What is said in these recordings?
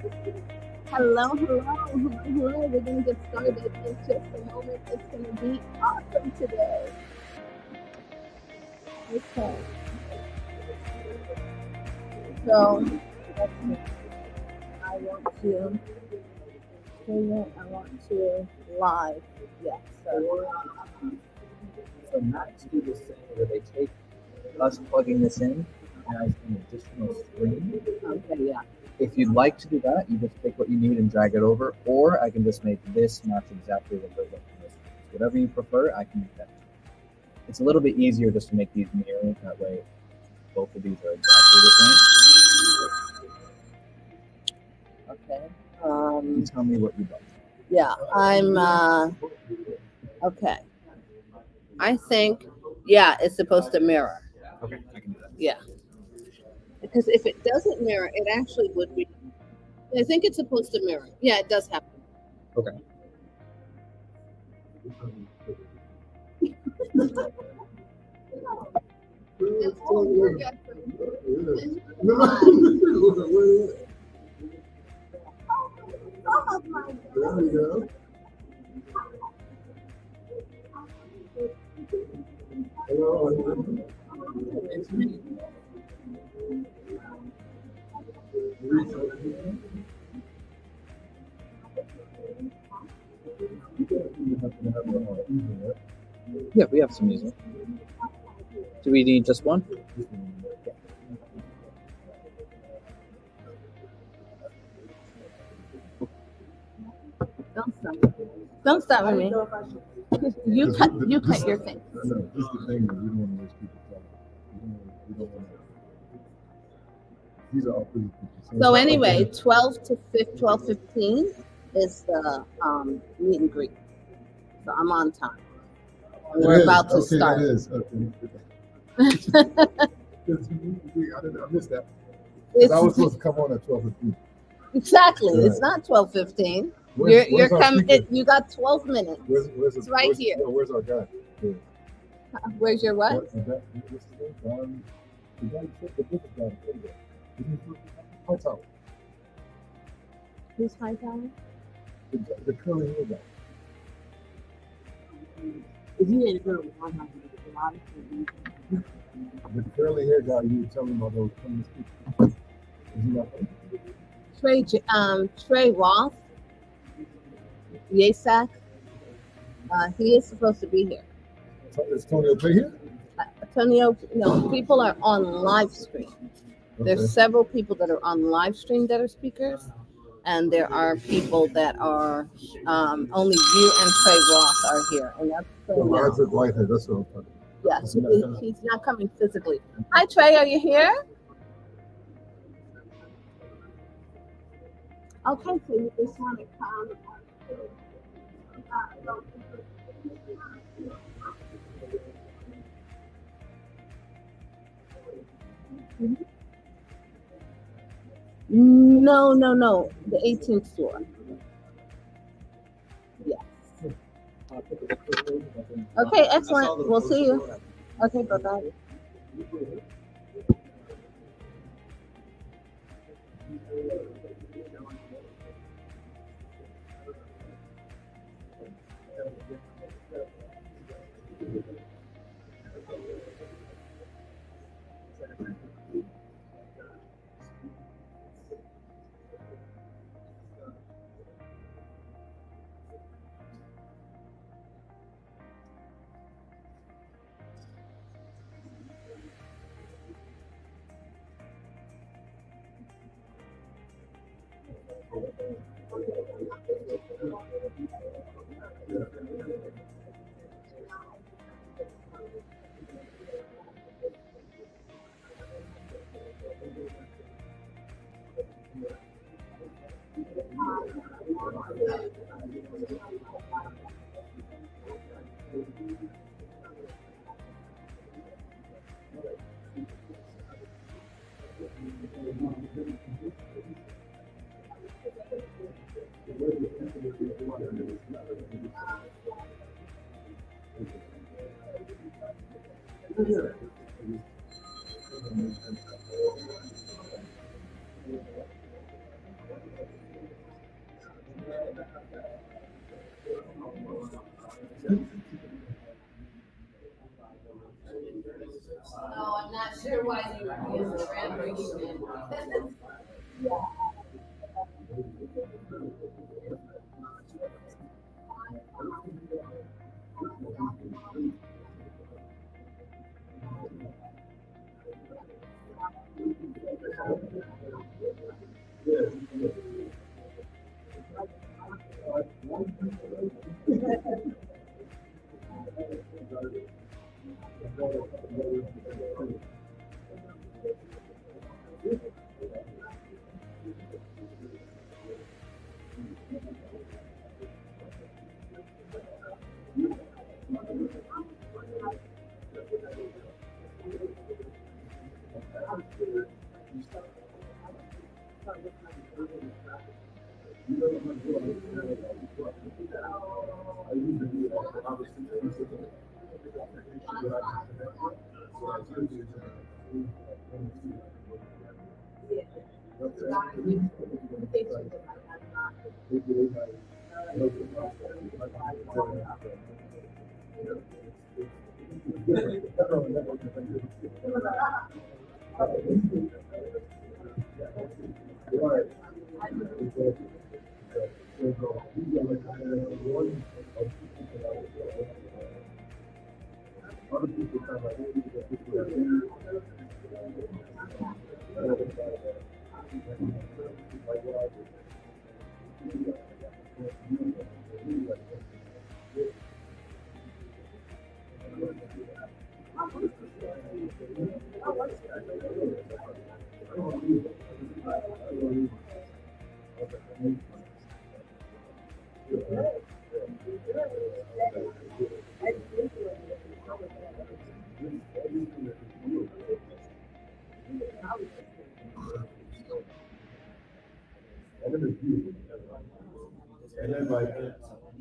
Hello, hello, hello, hello. We're going to get started in just a moment. It's going to be awesome today. Okay. So, let's see. I want to live. Yes. So Max do this thing where they take us plugging this in as an additional screen. Okay, yeah. If you'd like to do that, you just take what you need and drag it over, or I can just make this match exactly what they're looking at. Whatever you prefer, I can make that. It's a little bit easier just to make these mirror, that way both of these are exactly the same. Okay. You tell me what you'd like. Yeah, I'm okay. I think, yeah, it's supposed to mirror. Okay, I can do that. Yeah. Because if it doesn't mirror, it actually would be. I think it's supposed to mirror. Yeah, it does happen. Okay. There we go. Hello. It's me. Yeah, we have some music. Do we need just one? Don't stop with me. You cut your thing. No, this is the thing that we don't want to waste people's time. We don't want to. These are all pretty people. So anyway, 12:15 is the meet and greet. So I'm on time. And we're about to start. It is. Okay. I missed that. I was supposed to come on at 12:15. Exactly. Right. It's not 12:15. You're coming. You got 12 minutes. It's right here. Where's our guy? Yeah. Where's your what? What's his name? The guy said the business guy. Hightower. Who's Hightower? The curly hair guy. If you ain't good with 100, a lot of people. The curly hair guy you were telling about those famous people. Is he not Trey Roth. Yasak. He is supposed to be here. Is Tony okay here? No, people are on live stream. Okay. There's several people that are on live stream that are speakers, and there are people that are only you and Trey Roth are here, and that's that's what I'm talking about. Yes, he's not coming physically. Hi, Trey, are you here? Okay, so you just want to come. No. The 18th floor. Yes. Okay, excellent. We'll see you. Okay, bye-bye. sure why you use the red or you did. Other people kind of like, hey, people that and then it's beautiful. And then like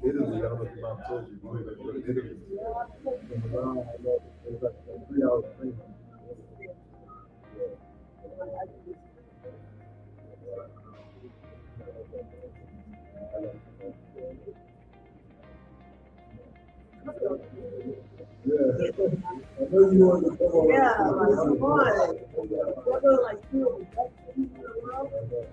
Italy, I don't know if your mom told you, we were going to go to Italy. From Milan, I love it. It was like a 3 hour plane. Yeah. I know you want to come on. Yeah, like, come on. What are like two of the best things in the world? Like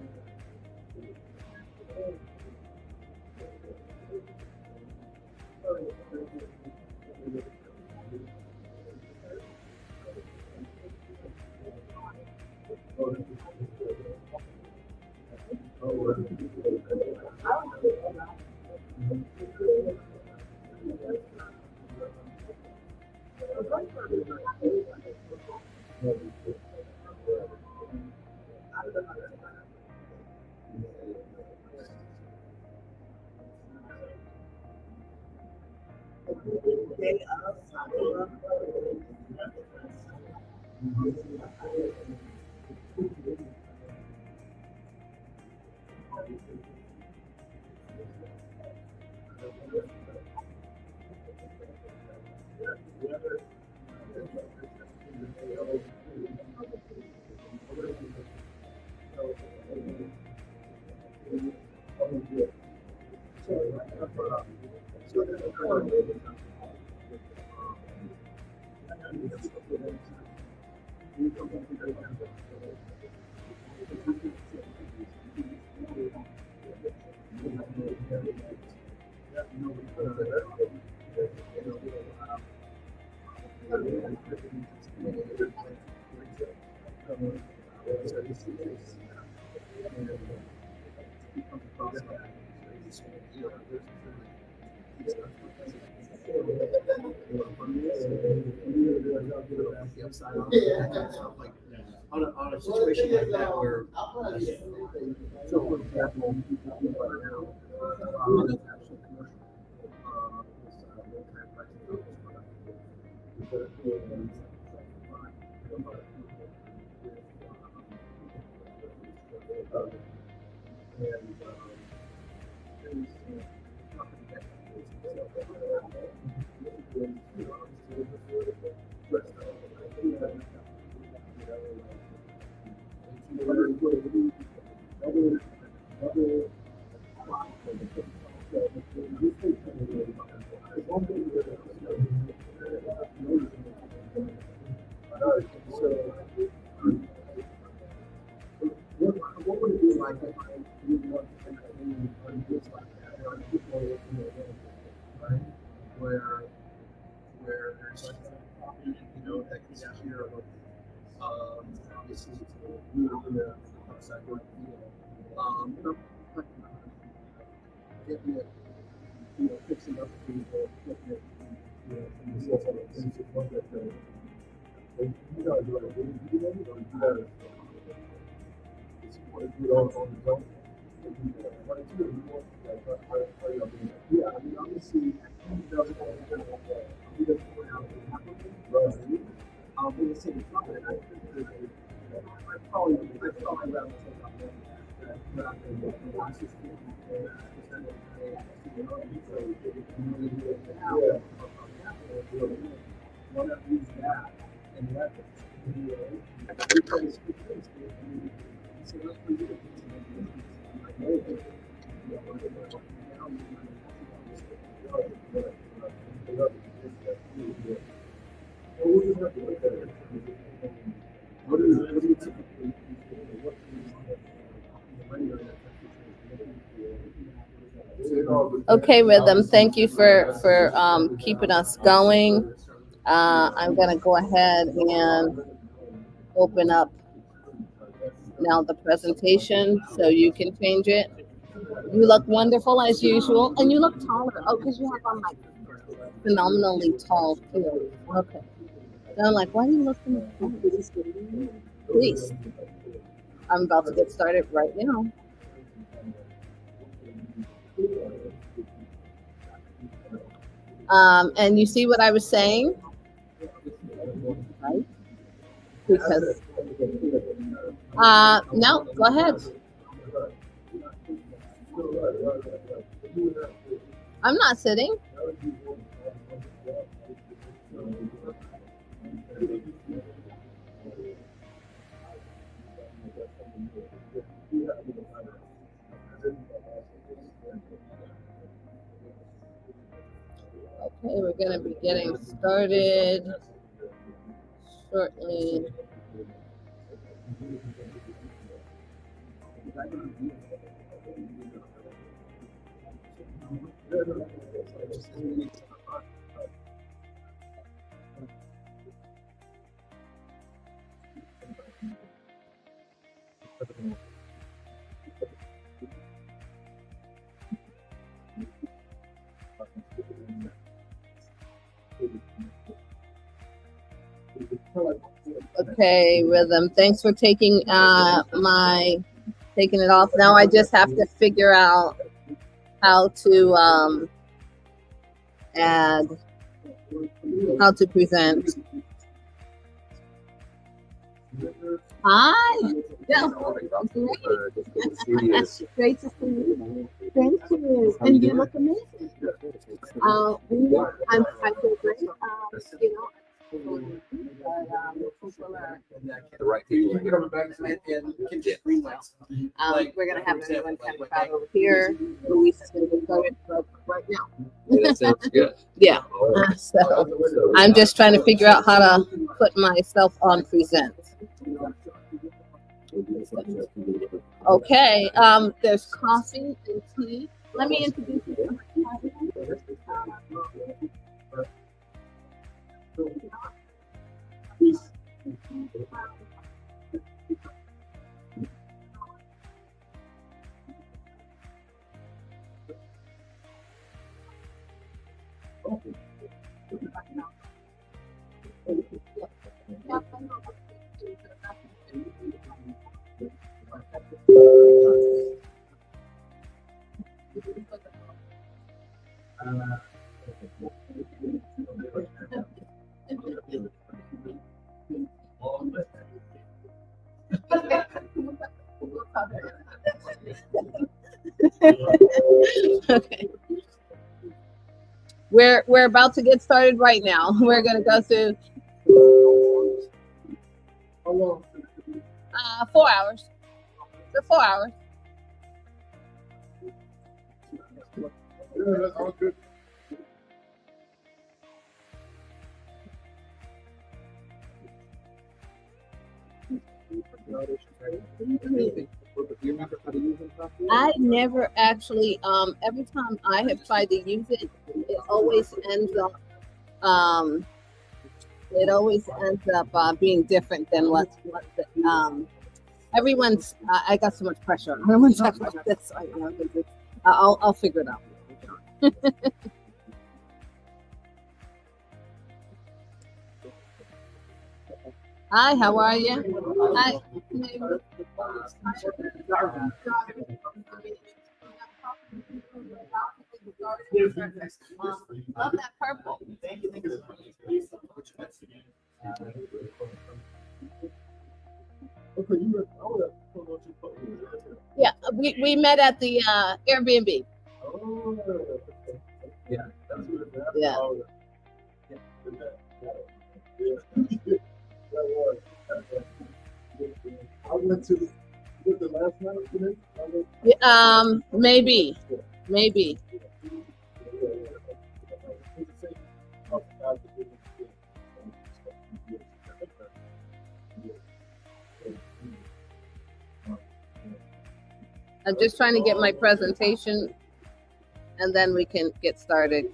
on a situation like that where, so for example, it's actually commercial. This low time pricing you know, that can secure, obviously, you know, outside work, you know, getting it, you know, fixing up people, getting it, you know, from the cell phone, things that want that, you know, do it, you know, you gotta, it's important to do it all on its own. But it's really important, like, how y'all doing that? Yeah, I mean, obviously, he doesn't want to have, he doesn't want to have an applicant, right? With the same time, I probably rather take on that, rather than the assistant, why not use that and leverage? Because so that's pretty good. What do you typically what Okay, Rhythm. Thank you for keeping us going. I'm gonna go ahead and open up now the presentation so you can change it. You look wonderful as usual, and you look taller. Oh, because you have on like phenomenally tall heels. Okay. And I'm like, why do you look so tall? Please. I'm about to get started right now. And you see what I was saying? Right? Because no, go ahead. I'm not sitting. Okay, we're going to be getting started shortly. Okay, Rhythm. Thanks for taking taking it off. Now I just have to figure out how to add, how to present. Hi. Yeah. Great to see you. Thank you. And you look amazing. I feel great. You know. The right people coming back and get green lights. We're gonna have everyone kind of crowd over here. Luis is gonna get started right now. That sounds good. Yeah. So I'm just trying to figure out how to put myself on present. Okay. There's coffee and tea. Let me introduce you. Okay. We're about to get started right now. We're gonna go through 4 hours. So 4 hours. Yeah, that's all good. I never actually every time I have tried to use it, it always ends up it always ends up being different than what everyone's. I got so much pressure on everyone's talking about this right now because it's. I'll figure it out. Hi, how are you? Hi. Love that purple. Okay, you were, I would have told what you put. Yeah, we met at the Airbnb. Oh, Yeah. Yeah. I went to the last night today. Maybe. I'm just trying to get my presentation, and then we can get started.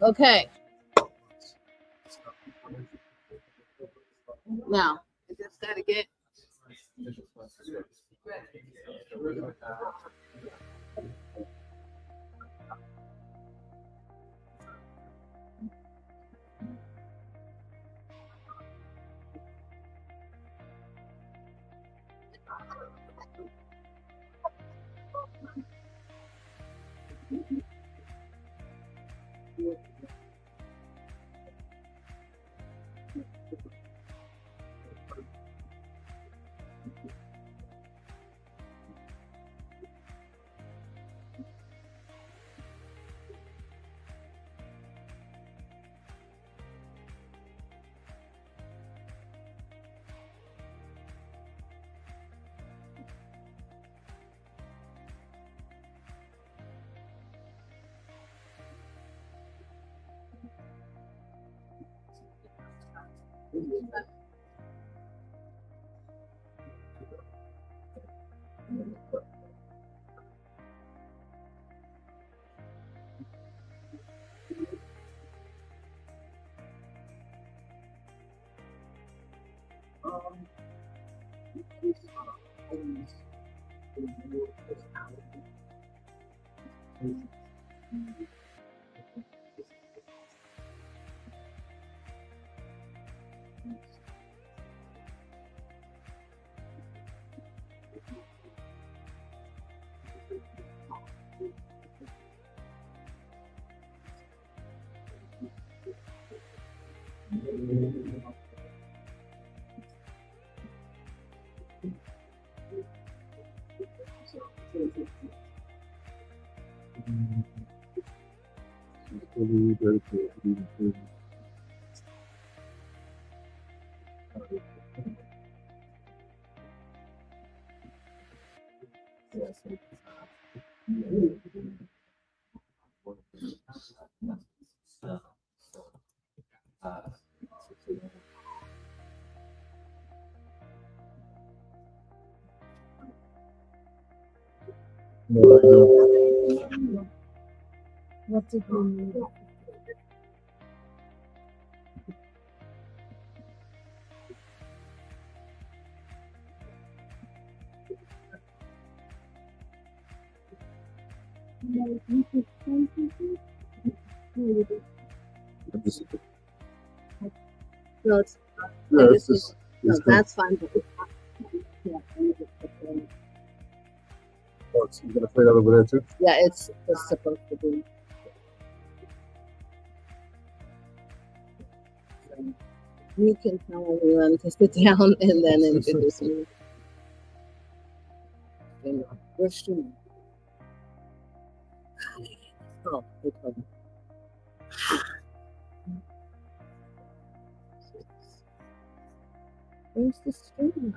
Okay. Now, I just gotta get. What did we need? I'm just, No, it's yeah, I it's just just, no, it's good. that's fine. But yeah, Oh, so you're gonna play that over there too? yeah, it's supposed to be. You can tell everyone to sit down and then introduce me. And we're streaming. Oh, okay. Where's the stream?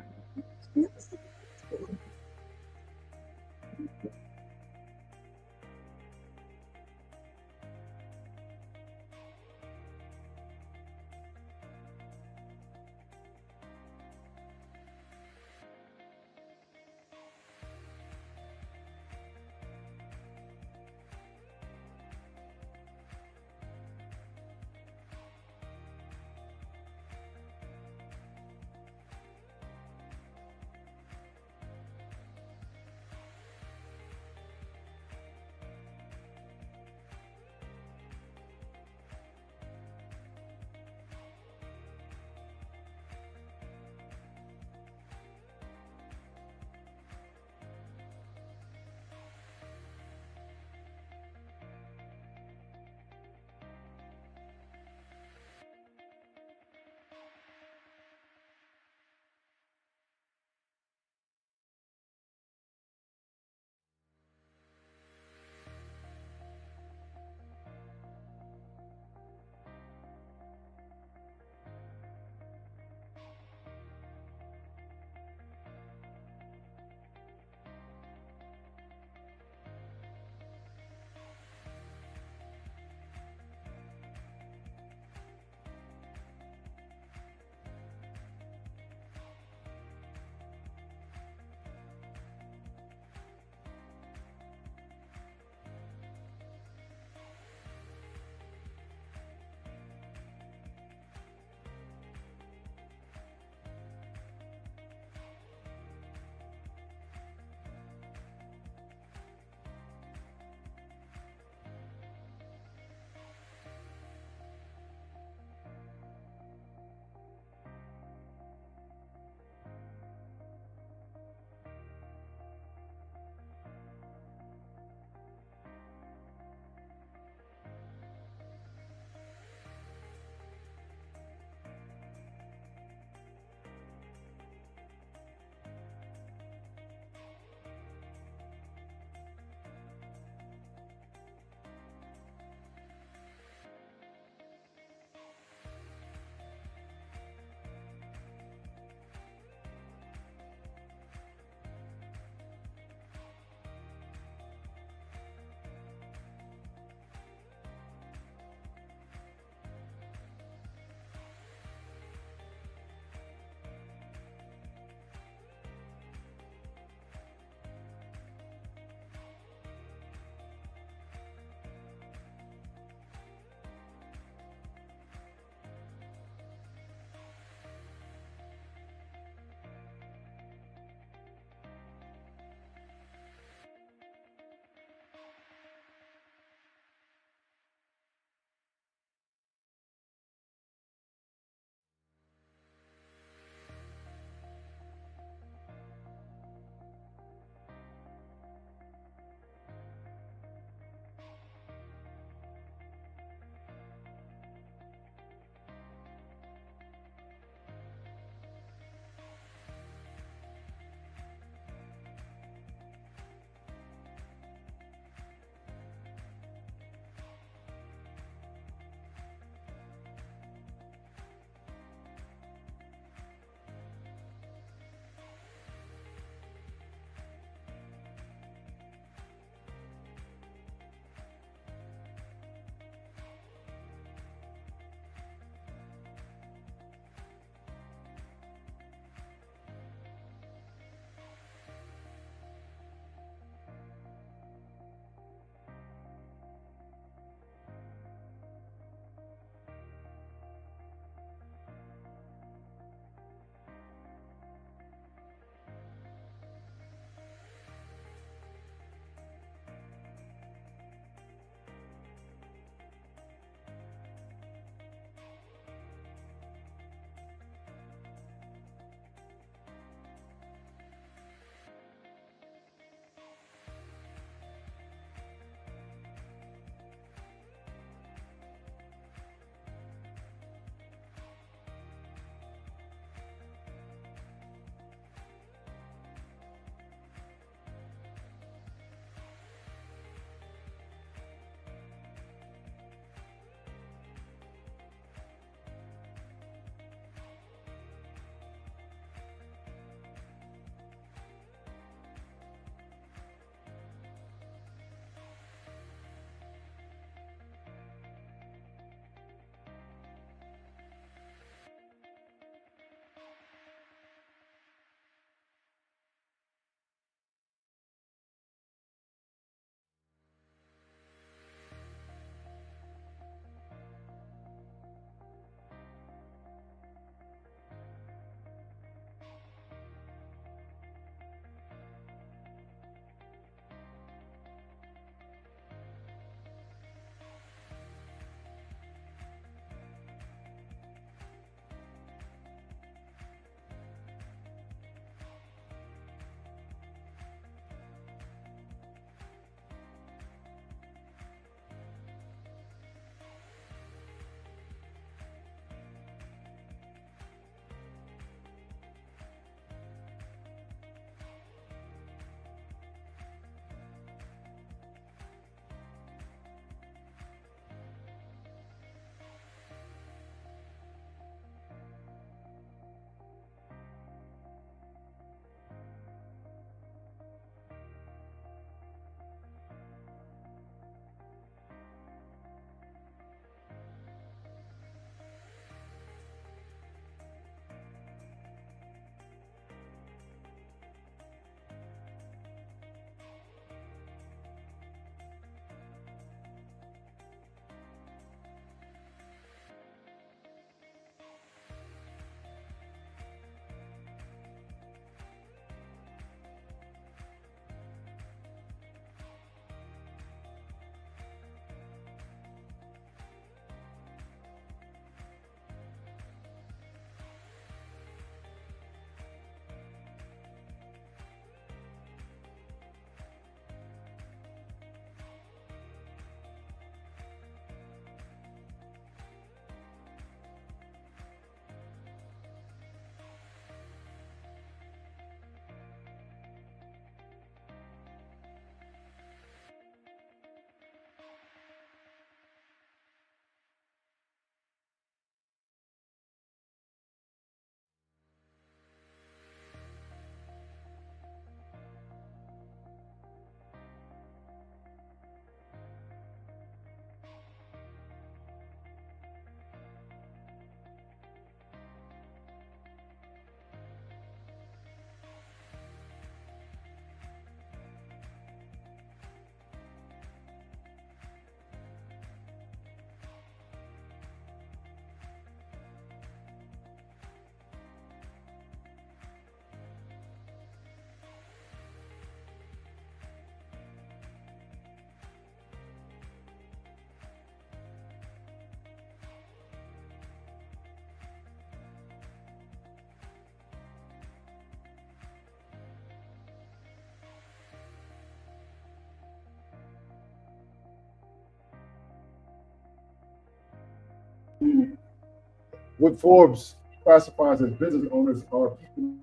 What Forbes classifies as business owners are people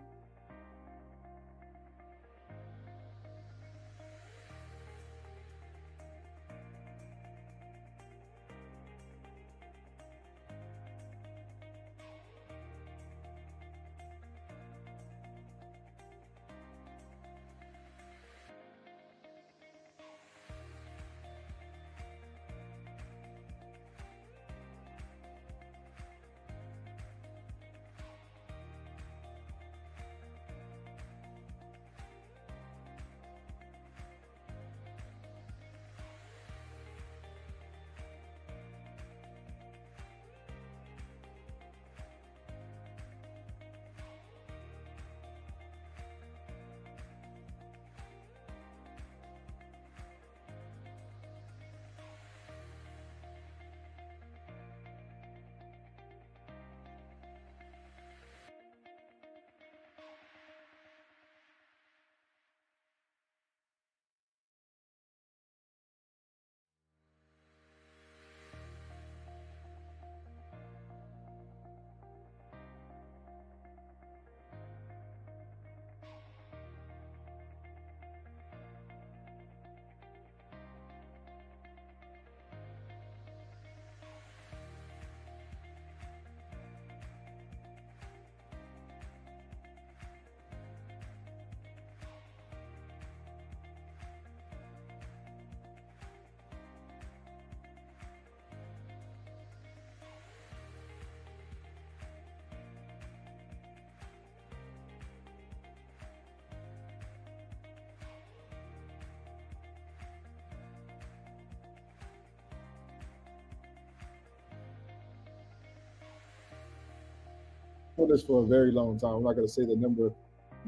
doing this for a very long time. I'm not going to say the number of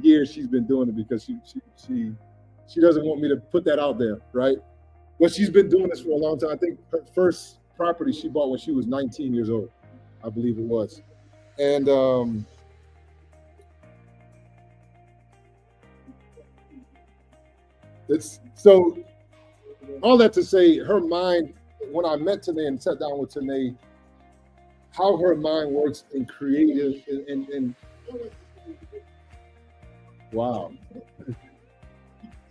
years she's been doing it because she doesn't want me to put that out there, right? But she's been doing this for a long time. I think her first property she bought when she was 19 years old, I believe it was. And it's so all that to say, her mind, when I met Tené and sat down with Tené, how her mind works in creative and wow.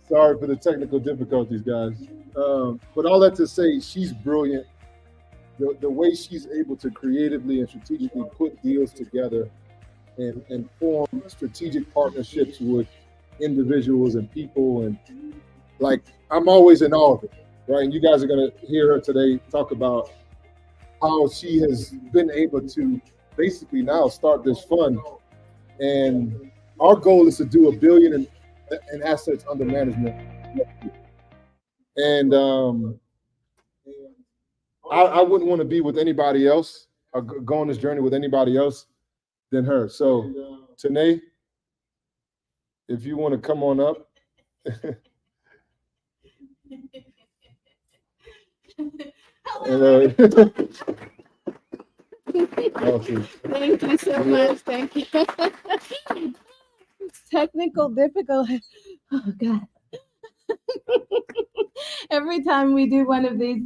Sorry for the technical difficulties, guys. But all that to say, she's brilliant. The way she's able to creatively and strategically put deals together and form strategic partnerships with individuals and people, and like I'm always in awe of it, right? And you guys are gonna hear her today talk about how she has been able to basically now start this fund. And our goal is to do $1 billion in assets under management. And I wouldn't want to be with anybody else or go on this journey with anybody else than her. So Tené, if you want to come on up. Awesome. Thank you so much. Thank you. Technical difficulty. Oh God. Every time we do one of these,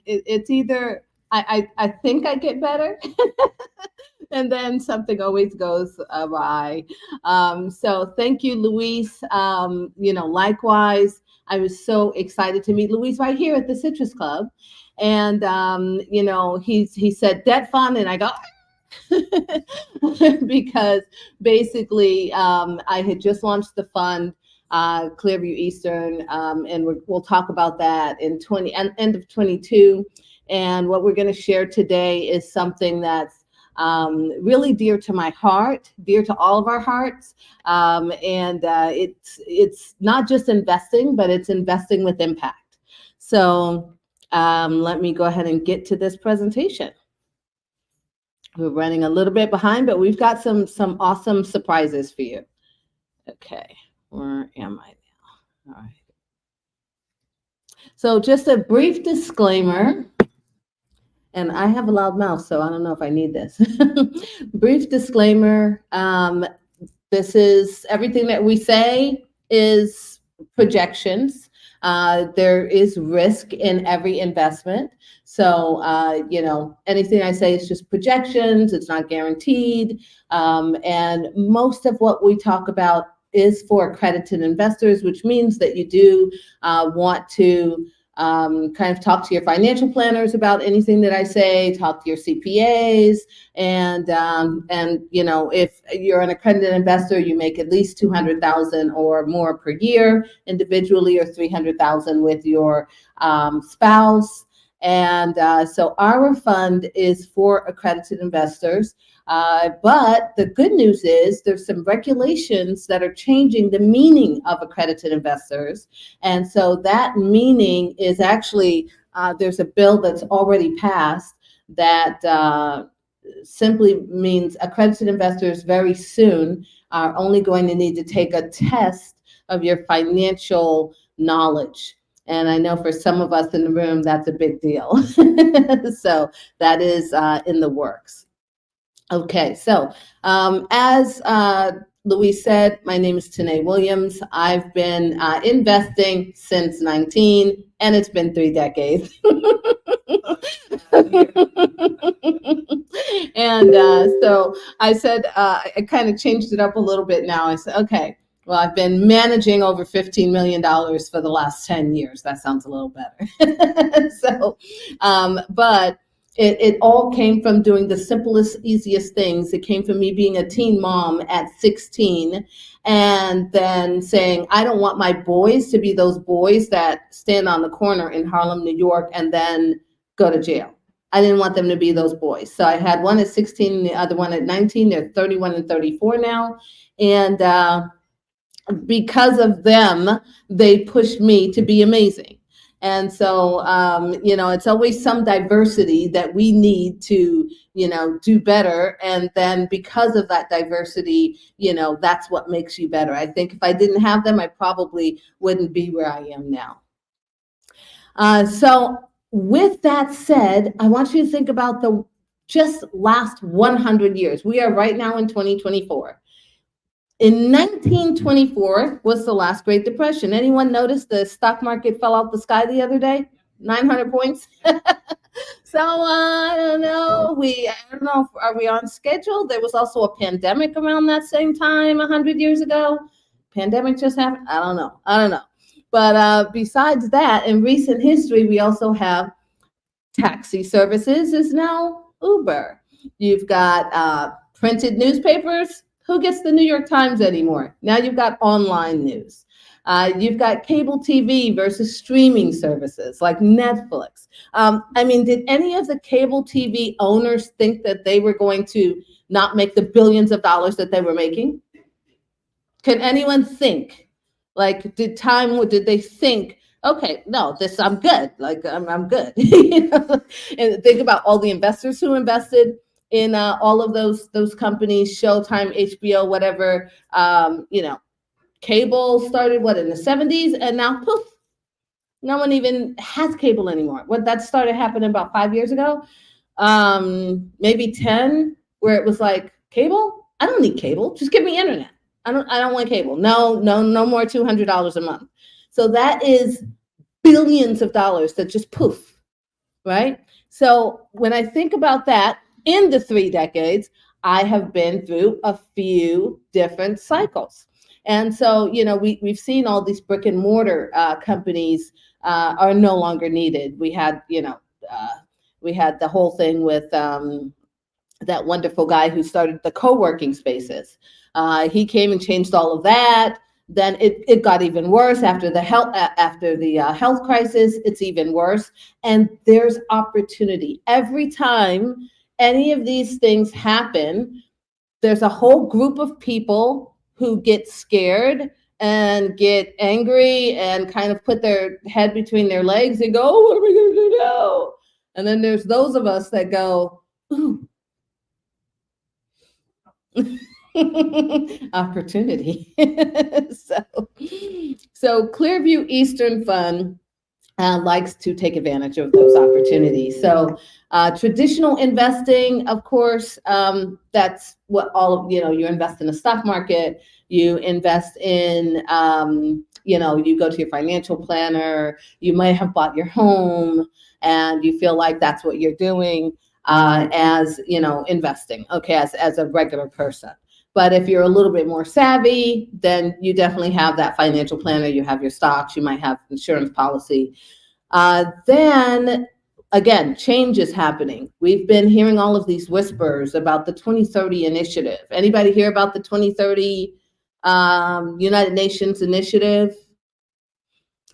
it's either I think I get better, and then something always goes awry. So thank you, Luis. Likewise, I was so excited to meet Luis right here at the Citrus Club. And he said debt fund, and I go because basically I had just launched the fund, Clearview Eastern, and we'll talk about that in end of 22. And what we're going to share today is something that's really dear to my heart, dear to all of our hearts. It's not just investing, but it's investing with impact. So let me go ahead and get to this presentation. We're running a little bit behind, but we've got some awesome surprises for you. Okay, where am I now? All right. So just a brief disclaimer, and I have a loud mouth, so I don't know if I need this. Brief disclaimer, this is everything that we say is projections. There is risk in every investment. So, anything I say is just projections. It's not guaranteed. And most of what we talk about is for accredited investors, which means that you do want to kind of talk to your financial planners about anything that I say, talk to your CPAs, and if you're an accredited investor, you make at least 200,000 or more per year individually, or 300,000 with your spouse. And so our fund is for accredited investors. But the good news is there's some regulations that are changing the meaning of accredited investors. And so that meaning is actually, there's a bill that's already passed that simply means accredited investors very soon are only going to need to take a test of your financial knowledge. And I know for some of us in the room, that's a big deal. So that is in the works. Okay, so as Louise said, my name is Tené Williams. I've been investing since 19, and it's been 3 decades. And so I said, I kind of changed it up a little bit now. I said, okay, well, I've been managing over $15 million for the last 10 years. That sounds a little better. So, but it all came from doing the simplest, easiest things. It came from me being a teen mom at 16 and then saying, I don't want my boys to be those boys that stand on the corner in Harlem, New York, and then go to jail. I didn't want them to be those boys. So I had one at 16 and the other one at 19. They're 31 and 34 now. And because of them, they pushed me to be amazing. And so, it's always some diversity that we need to, do better. And then because of that diversity, that's what makes you better. I think if I didn't have them, I probably wouldn't be where I am now. So with that said, I want you to think about the just last 100 years. We are right now in 2024. In 1924 was the last Great Depression. Anyone notice the stock market fell out the sky the other day? 900 points. So I don't know. Are we on schedule? There was also a pandemic around that same time 100 years ago. Pandemic just happened. I don't know. But besides that, in recent history, we also have taxi services is now Uber. You've got printed newspapers. Who gets the New York Times anymore? Now you've got online news. You've got cable TV versus streaming services like Netflix. Did any of the cable TV owners think that they were going to not make the billions of dollars that they were making? Can anyone think? Like, did they think, okay, no, I'm good. Like, I'm good. And think about all the investors who invested in all of those companies, Showtime, HBO, whatever. Cable started in the 70s, and now poof, no one even has cable anymore. That started happening about 5 years ago, maybe 10, where it was like, cable? I don't need cable. Just give me internet. I don't want cable. No more $200 a month. So that is billions of dollars that just poof, right? So when I think about that, in the 3 decades, I have been through a few different cycles. And so, we've seen all these brick and mortar companies are no longer needed. We had the whole thing with that wonderful guy who started the co-working spaces. He came and changed all of that. Then it got even worse after the health crisis. It's even worse. And there's opportunity. Every time any of these things happen, there's a whole group of people who get scared and get angry and kind of put their head between their legs and go, oh, what are we going to do now? And then there's those of us that go, ooh. Opportunity. So Clearview Eastern Fund likes to take advantage of those opportunities. So traditional investing, of course, that's what all of, you invest in the stock market, you invest in you go to your financial planner, you may have bought your home, and you feel like that's what you're doing as, investing, okay, as a regular person. But if you're a little bit more savvy, then you definitely have that financial planner, you have your stocks, you might have insurance policy. Then again, change is happening. We've been hearing all of these whispers about the 2030 initiative. Anybody hear about the 2030 United Nations initiative?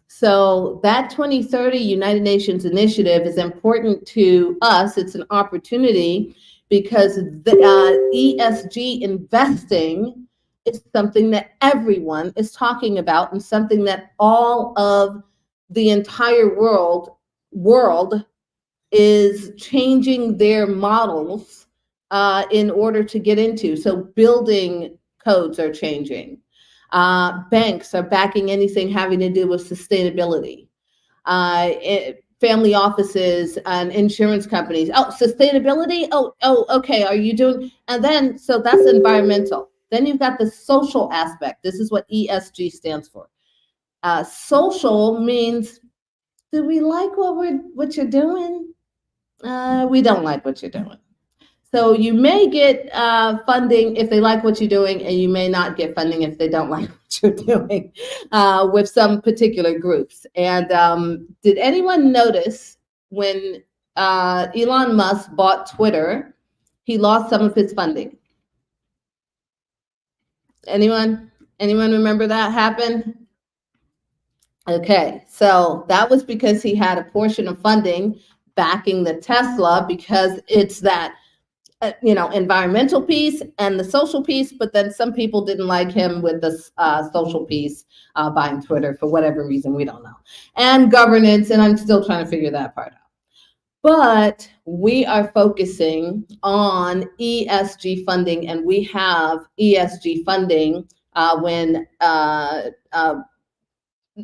So that 2030 United Nations initiative is important to us. It's an opportunity because the ESG investing is something that everyone is talking about, and something that all of the entire world is changing their models in order to get into. So building codes are changing. Banks are backing anything having to do with sustainability. Family offices and insurance companies. Oh, sustainability? Oh, okay. Are you doing? And then, so that's environmental. Then you've got the social aspect. This is what ESG stands for. Social means, do we like what you're doing? We don't like what you're doing. So you may get funding if they like what you're doing, and you may not get funding if they don't like what you're doing with some particular groups. And did anyone notice when Elon Musk bought Twitter, he lost some of his funding? Anyone remember that happened? Okay, so that was because he had a portion of funding backing the Tesla, because it's that environmental piece and the social piece, but then some people didn't like him with the social piece, buying Twitter for whatever reason, we don't know, and governance, and I'm still trying to figure that part out. But we are focusing on ESG funding, and we have ESG funding when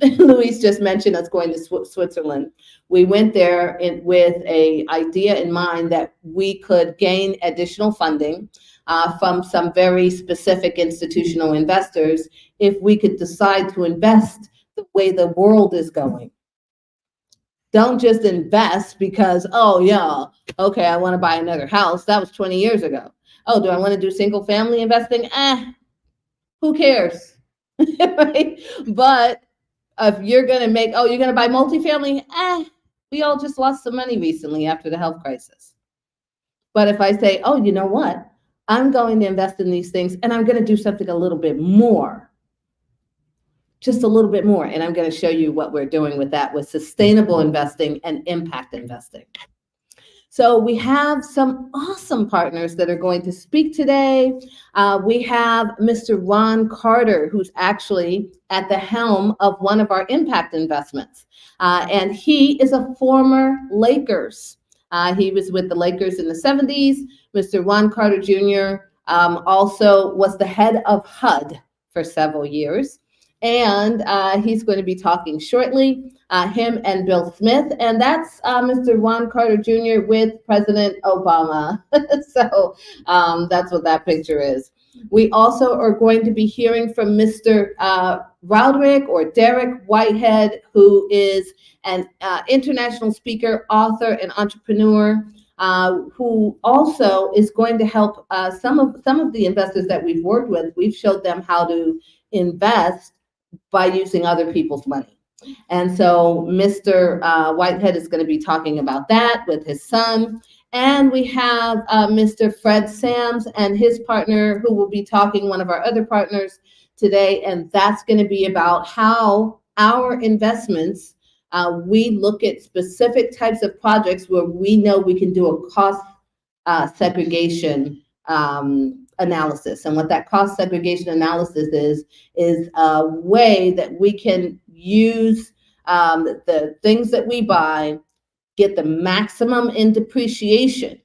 Luis just mentioned us going to Switzerland. We went there with an idea in mind that we could gain additional funding from some very specific institutional investors if we could decide to invest the way the world is going. Don't just invest because, oh yeah, okay, I want to buy another house. That was 20 years ago. Oh, do I want to do single family investing? Who cares? Right? But if you're going to you're going to buy multifamily, we all just lost some money recently after the health crisis. But if I say, oh, you know what? I'm going to invest in these things, and I'm going to do something a little bit more, just a little bit more. And I'm going to show you what we're doing with that, with sustainable investing and impact investing. So we have some awesome partners that are going to speak today. We have Mr. Ron Carter, who's actually at the helm of one of our impact investments. And he is a former Lakers. He was with the Lakers in the 70s. Mr. Ron Carter Jr. Also was the head of HUD for several years. And he's going to be talking shortly, him and Bill Smith. And that's Mr. Ron Carter Jr. with President Obama. So that's what that picture is. We also are going to be hearing from Mr. Roderick or Derek Whitehead, who is an international speaker, author, and entrepreneur, who also is going to help some of the investors that we've worked with. We've showed them how to invest by using other people's money. And so Mr. Whitehead is going to be talking about that with his son. And we have Mr. Fred Sams and his partner, who will be talking, one of our other partners today. And that's going to be about how our investments, we look at specific types of projects where we know we can do a cost segregation analysis. And what that cost segregation analysis is a way that we can use the things that we buy, get the maximum in depreciation.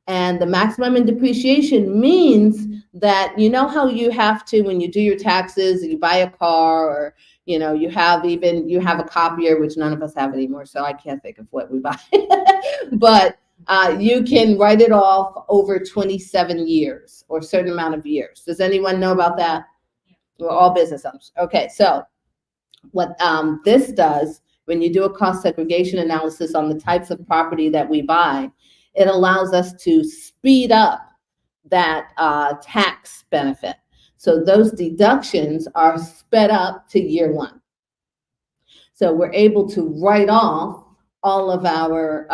And the maximum in depreciation means that, you know how you have to, when you do your taxes, you buy a car, or you have a copier, which none of us have anymore, so I can't think of what we buy. But you can write it off over 27 years or a certain amount of years. Does anyone know about that? We're all business owners. Okay, so What this does, when you do a cost segregation analysis on the types of property that we buy, it allows us to speed up that tax benefit. So those deductions are sped up to year one. So we're able to write off all of our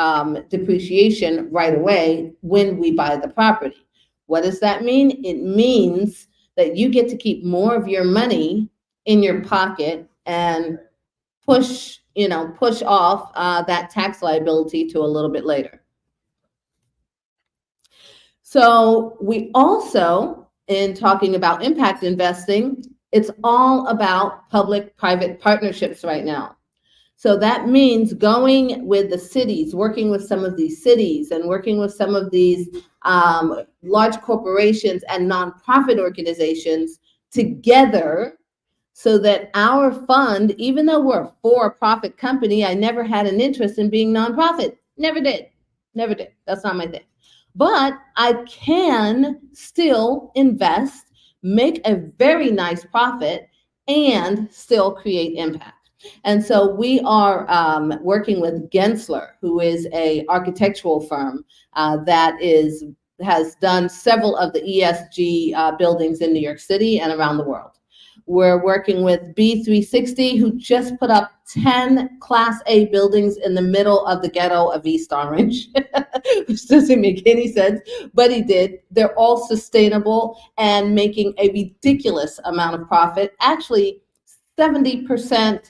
depreciation right away when we buy the property. What does that mean? It means that you get to keep more of your money in your pocket and push off that tax liability to a little bit later. So we also, in talking about impact investing, it's all about public-private partnerships right now. So that means going with the cities, working with some of these cities and working with some of these large corporations and nonprofit organizations together, so that our fund, even though we're a for-profit company, I never had an interest in being nonprofit. Never did. That's not my thing. But I can still invest, make a very nice profit, and still create impact. And so we are working with Gensler, who is an architectural firm that has done several of the ESG buildings in New York City and around the world. We're working with B360, who just put up 10 Class A buildings in the middle of the ghetto of East Orange, which doesn't make any sense, but he did. They're all sustainable and making a ridiculous amount of profit, actually 70%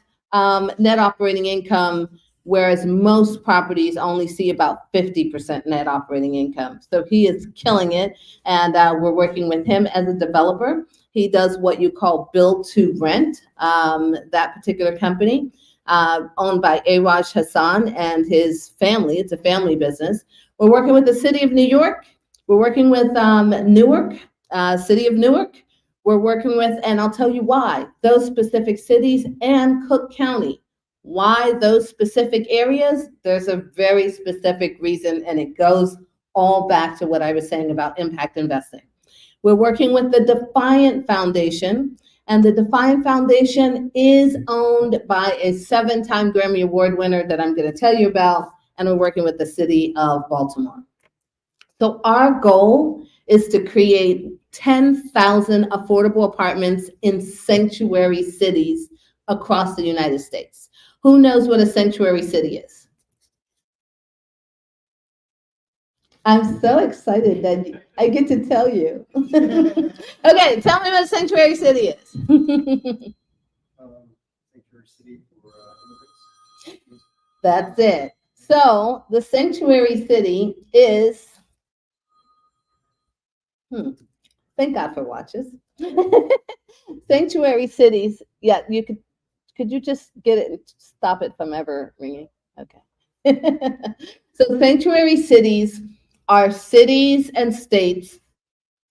net operating income, whereas most properties only see about 50% net operating income. So he is killing it, and we're working with him as a developer. He does what you call build to rent, that particular company, owned by Araj Hassan and his family. It's a family business. We're working with the city of New York. We're working with Newark, city of Newark. We're working with, and I'll tell you why, those specific cities and Cook County. Why those specific areas? There's a very specific reason, and it goes all back to what I was saying about impact investing. We're working with the Defiant Foundation, and the Defiant Foundation is owned by a 7-time Grammy Award winner that I'm going to tell you about, and we're working with the city of Baltimore. So our goal is to create 10,000 affordable apartments in sanctuary cities across the United States. Who knows what a sanctuary city is? I'm so excited that I get to tell you. Okay, tell me what a sanctuary city is. Sanctuary city for immigrants. That's it. So the sanctuary city is, thank God for watches. Sanctuary cities, yeah, could you just get it and stop it from ever ringing? Okay. So sanctuary cities are cities and states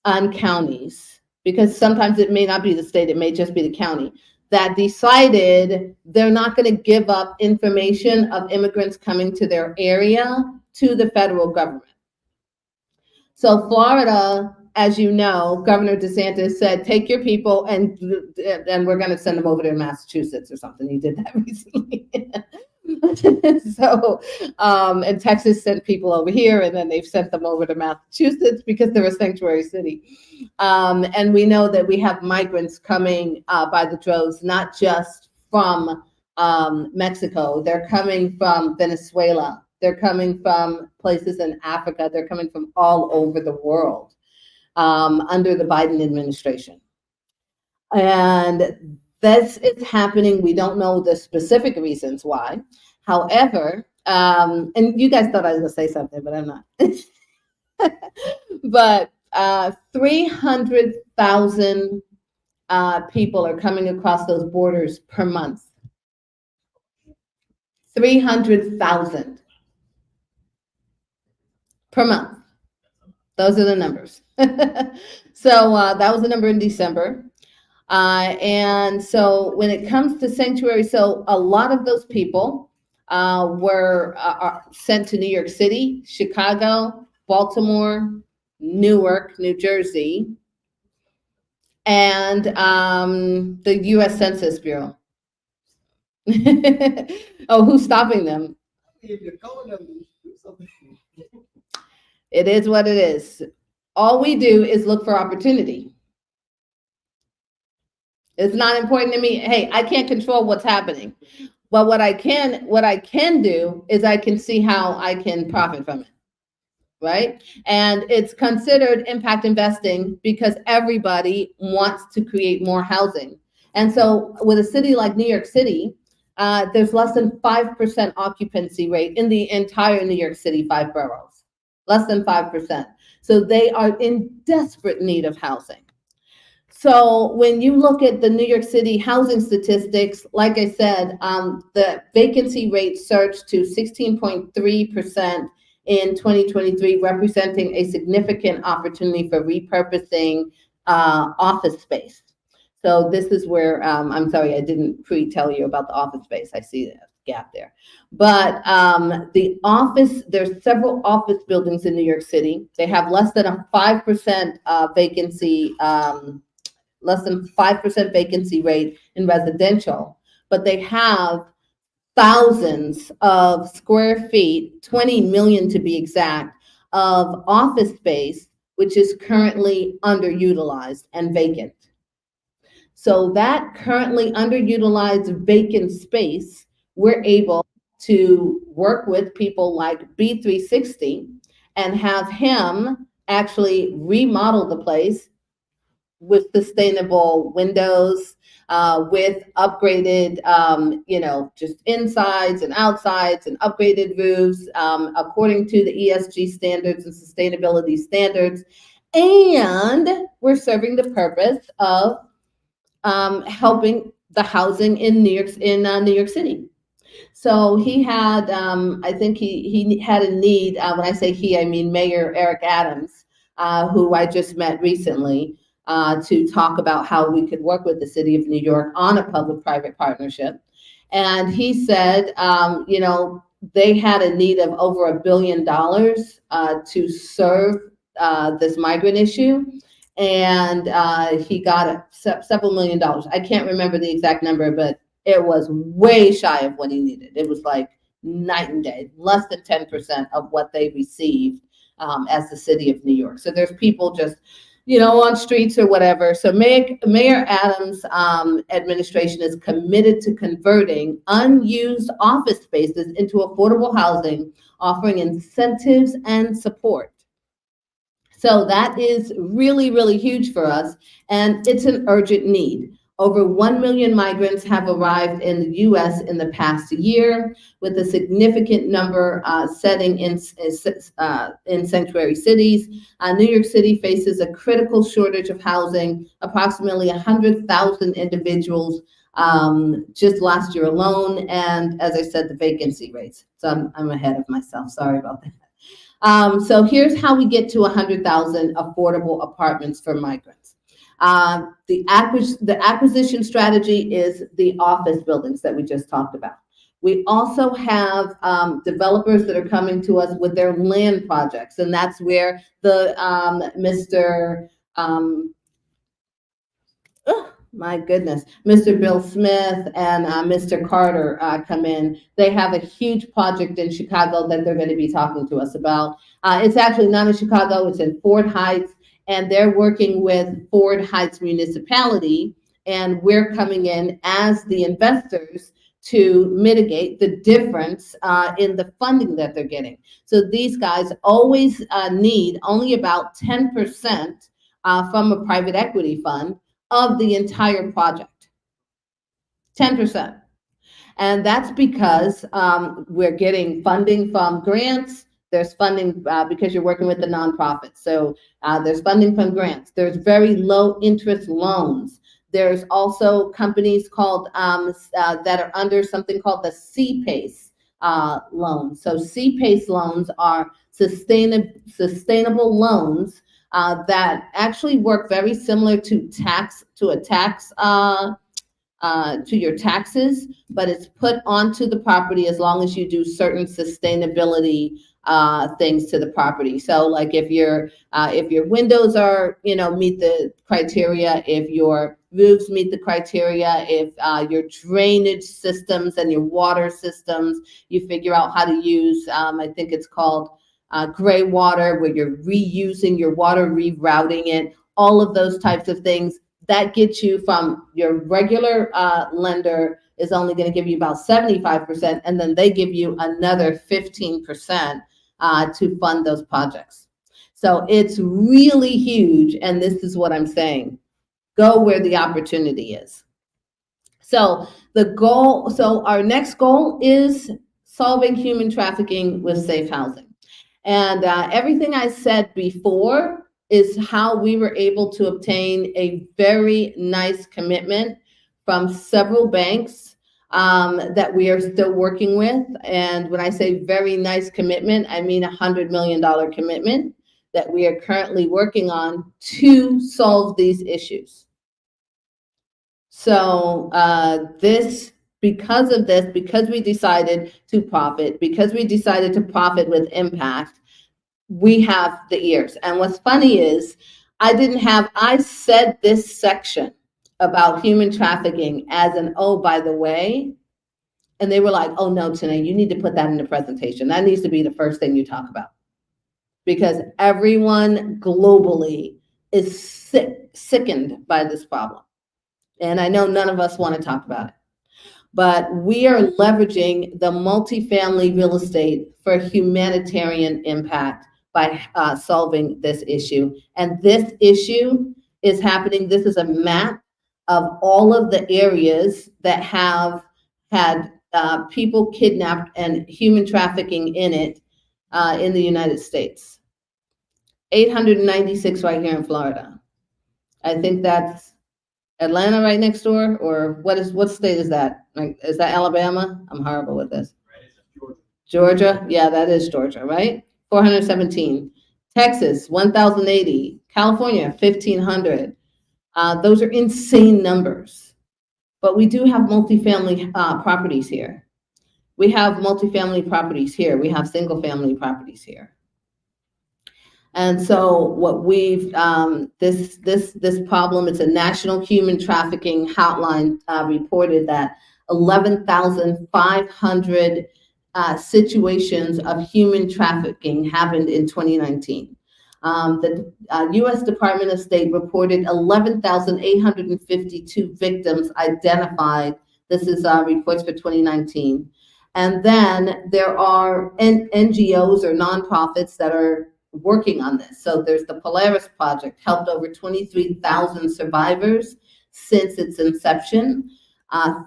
and counties, because sometimes it may not be the state, it may just be the county, that decided they're not going to give up information of immigrants coming to their area to the federal government. So Florida, as you know, Governor DeSantis said, take your people and we're going to send them over to Massachusetts or something. He did that recently. So, and Texas sent people over here, and then they've sent them over to Massachusetts because they're a sanctuary city. And we know that we have migrants coming by the droves, not just from Mexico. They're coming from Venezuela. They're coming from places in Africa. They're coming from all over the world under the Biden administration. And this is happening. We don't know the specific reasons why. However, and you guys thought I was going to say something, but I'm not. But 300,000 people are coming across those borders per month. 300,000 per month. Those are the numbers. So that was the number in December. And so when it comes to sanctuary, so a lot of those people were sent to New York City, Chicago, Baltimore, Newark, New Jersey, and the U.S. Census Bureau. Oh, who's stopping them? If you're calling them, do something. It is what it is. All we do is look for opportunity. It's not important to me. Hey, I can't control what's happening, but what I can do is I can see how I can profit from it, right? And it's considered impact investing because everybody wants to create more housing. And so with a city like New York City, there's less than 5% occupancy rate in the entire New York City 5 boroughs, less than 5%. So they are in desperate need of housing. So when you look at the New York City housing statistics, like I said, the vacancy rate surged to 16.3% in 2023, representing a significant opportunity for repurposing office space. So this is where, I'm sorry, I didn't pre-tell you about the office space. I see a gap there. But there's several office buildings in New York City. They have less than a 5% vacancy, less than 5% vacancy rate in residential, but they have thousands of square feet, 20 million to be exact, of office space, which is currently underutilized and vacant. So that currently underutilized vacant space, we're able to work with people like B360 and have him actually remodel the place with sustainable windows, with upgraded, just insides and outsides and upgraded roofs, according to the ESG standards and sustainability standards. And we're serving the purpose of helping the housing in New York City. So he had, I think he had a need. When I say he, I mean Mayor Eric Adams, who I just met recently, to talk about how we could work with the city of New York on a public-private partnership. And he said, they had a need of over $1 billion to serve this migrant issue. And he got several $1 million. I can't remember the exact number, but it was way shy of what he needed. It was like night and day, less than 10% of what they received as the city of New York. So there's people just, on streets or whatever. So Mayor Adams' administration is committed to converting unused office spaces into affordable housing, offering incentives and support. So that is really, really huge for us, and it's an urgent need. Over 1 million migrants have arrived in the U.S. in the past year, with a significant number setting in sanctuary cities. New York City faces a critical shortage of housing, approximately 100,000 individuals just last year alone. And as I said, the vacancy rates. So I'm ahead of myself. Sorry about that. So here's how we get to 100,000 affordable apartments for migrants. The acquisition strategy is the office buildings that we just talked about. We also have developers that are coming to us with their land projects, and that's where the Mr. Bill Smith and Mr. Carter come in. They have a huge project in Chicago that they're going to be talking to us about. It's actually not in Chicago, it's in Ford Heights, and they're working with Ford Heights Municipality, and we're coming in as the investors to mitigate the difference in the funding that they're getting. So these guys always need only about 10% from a private equity fund of the entire project, 10%. And that's because we're getting funding from grants. There's funding because you're working with the nonprofit. So there's funding from grants. There's very low interest loans. There's also companies called that are under something called the CPACE loan. So CPACE loans are sustainable loans that actually work very similar to your taxes, but it's put onto the property as long as you do certain sustainability things to the property. So like if your windows are, meet the criteria, if your roofs meet the criteria, if your drainage systems and your water systems, you figure out how to use, I think it's called gray water, where you're reusing your water, rerouting it, all of those types of things. That gets you from your regular lender is only going to give you about 75%, and then they give you another 15% to fund those projects. So it's really huge, and this is what I'm saying. Go where the opportunity is. So our next goal is solving human trafficking with safe housing. And everything I said before is how we were able to obtain a very nice commitment from several banks that we are still working with. And when I say very nice commitment, I mean $100 million commitment that we are currently working on to solve these issues. So because we decided to profit, with impact, we have the ears. And what's funny is I said this section about human trafficking as an, oh, by the way, and they were like, oh no, Tené, you need to put that in the presentation. That needs to be the first thing you talk about. Because everyone globally is sickened by this problem. And I know none of us want to talk about it. But we are leveraging the multifamily real estate for humanitarian impact by solving this issue. And this issue is happening. This is a map of all of the areas that have had people kidnapped and human trafficking in it in the United States. 896 right here in Florida. I think that's Atlanta right next door, or what state is that? Like, is that Alabama? I'm horrible with this. Georgia? Yeah, that is Georgia, right? 417. Texas, 1,080. California, 1,500. Those are insane numbers. But we do have multifamily properties here. We have multifamily properties here. We have single family properties here. And so what we've, this problem, it's a national human trafficking hotline, reported that 11,500 situations of human trafficking happened in 2019. The U.S. Department of State reported 11,852 victims identified. This is reports for 2019. And then there are NGOs or nonprofits that are working on this. So there's the Polaris Project, helped over 23,000 survivors since its inception.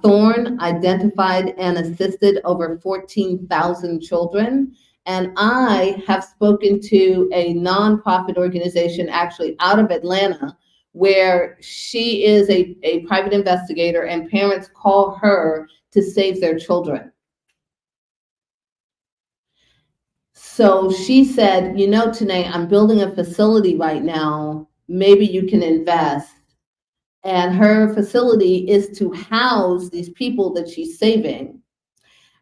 Thorn identified and assisted over 14,000 children. And I have spoken to a nonprofit organization actually out of Atlanta, where she is a private investigator and parents call her to save their children. So she said, you know, Tené, I'm building a facility right now. Maybe you can invest. And her facility is to house these people that she's saving.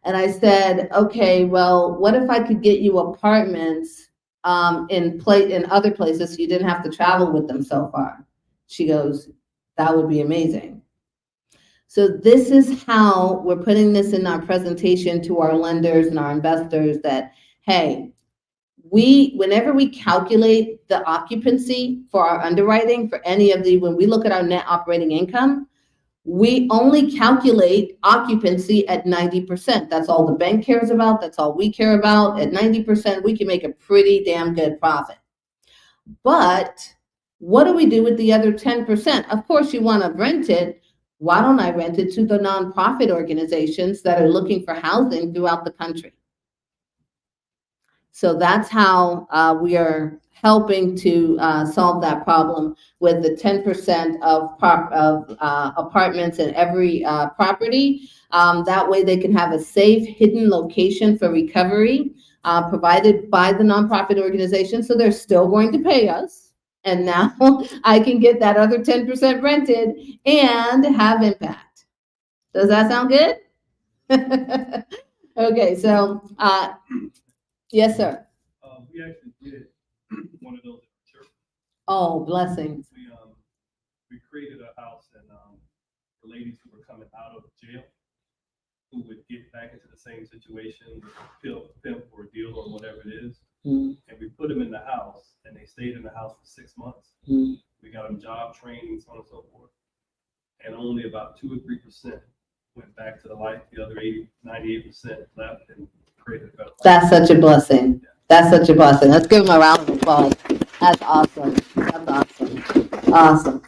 And I said, okay, well, what if I could get you apartments in other places so you didn't have to travel with them so far? She goes, that would be amazing. So this is how we're putting this in our presentation to our lenders and our investors that, hey, whenever we calculate the occupancy for our underwriting for any of when we look at our net operating income, we only calculate occupancy at 90%. That's all the bank cares about. That's all we care about. At 90%, we can make a pretty damn good profit. But what do we do with the other 10%? Of course, you want to rent it. Why don't I rent it to the nonprofit organizations that are looking for housing throughout the country? So that's how we are helping to solve that problem with the 10% of apartments in every property. That way they can have a safe, hidden location for recovery provided by the nonprofit organization. So they're still going to pay us. And now I can get that other 10% rented and have impact. Does that sound good? Okay, so yes, sir. We actually did one of those at church. Oh, blessings. We we created a house, and the ladies who were coming out of jail, who would get back into the same situation with a pimp or a deal or whatever it is, and we put them in the house, and they stayed in the house for 6 months. We got them job training, so on and so forth, and only about 2 or 3% went back to the life. The other 98% left and created a better life. That's such a blessing. That's such a blessing. Let's give them a round of applause. That's awesome. That's awesome. Awesome.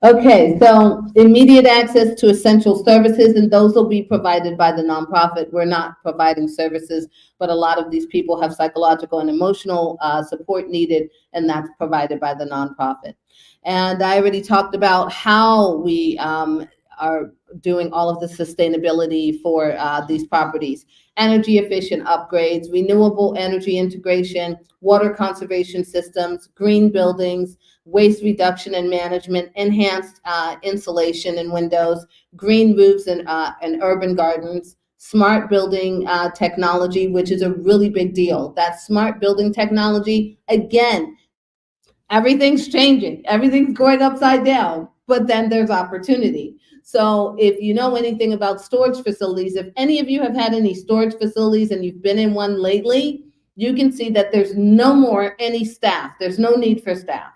Okay, so immediate access to essential services, and those will be provided by the nonprofit. We're not providing services, but a lot of these people have psychological and emotional support needed, and that's provided by the nonprofit. And I already talked about how we are doing all of the sustainability for these properties. Energy efficient upgrades, renewable energy integration, water conservation systems, green buildings, waste reduction and management, enhanced insulation in windows, green roofs and urban gardens, smart building technology, which is a really big deal. That smart building technology, again, everything's changing, everything's going upside down, but then there's opportunity. So if you know anything about storage facilities, if any of you have had any storage facilities and you've been in one lately, you can see that there's no more any staff. There's no need for staff.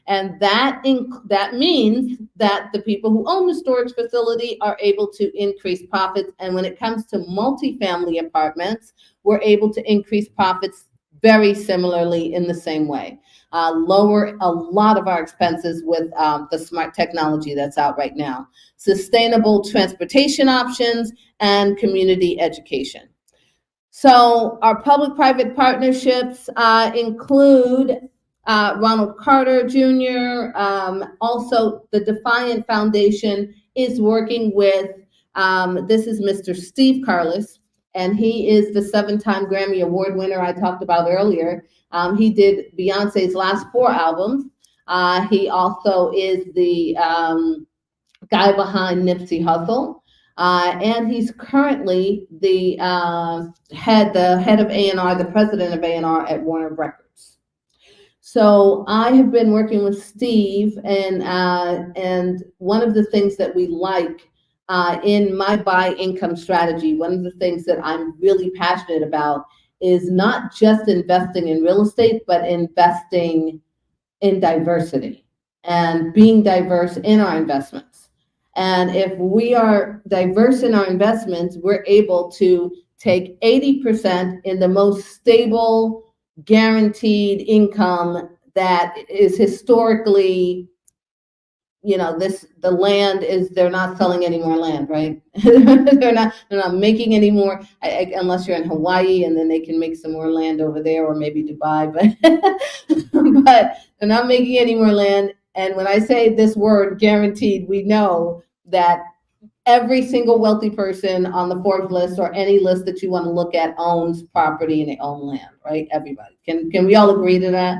And that means that the people who own the storage facility are able to increase profits. And when it comes to multifamily apartments, we're able to increase profits very similarly in the same way. Lower a lot of our expenses with the smart technology that's out right now. Sustainable transportation options and community education. So our public-private partnerships include Ronald Carter Jr. Also, the Defiant Foundation is working with, this is Mr. Steve Carless, and he is the 7-time Grammy Award winner I talked about earlier. He did Beyonce's last 4 albums. He also is the guy behind Nipsey Hussle. And he's currently the head of A&R, the president of A&R at Warner Records. So I have been working with Steve, and one of the things that we like in my buy income strategy, one of the things that I'm really passionate about is not just investing in real estate, but investing in diversity and being diverse in our investments. And if we are diverse in our investments, we're able to take 80% in the most stable, guaranteed income that is historically, you know, the land is, they're not selling any more land, right? they're not making any more, unless you're in Hawaii, and then they can make some more land over there, or maybe Dubai, but they're not making any more land. And when I say this word guaranteed, we know that every single wealthy person on the Forbes list or any list that you want to look at owns property and they own land, right? Everybody. Can we all agree to that?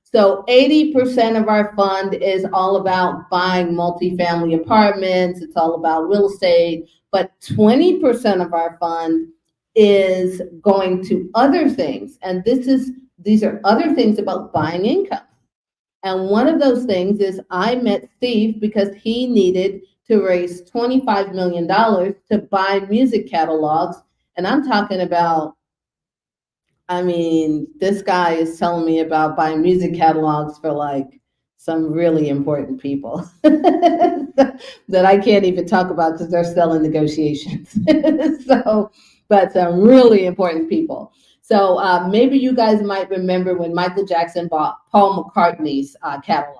So 80% of our fund is all about buying multifamily apartments. It's all about real estate, but 20% of our fund is going to other things. And these are other things about buying income. And one of those things is I met Steve because he needed to raise $25 million to buy music catalogs. And I'm talking about, I mean, this guy is telling me about buying music catalogs for like some really important people that I can't even talk about because they're still in negotiations. But some really important people. So maybe you guys might remember when Michael Jackson bought Paul McCartney's catalog.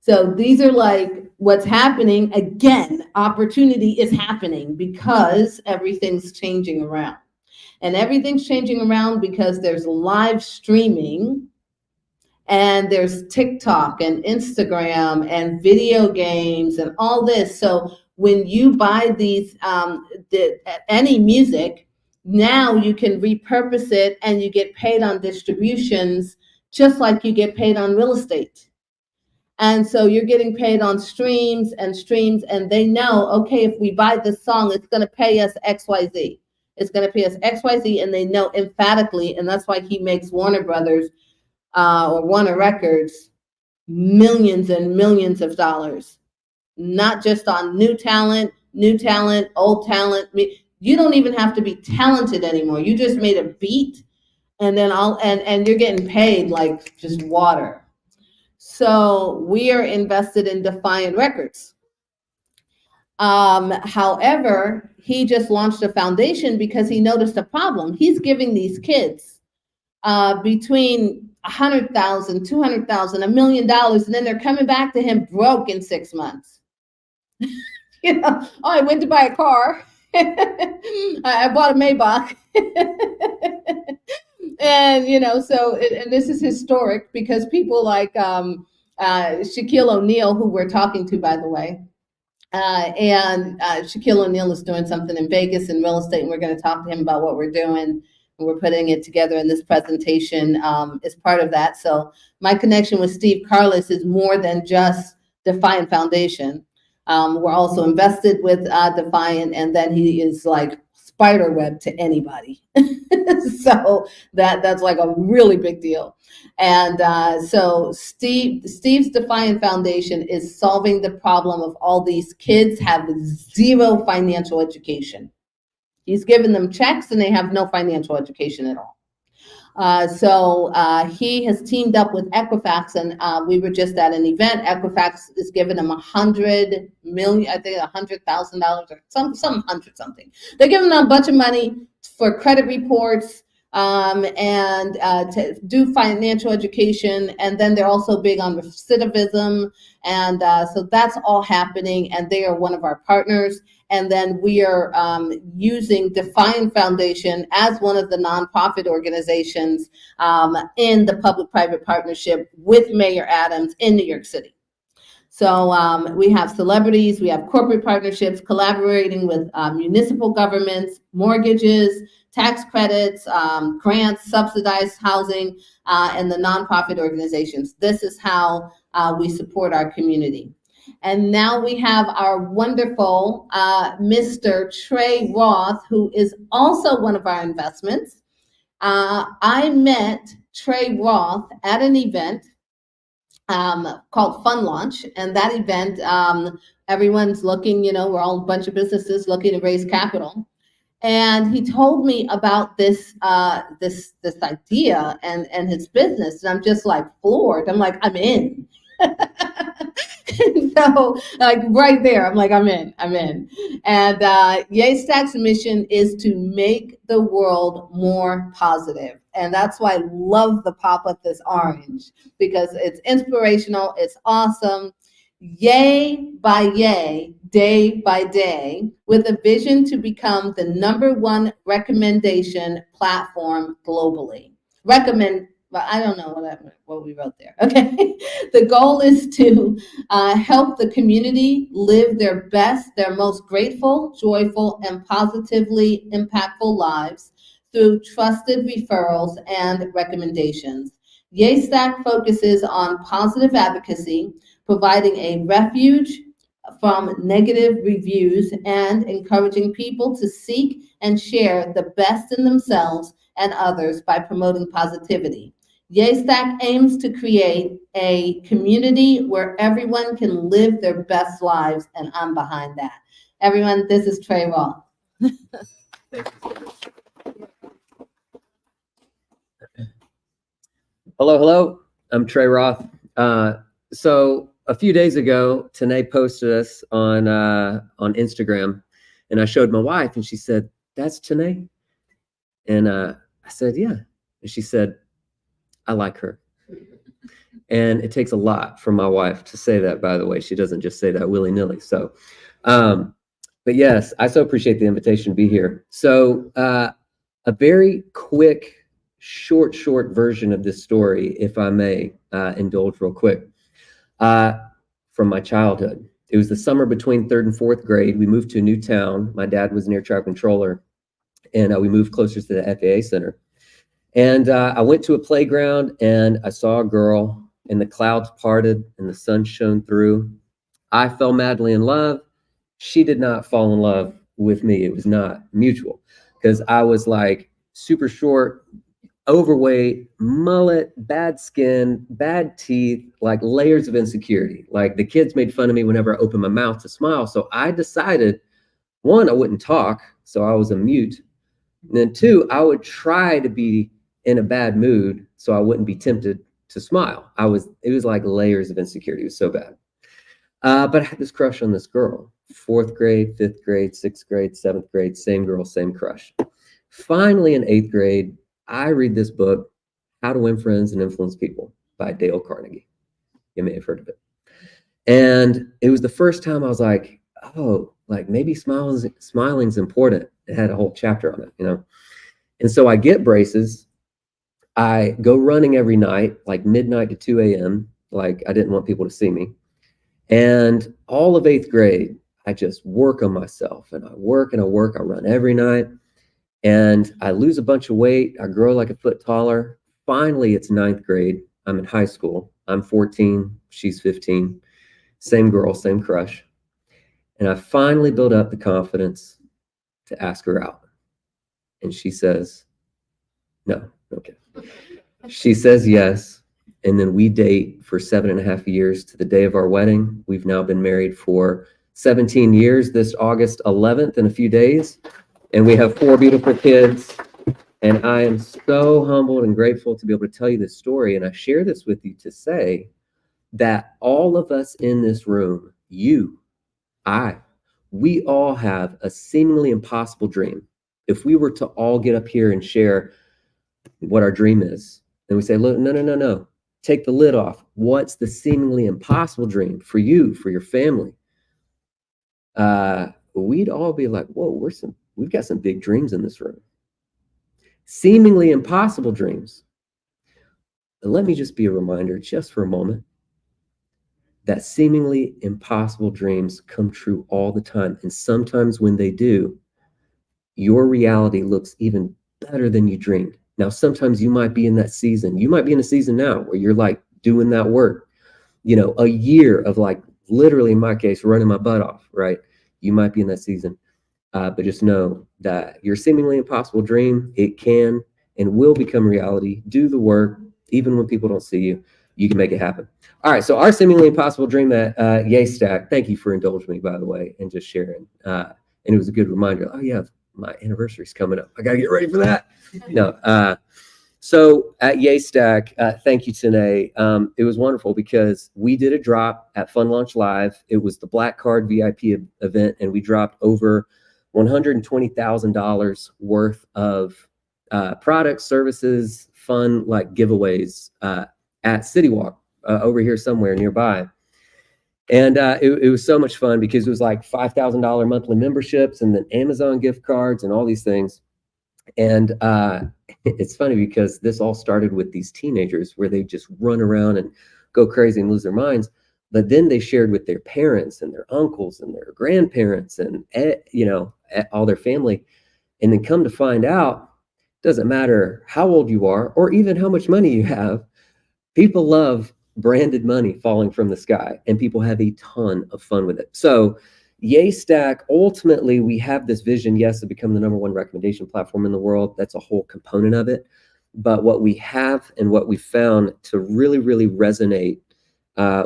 So these are like what's happening. Again, opportunity is happening because everything's changing around. And everything's changing around because there's live streaming, and there's TikTok and Instagram and video games and all this. So when you buy these, any music, now you can repurpose it and you get paid on distributions just like you get paid on real estate. And so you're getting paid on streams, and they know, okay, if we buy this song, it's going to pay us XYZ. It's going to pay us XYZ, and they know emphatically, and that's why he makes Warner Brothers or Warner Records millions and millions of dollars, not just on new talent, old talent. You don't even have to be talented anymore. You just made a beat, and then and you're getting paid like just water. So we are invested in Defiant Records. However, he just launched a foundation because he noticed a problem. He's giving these kids between $100,000, $200,000, $1 million, and then they're coming back to him broke in 6 months. You know, oh, I went to buy a car. I bought a Maybach. And, you know, so, and this is historic because people like Shaquille O'Neal, who we're talking to, by the way, and Shaquille O'Neal is doing something in Vegas in real estate, and we're going to talk to him about what we're doing. And we're putting it together, and this presentation is part of that. So my connection with Steve Carlos is more than just Defiant Foundation. We're also invested with Defiant, and then he is like spiderweb to anybody. So that's like a really big deal. And so Steve's Defiant Foundation is solving the problem of all these kids have zero financial education. He's given them checks and they have no financial education at all. So he has teamed up with Equifax, and we were just at an event. Equifax is giving him $100 million, I think $100,000 or some hundred something. They're giving him a bunch of money for credit reports and to do financial education. And then they're also big on recidivism. And so that's all happening, and they are one of our partners. And then we are using Defiant Foundation as one of the nonprofit organizations in the public-private partnership with Mayor Adams in New York City. So we have celebrities, we have corporate partnerships, collaborating with municipal governments, mortgages, tax credits, grants, subsidized housing, and the nonprofit organizations. This is how we support our community. And now we have our wonderful Mr. Trey Roth, who is also one of our investments. I met Trey Roth at an event called Fun Launch, and that event, everyone's looking, you know, we're all a bunch of businesses looking to raise capital. And he told me about this this idea and his business, and I'm just like floored. I'm like, I'm in. So like right there, I'm like, I'm in. And Yaystack's mission is to make the world more positive. And that's why I love the pop of this orange, because it's inspirational, it's awesome. Yay by yay, day by day, with a vision to become the #1 recommendation platform globally. But I don't know what we wrote there. Okay. The goal is to help the community live their best, their most grateful, joyful, and positively impactful lives through trusted referrals and recommendations. Yaystack focuses on positive advocacy, providing a refuge from negative reviews and encouraging people to seek and share the best in themselves and others by promoting positivity. Yaystack aims to create a community where everyone can live their best lives, and I'm behind that. Everyone, this is Trey Roth. Hello. I'm Trey Roth. So a few days ago, Tené posted us on Instagram, and I showed my wife, and she said, "That's Tené?" And I said, "Yeah." And she said, "I like her." And it takes a lot for my wife to say that, by the way. She doesn't just say that willy-nilly. So, but yes, I so appreciate the invitation to be here. So a very quick, short version of this story, if I may indulge real quick, from my childhood. It was the summer between 3rd and 4th grade. We moved to a new town. My dad was an air traffic controller, and we moved closer to the FAA Center. And I went to a playground, and I saw a girl, and the clouds parted, and the sun shone through. I fell madly in love. She did not fall in love with me. It was not mutual, because I was like super short, overweight, mullet, bad skin, bad teeth, like layers of insecurity. Like the kids made fun of me whenever I opened my mouth to smile. So I decided, one, I wouldn't talk, so I was a mute. And then two, I would try to be in a bad mood so I wouldn't be tempted to smile. It was like layers of insecurity. It was so bad. But I had this crush on this girl, 4th grade, 5th grade, 6th grade, 7th grade, same girl, same crush. Finally, in 8th grade, I read this book, How to Win Friends and Influence People by Dale Carnegie. You may have heard of it. And it was the first time I was like, oh, like maybe smiling's important. It had a whole chapter on it, you know? And so I get braces. I go running every night, like midnight to 2 a.m. Like I didn't want people to see me. And all of 8th grade, I just work on myself and I work and I work. I run every night and I lose a bunch of weight. I grow like a foot taller. Finally, it's 9th grade. I'm in high school. I'm 14. She's 15. Same girl, same crush. And I finally build up the confidence to ask her out. And she says, no, okay. She says yes. And then we date for 7.5 years to the day of our wedding. We've now been married for 17 years, this August 11th in a few days. And we have 4 beautiful kids. And I am so humbled and grateful to be able to tell you this story. And I share this with you to say that all of us in this room, you, we all have a seemingly impossible dream. If we were to all get up here and share what our dream is, and we say, look, no. Take the lid off. What's the seemingly impossible dream for you, for your family? We'd all be like, whoa, we've got some big dreams in this room. Seemingly impossible dreams. And let me just be a reminder, just for a moment, that seemingly impossible dreams come true all the time. And sometimes when they do, your reality looks even better than you dreamed. Now, sometimes you might be in that season. You might be in a season now where you're like doing that work, you know, a year of like literally in my case, running my butt off, right? You might be in that season. But just know that your seemingly impossible dream, it can and will become reality. Do the work, even when people don't see you, you can make it happen. All right, so our seemingly impossible dream at Yay Stack, thank you for indulging me, by the way, and just sharing. And it was a good reminder. Oh, yeah, my anniversary's coming up. I got to get ready for that. No. So at Yay Stack, thank you, Tené. It was wonderful because we did a drop at Fun Launch Live. It was the Black Card VIP event, and we dropped over $120,000 worth of products, services, fun like giveaways at City Walk over here somewhere nearby. And it was so much fun because it was like $5,000 monthly memberships and then Amazon gift cards and all these things. And it's funny because this all started with these teenagers where they just run around and go crazy and lose their minds. But then they shared with their parents and their uncles and their grandparents and, you know, all their family. And then come to find out, doesn't matter how old you are or even how much money you have, people love branded money falling from the sky, and people have a ton of fun with it. So Yay Stack, ultimately, we have this vision, yes, to become the #1 recommendation platform in the world. That's a whole component of it. But what we have and what we found to really, really resonate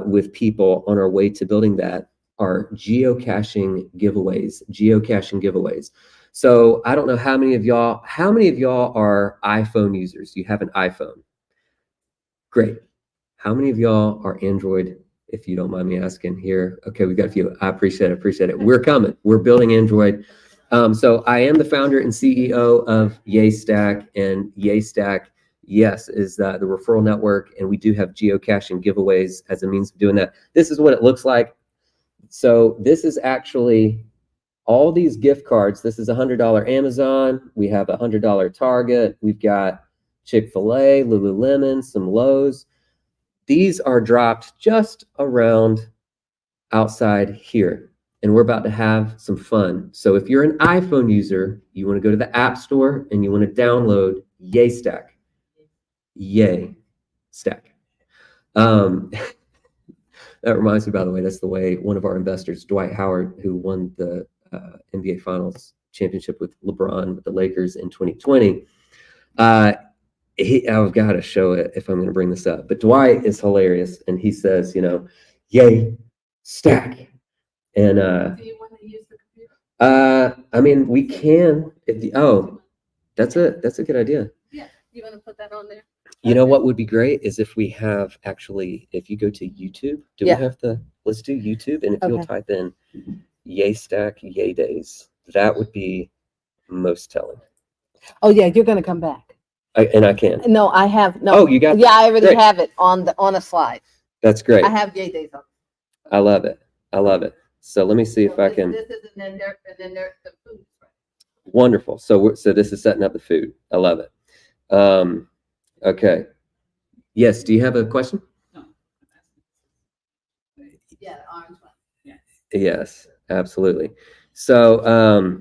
with people on our way to building that are geocaching giveaways. So I don't know how many of y'all are iPhone users? You have an iPhone. Great. How many of y'all are Android, if you don't mind me asking here? Okay, we've got a few. I appreciate it. We're coming. We're building Android. So I am the founder and CEO of Yay Stack, and Yay Stack, yes, is the referral network, and we do have geocaching giveaways as a means of doing that. This is what it looks like. So this is actually all these gift cards. This is $100 Amazon. We have $100 Target. We've got Chick-fil-A, Lululemon, some Lowe's. These are dropped just around outside here, and we're about to have some fun. So if you're an iPhone user, you want to go to the App Store and you want to download Yay Stack. Yay Stack. That reminds me, by the way, that's the way one of our investors, Dwight Howard, who won the NBA Finals championship with LeBron with the Lakers in 2020, I've got to show it if I'm going to bring this up. But Dwight is hilarious, and he says, yay, stack. And Do you want to use the computer? I mean, we can. That's a good idea. Yeah. You want to put that on there? You know what would be great is if we have if you go to YouTube, let's do YouTube, and if you'll Okay. type in yay stack, yay days, that would be most telling. Oh yeah, you're gonna come back. I can. No, I have no. Oh, you got. Yeah, I already Great. have it on a slide. That's great. I have yay days on. I love it. So let me see if I can. This is and then there the food. Wonderful. So this is setting up the food. I love it. Okay. Yes. Do you have a question? Yeah, the orange one. Yes, absolutely. So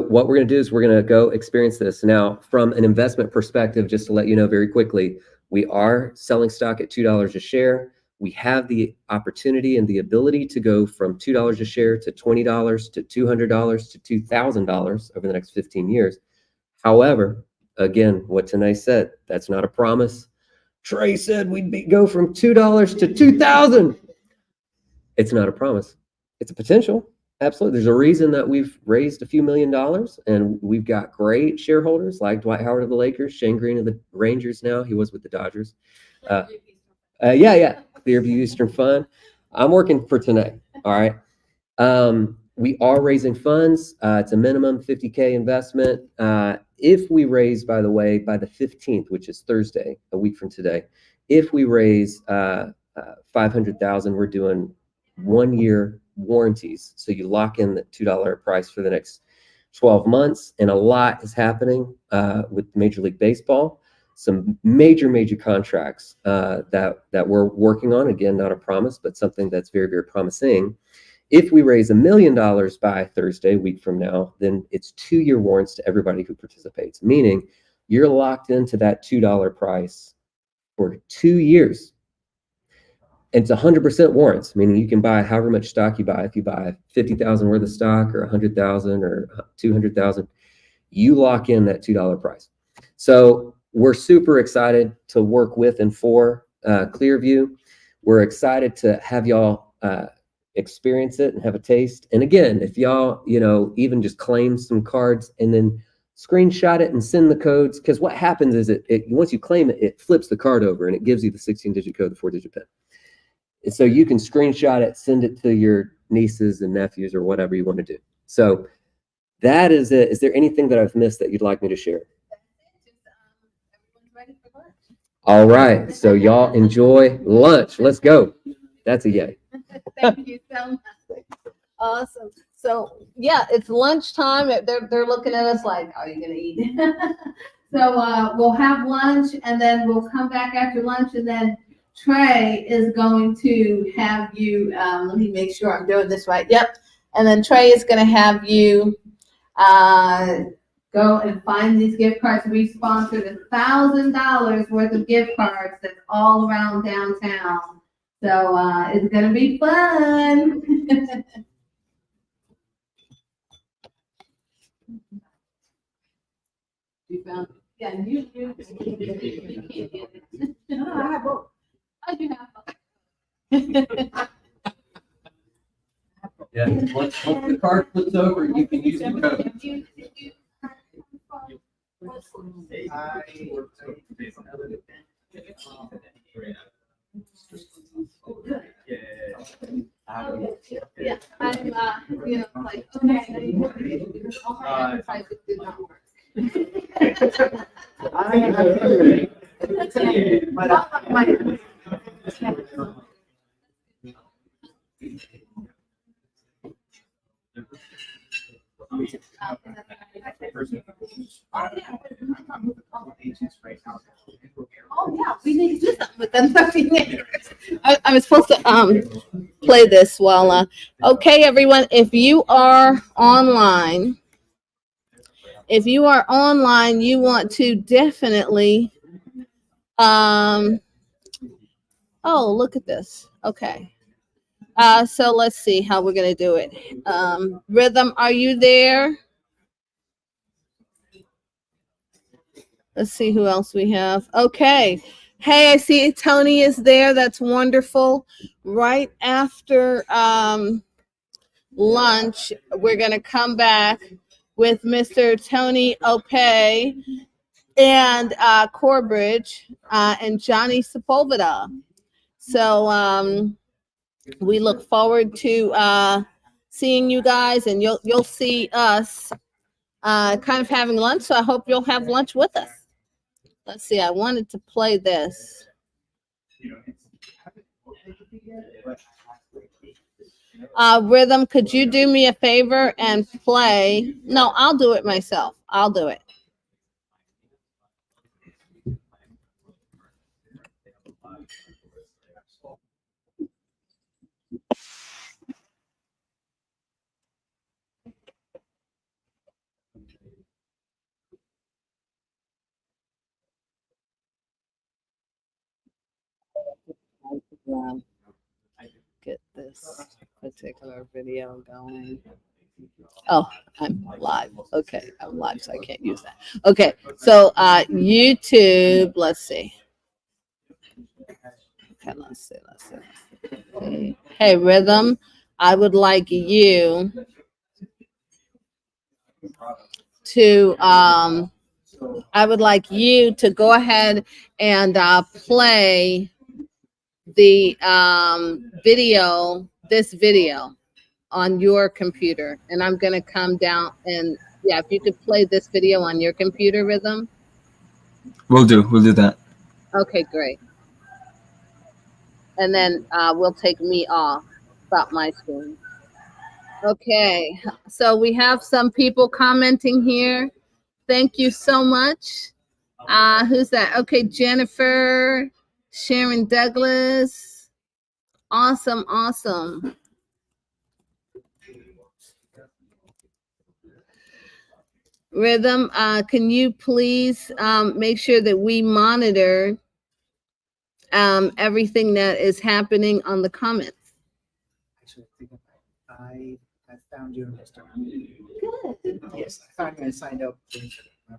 what we're going to do is we're going to go experience this. Now, from an investment perspective, just to let you know very quickly, we are selling stock at $2 a share. We have the opportunity and the ability to go from $2 a share to $20 to $200 to $2,000 over the next 15 years. However, again, what Tené said, that's not a promise. Trey said we'd go from $2 to $2,000. It's not a promise. It's a potential. Absolutely. There's a reason that we've raised a few $1 million, and we've got great shareholders like Dwight Howard of the Lakers, Shane Green of the Rangers now. He was with the Dodgers. Clearview Eastern Fund. I'm working for Tené. All right. We are raising funds. It's a minimum 50K investment. If we raise, by the way, by the 15th, which is Thursday, a week from today, if we raise 500,000, we're doing 1-year warranties. So you lock in the $2 price for the next 12 months. And a lot is happening with Major League Baseball. Some major contracts that we're working on. Again, not a promise, but something that's very, very promising. If we raise $1 million by Thursday, a week from now, then it's 2-year warrants to everybody who participates, meaning you're locked into that $2 price for 2 years. And it's 100% warrants, meaning you can buy however much stock you buy. If you buy 50,000 worth of stock or 100,000 or 200,000, you lock in that $2 price. So we're super excited to work with and for Clearview. We're excited to have y'all experience it and have a taste. And again, if y'all, even just claim some cards and then screenshot it and send the codes, because what happens is it once you claim it, it flips the card over and it gives you the 16-digit code, the 4-digit PIN. And so you can screenshot it, send it to your nieces and nephews or whatever you want to do. So that is it. Is there anything that I've missed that you'd like me to share? Everyone's ready for lunch. All right. So y'all enjoy lunch. Let's go. That's a yay. Thank you so much. Awesome. So yeah, it's lunchtime. They're looking at us like, are you gonna eat? So we'll have lunch and then we'll come back after lunch, and then Trey is going to have you, let me make sure I'm doing this right. Yep. And then Trey is going to have you go and find these gift cards. We sponsored $1,000 worth of gift cards that's all around downtown. So it's going to be fun. You found it? Yeah, you can't get it. No, I have both. I do have Yeah. Once the card flips over, you can use the code. Yeah, I'm, like, okay. All my advertising did not work. Oh yeah, we need to do something with them 13 acres. I was supposed to play this while okay, everyone, if you are online, you want to definitely oh, look at this. Okay. So let's see how we're gonna do it. Rhythm, are you there? Let's see who else we have. Okay. Hey, I see Tony is there. That's wonderful. Right after lunch, we're going to come back with Mr. Tony Opey and Corbridge and Johnny Sepulveda. So we look forward to seeing you guys, and you'll see us kind of having lunch. So I hope you'll have lunch with us. Let's see. I wanted to play this. Rhythm, could you do me a favor and play? No, I'll do it myself. I'll do it. Get this particular video going. Oh, I'm live. Okay, I'm live, so I can't use that. Okay, so YouTube, let's see. Okay, let's see. Hey, Rhythm, I would like you to go ahead and play the this video on your computer, and I'm gonna come down and yeah, if you could play this video on your computer, Rhythm. We'll do that. Okay, great. And then we'll take me off, stop my screen. Okay, so we have some people commenting here. Thank you so much. Who's that? Okay, Jennifer, Sharon Douglas. Awesome, awesome. Rhythm, can you please make sure that we monitor everything that is happening on the comments? Actually, I found you on Instagram. Good. Yes, I found you and signed up.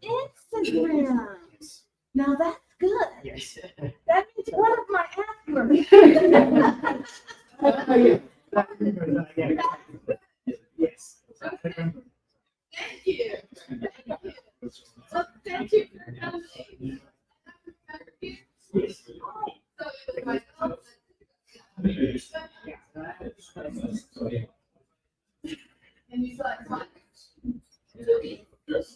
Instagram. Yes. Now that's good. Yes. That means one of my athletes. Yes. Thank you. So thank you for coming. Yes. And you saw it. Yes.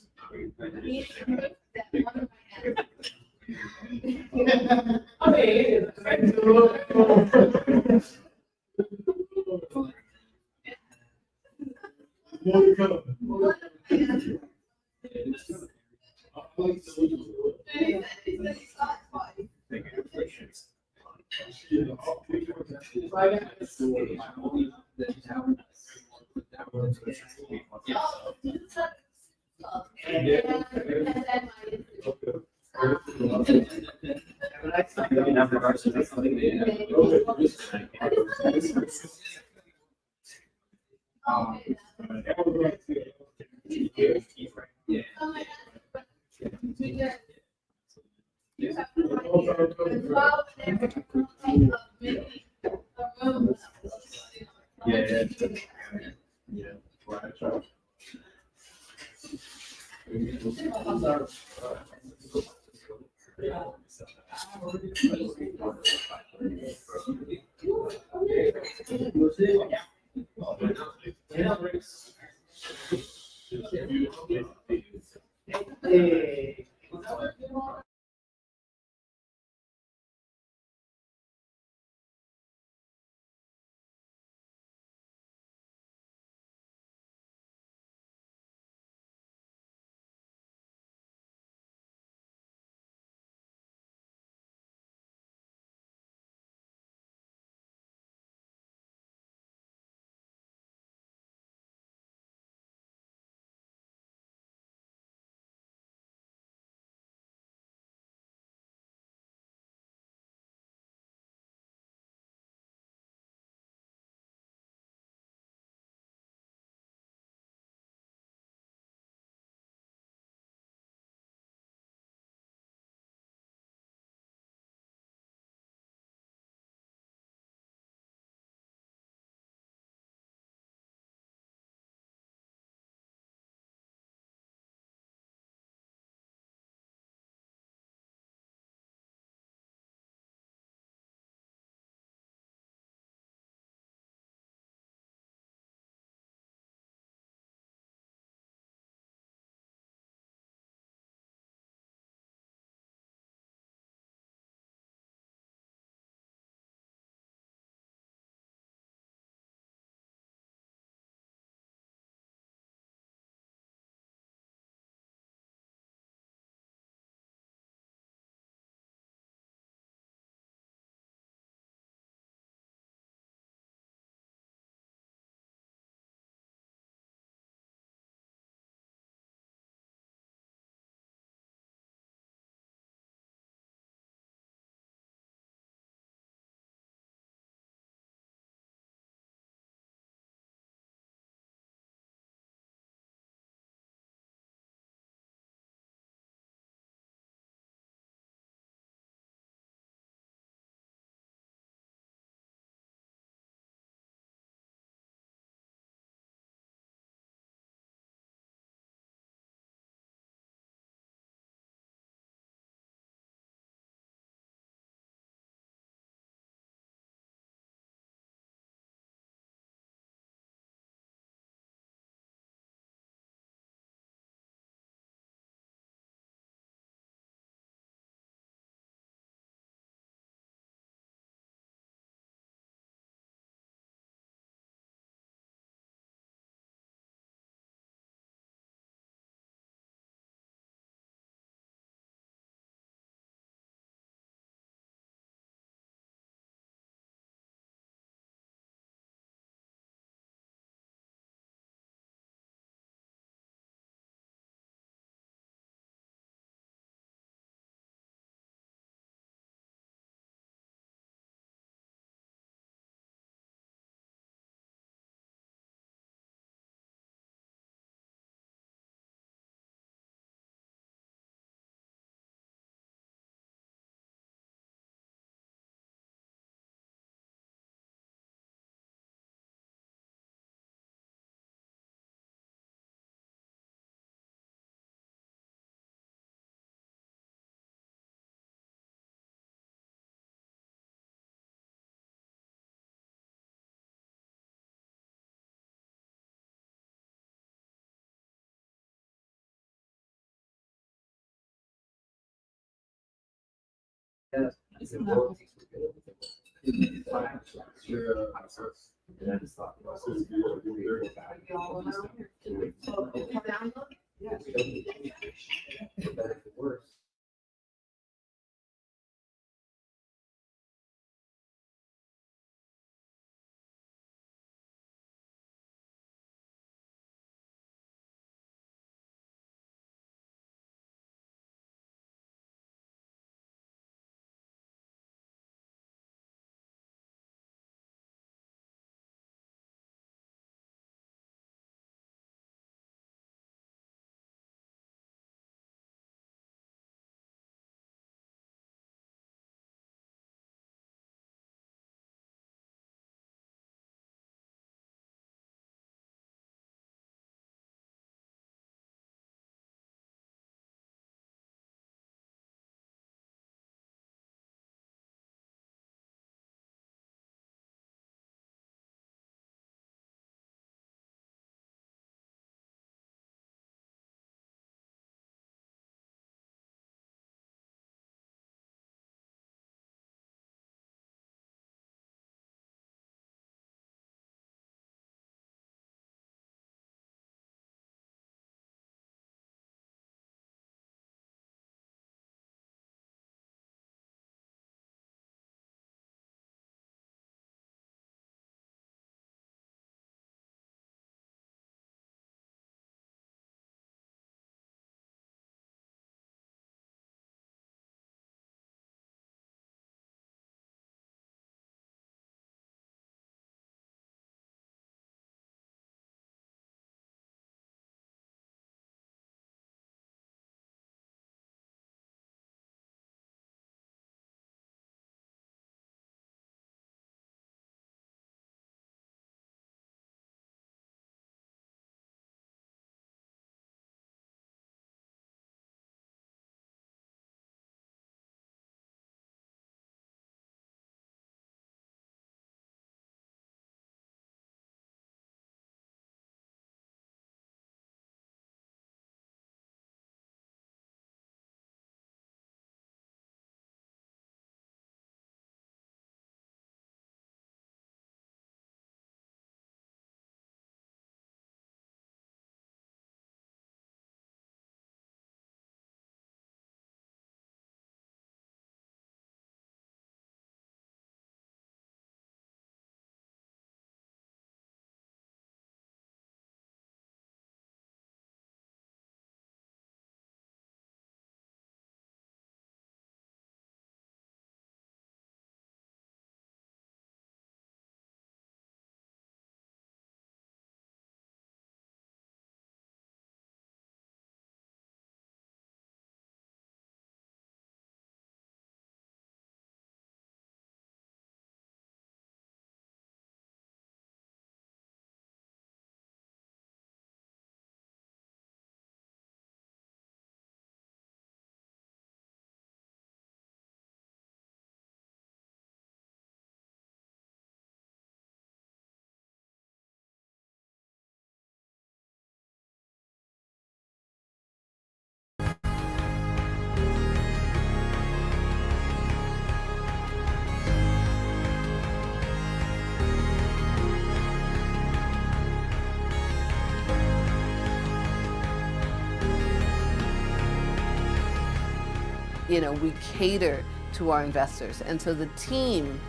We cater to our investors. And so the team,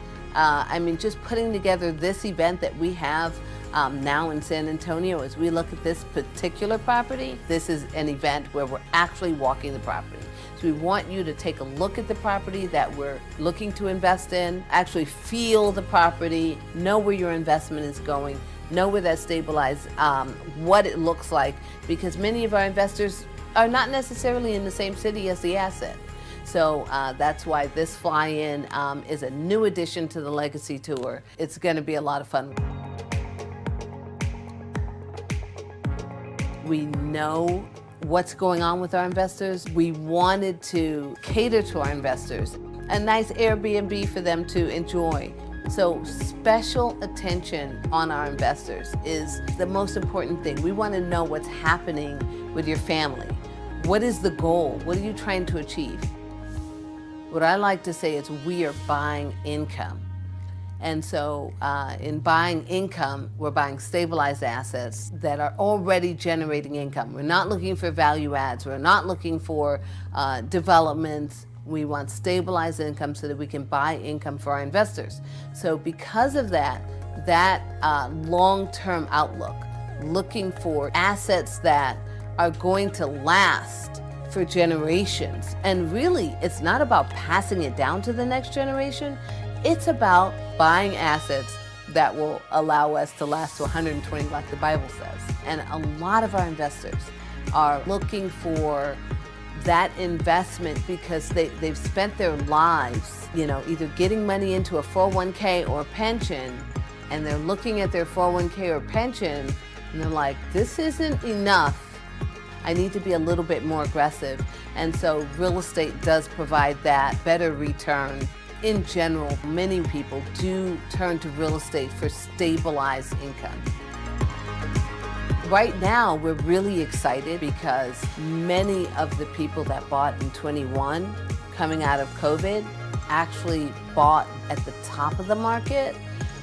just putting together this event that we have now in San Antonio, as we look at this particular property, this is an event where we're actually walking the property. So we want you to take a look at the property that we're looking to invest in, actually feel the property, know where your investment is going, know where that's stabilized, what it looks like, because many of our investors are not necessarily in the same city as the asset. So that's why this fly-in is a new addition to the Legacy Tour. It's going to be a lot of fun. We know what's going on with our investors. We wanted to cater to our investors, a nice Airbnb for them to enjoy. So special attention on our investors is the most important thing. We want to know what's happening with your family. What is the goal? What are you trying to achieve? What I like to say is we are buying income. And so in buying income, we're buying stabilized assets that are already generating income. We're not looking for value adds. We're not looking for developments. We want stabilized income so that we can buy income for our investors. So because of that, long-term outlook, looking for assets that are going to last for generations. And really, it's not about passing it down to the next generation. It's about buying assets that will allow us to last to 120, like the Bible says. And a lot of our investors are looking for that investment because they've spent their lives, either getting money into a 401k or pension, and they're looking at their 401k or pension, and they're like, this isn't enough. I need to be a little bit more aggressive. And so real estate does provide that better return. In general, many people do turn to real estate for stabilized income. Right now, we're really excited because many of the people that bought in 21, coming out of COVID, actually bought at the top of the market,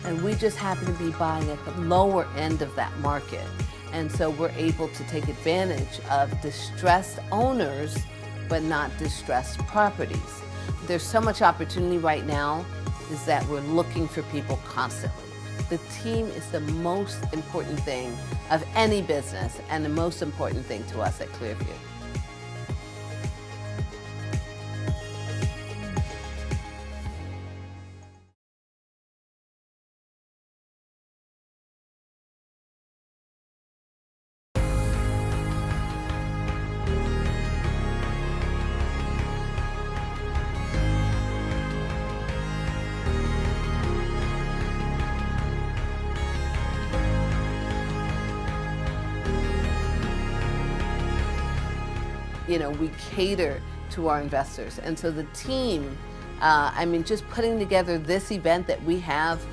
and we just happen to be buying at the lower end of that market. And so we're able to take advantage of distressed owners, but not distressed properties. There's so much opportunity right now is that we're looking for people constantly. The team is the most important thing of any business and the most important thing to us at Clearview. We cater to our investors. And so the team, just putting together this event that we have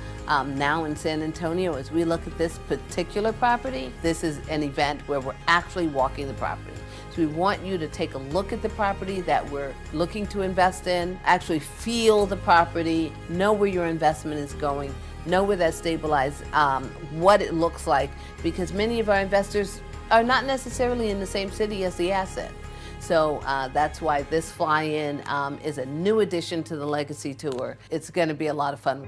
now in San Antonio, as we look at this particular property, this is an event where we're actually walking the property. So we want you to take a look at the property that we're looking to invest in, actually feel the property, know where your investment is going, know where that stabilized, what it looks like, because many of our investors are not necessarily in the same city as the asset. So that's why this fly-in is a new addition to the Legacy Tour. It's going to be a lot of fun.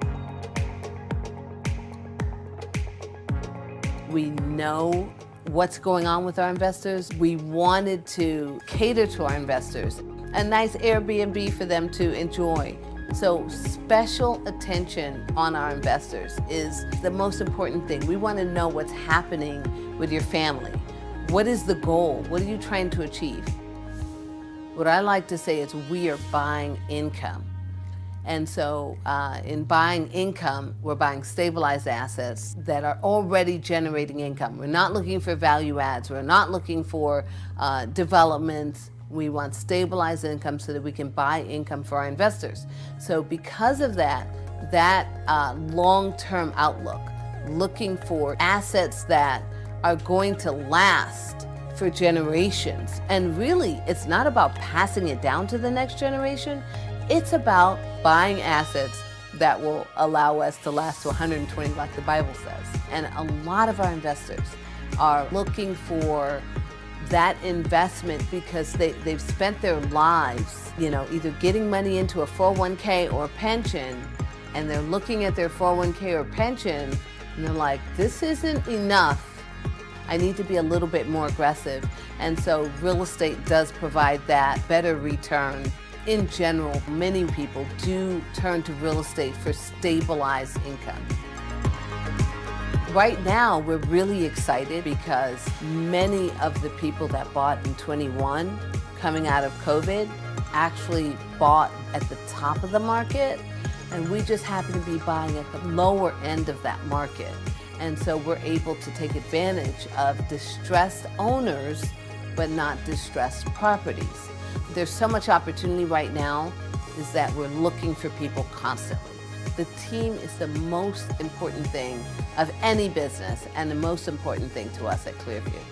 We know what's going on with our investors. We wanted to cater to our investors, a nice Airbnb for them to enjoy. So special attention on our investors is the most important thing. We want to know what's happening with your family. What is the goal? What are you trying to achieve? What I like to say is we are buying income. And so in buying income, we're buying stabilized assets that are already generating income. We're not looking for value adds. We're not looking for developments. We want stabilized income so that we can buy income for our investors. So because of that long-term outlook, looking for assets that are going to last for generations. And really, it's not about passing it down to the next generation. It's about buying assets that will allow us to last to 120, like the Bible says. And a lot of our investors are looking for that investment because they've spent their lives, either getting money into a 401k or pension, and they're looking at their 401k or pension, and they're like, this isn't enough. I need to be a little bit more aggressive. And so real estate does provide that better return. In general, many people do turn to real estate for stabilized income. Right now, we're really excited because many of the people that bought in 21, coming out of COVID, actually bought at the top of the market, and we just happen to be buying at the lower end of that market. And so we're able to take advantage of distressed owners, but not distressed properties. There's so much opportunity right now is that we're looking for people constantly. The team is the most important thing of any business and the most important thing to us at Clearview.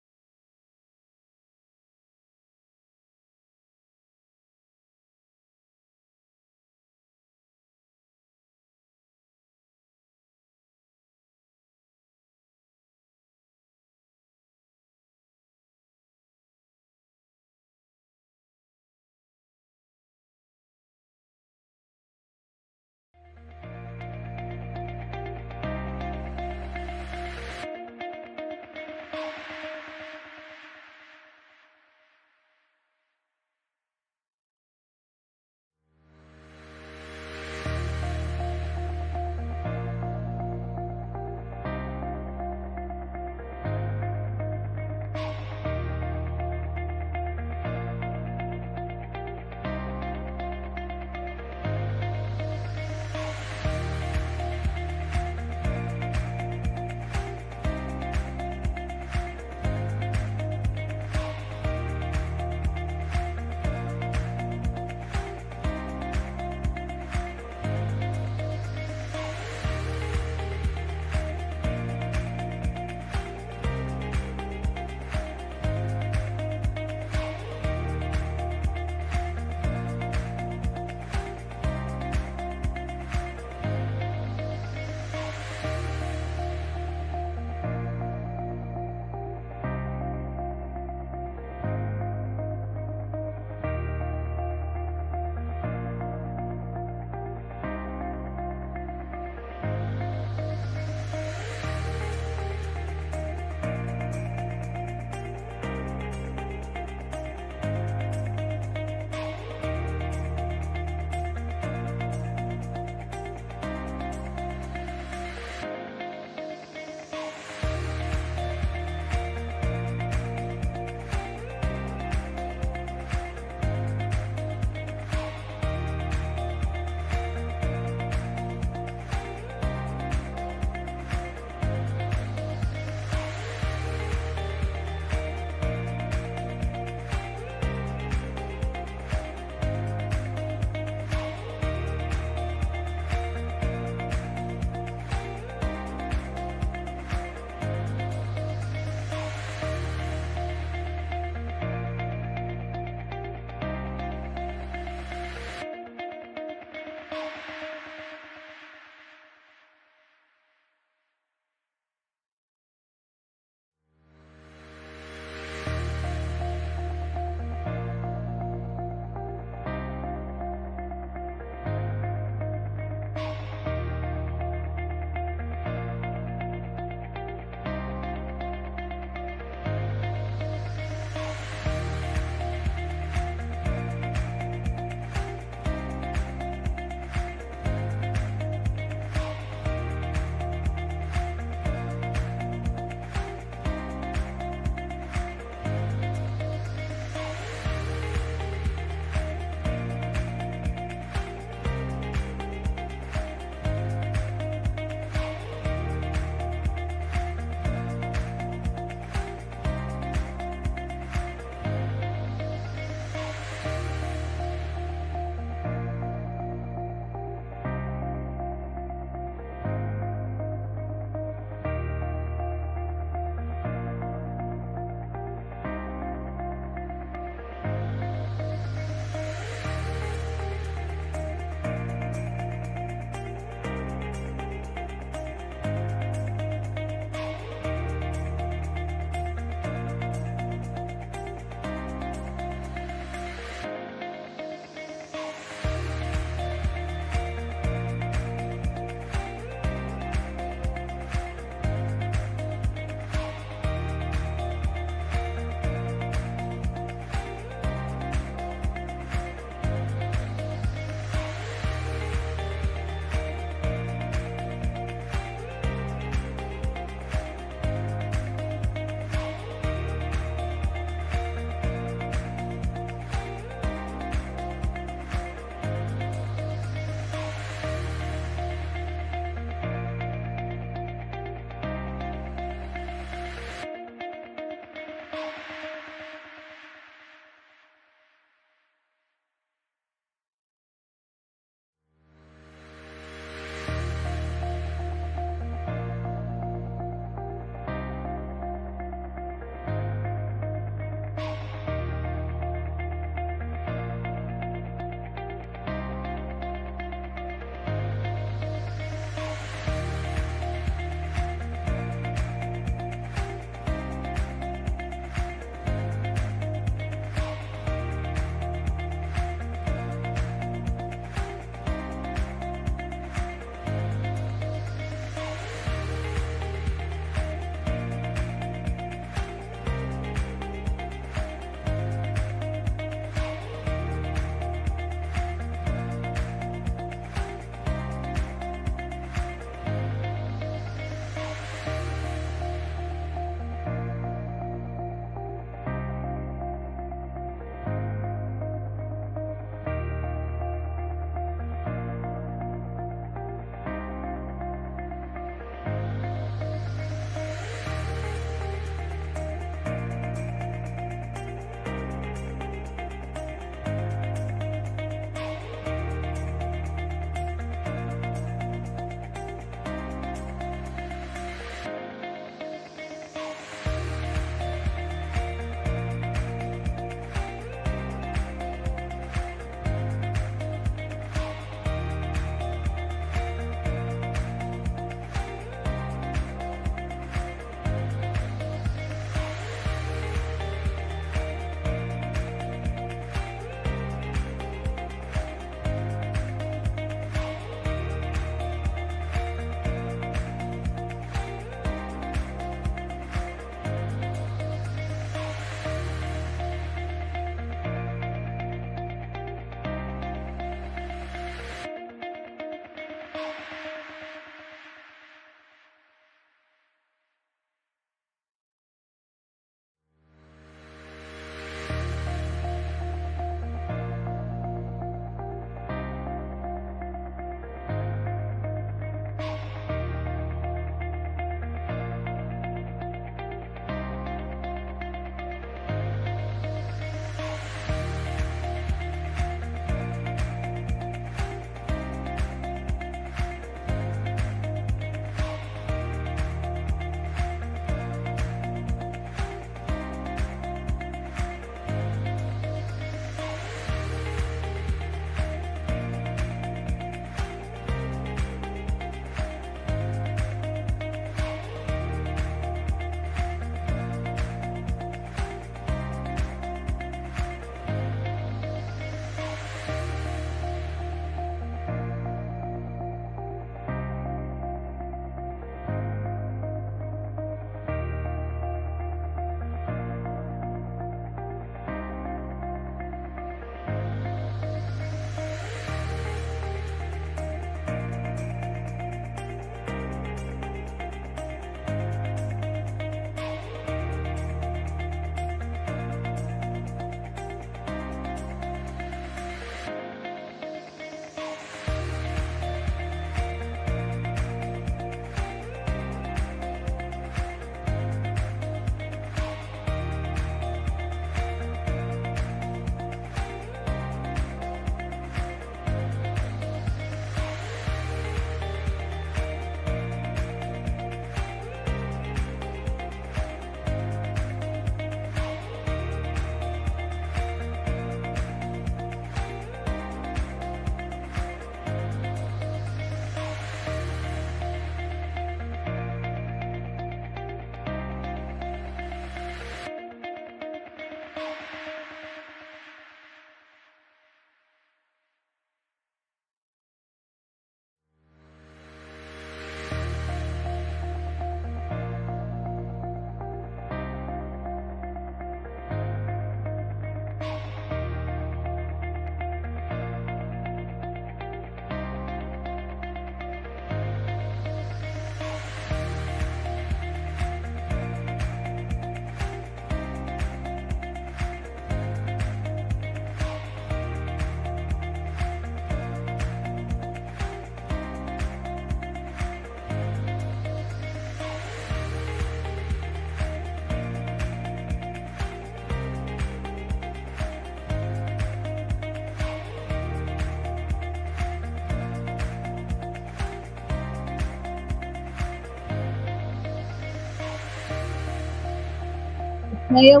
Okay, we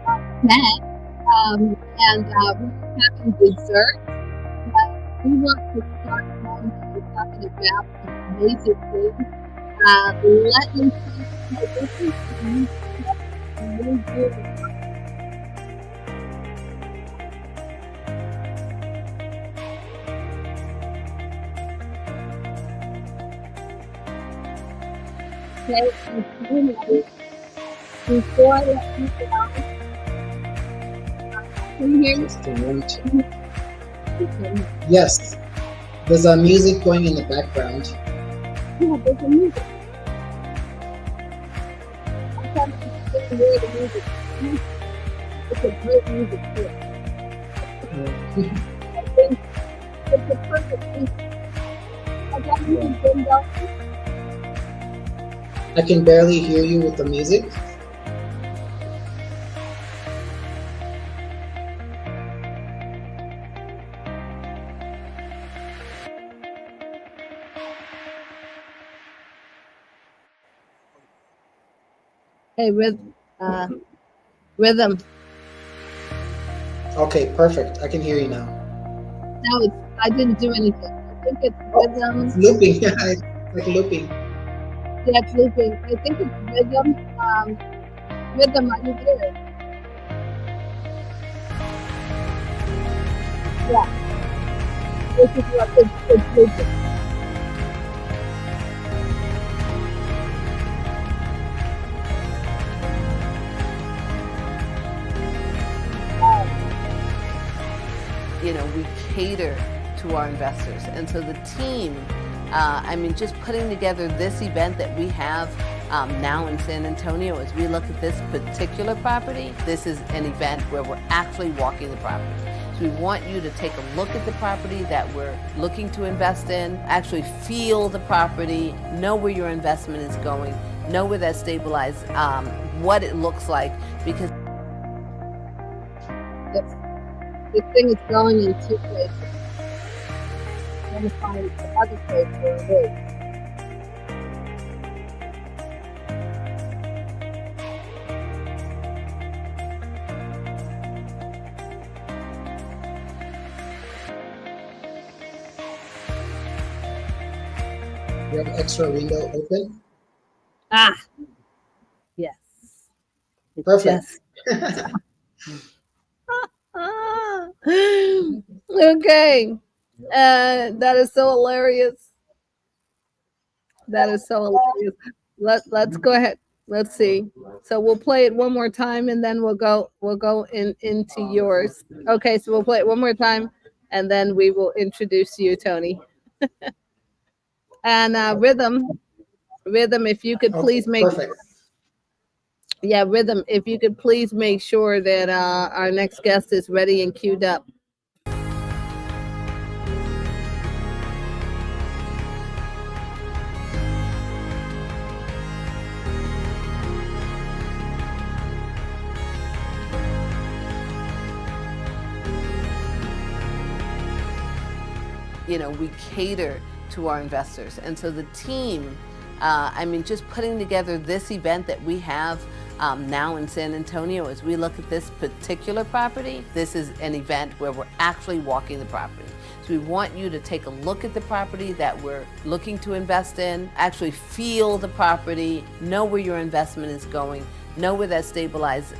are back, and we're having dessert. But we want to start going to talking about some basic things. Let me know this is the new year. Okay, before I let you go, can you hear me? Just to wait. Yes. There's music going in the background. Yeah, there's a music. I can't hear the music. It's a great music too. I think it's a perfect music. I got music going on. I can barely hear you with the music. Hey, rhythm. Okay, perfect. I can hear you now. No, I didn't do anything. I think it's rhythm. It's looping. It's like looping. Yeah, it's looping. I think it's rhythm. Rhythm, are you there? Yeah. This is what it's looping. You know, we cater to our investors. And so the team, just putting together this event that we have now in San Antonio, as we look at this particular property, this is an event where we're actually walking the property. So we want you to take a look at the property that we're looking to invest in, actually feel the property, know where your investment is going, know where that's stabilized, what it looks like, because this thing is going in two places. I'm going to find another place where it is. You have an extra window open? Yes. It's Perfect. Okay. That is so hilarious. That is so hilarious. Let's go ahead. Let's see. So we'll play it one more time and then we'll go into yours. Okay, so we'll play it one more time and then we will introduce you, Tony. And rhythm, if you could please make perfect. Yeah, rhythm, if you could please make sure that our next guest is ready and queued up. You know, we cater to our investors. And so the team, just putting together this event that we have now in San Antonio, as we look at this particular property, this is an event where we're actually walking the property. So we want you to take a look at the property that we're looking to invest in, actually feel the property, know where your investment is going, know where that's stabilized,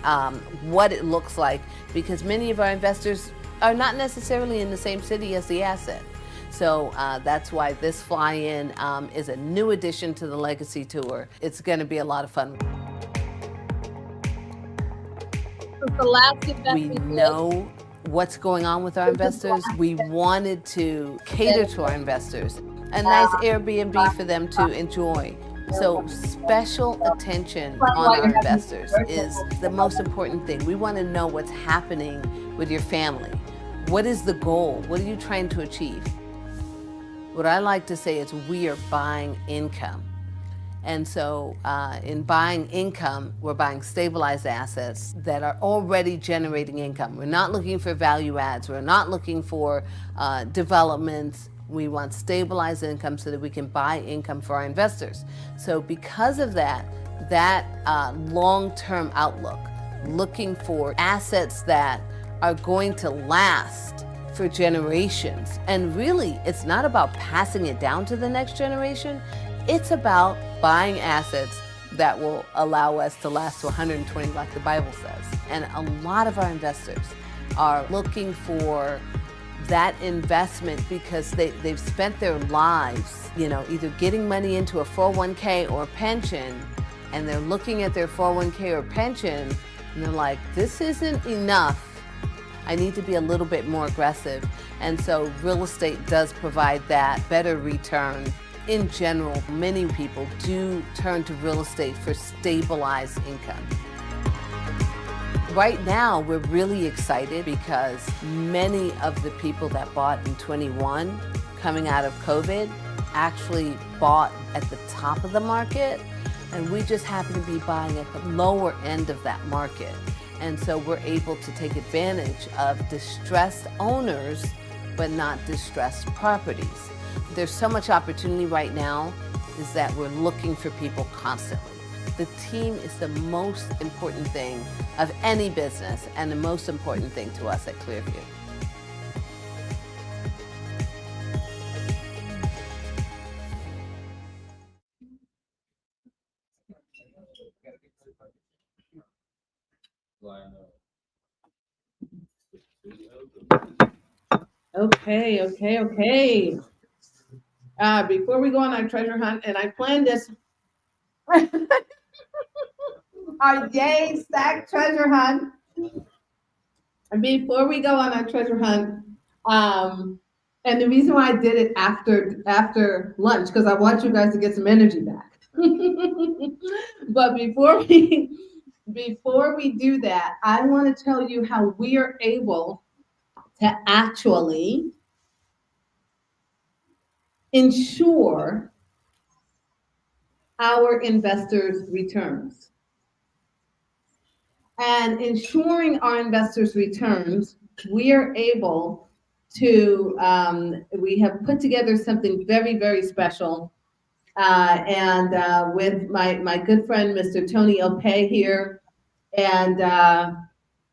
what it looks like, because many of our investors are not necessarily in the same city as the asset. So that's why this fly-in is a new addition to the Legacy Tour. It's going to be a lot of fun. The last event we know what's going on with our investors. We wanted to cater to our investors. A nice Airbnb for them to enjoy. So special attention on our investors is the most important thing. We want to know what's happening with your family. What is the goal? What are you trying to achieve? What I like to say is we are buying income. And so in buying income, we're buying stabilized assets that are already generating income. We're not looking for value adds. We're not looking for developments. We want stabilized income so that we can buy income for our investors. So because of that, that long-term outlook, looking for assets that are going to last for generations. And really, it's not about passing it down to the next generation. It's about buying assets that will allow us to last to 120 like the Bible says. And a lot of our investors are looking for that investment because they've spent their lives, either getting money into a 401k or pension, and they're looking at their 401k or pension, and they're like, this isn't enough. I need to be a little bit more aggressive. And so real estate does provide that better return. In general, many people do turn to real estate for stabilized income. Right now, we're really excited because many of the people that bought in 21 coming out of COVID actually bought at the top of the market, and we just happen to be buying at the lower end of that market. And so we're able to take advantage of distressed owners, but not distressed properties. There's so much opportunity right now is that we're looking for people constantly. The team is the most important thing of any business and the most important thing to us at Clearview. Okay. Before we go on our treasure hunt, and I planned this, our yay stack treasure hunt. And before we go on our treasure hunt, and the reason why I did it after lunch, because I want you guys to get some energy back. But before we do that, I want to tell you how we are able to actually ensure our investors' returns. And ensuring our investors' returns, we are able to, we have put together something very, very special. With my good friend, Mr. Tony Opay here, and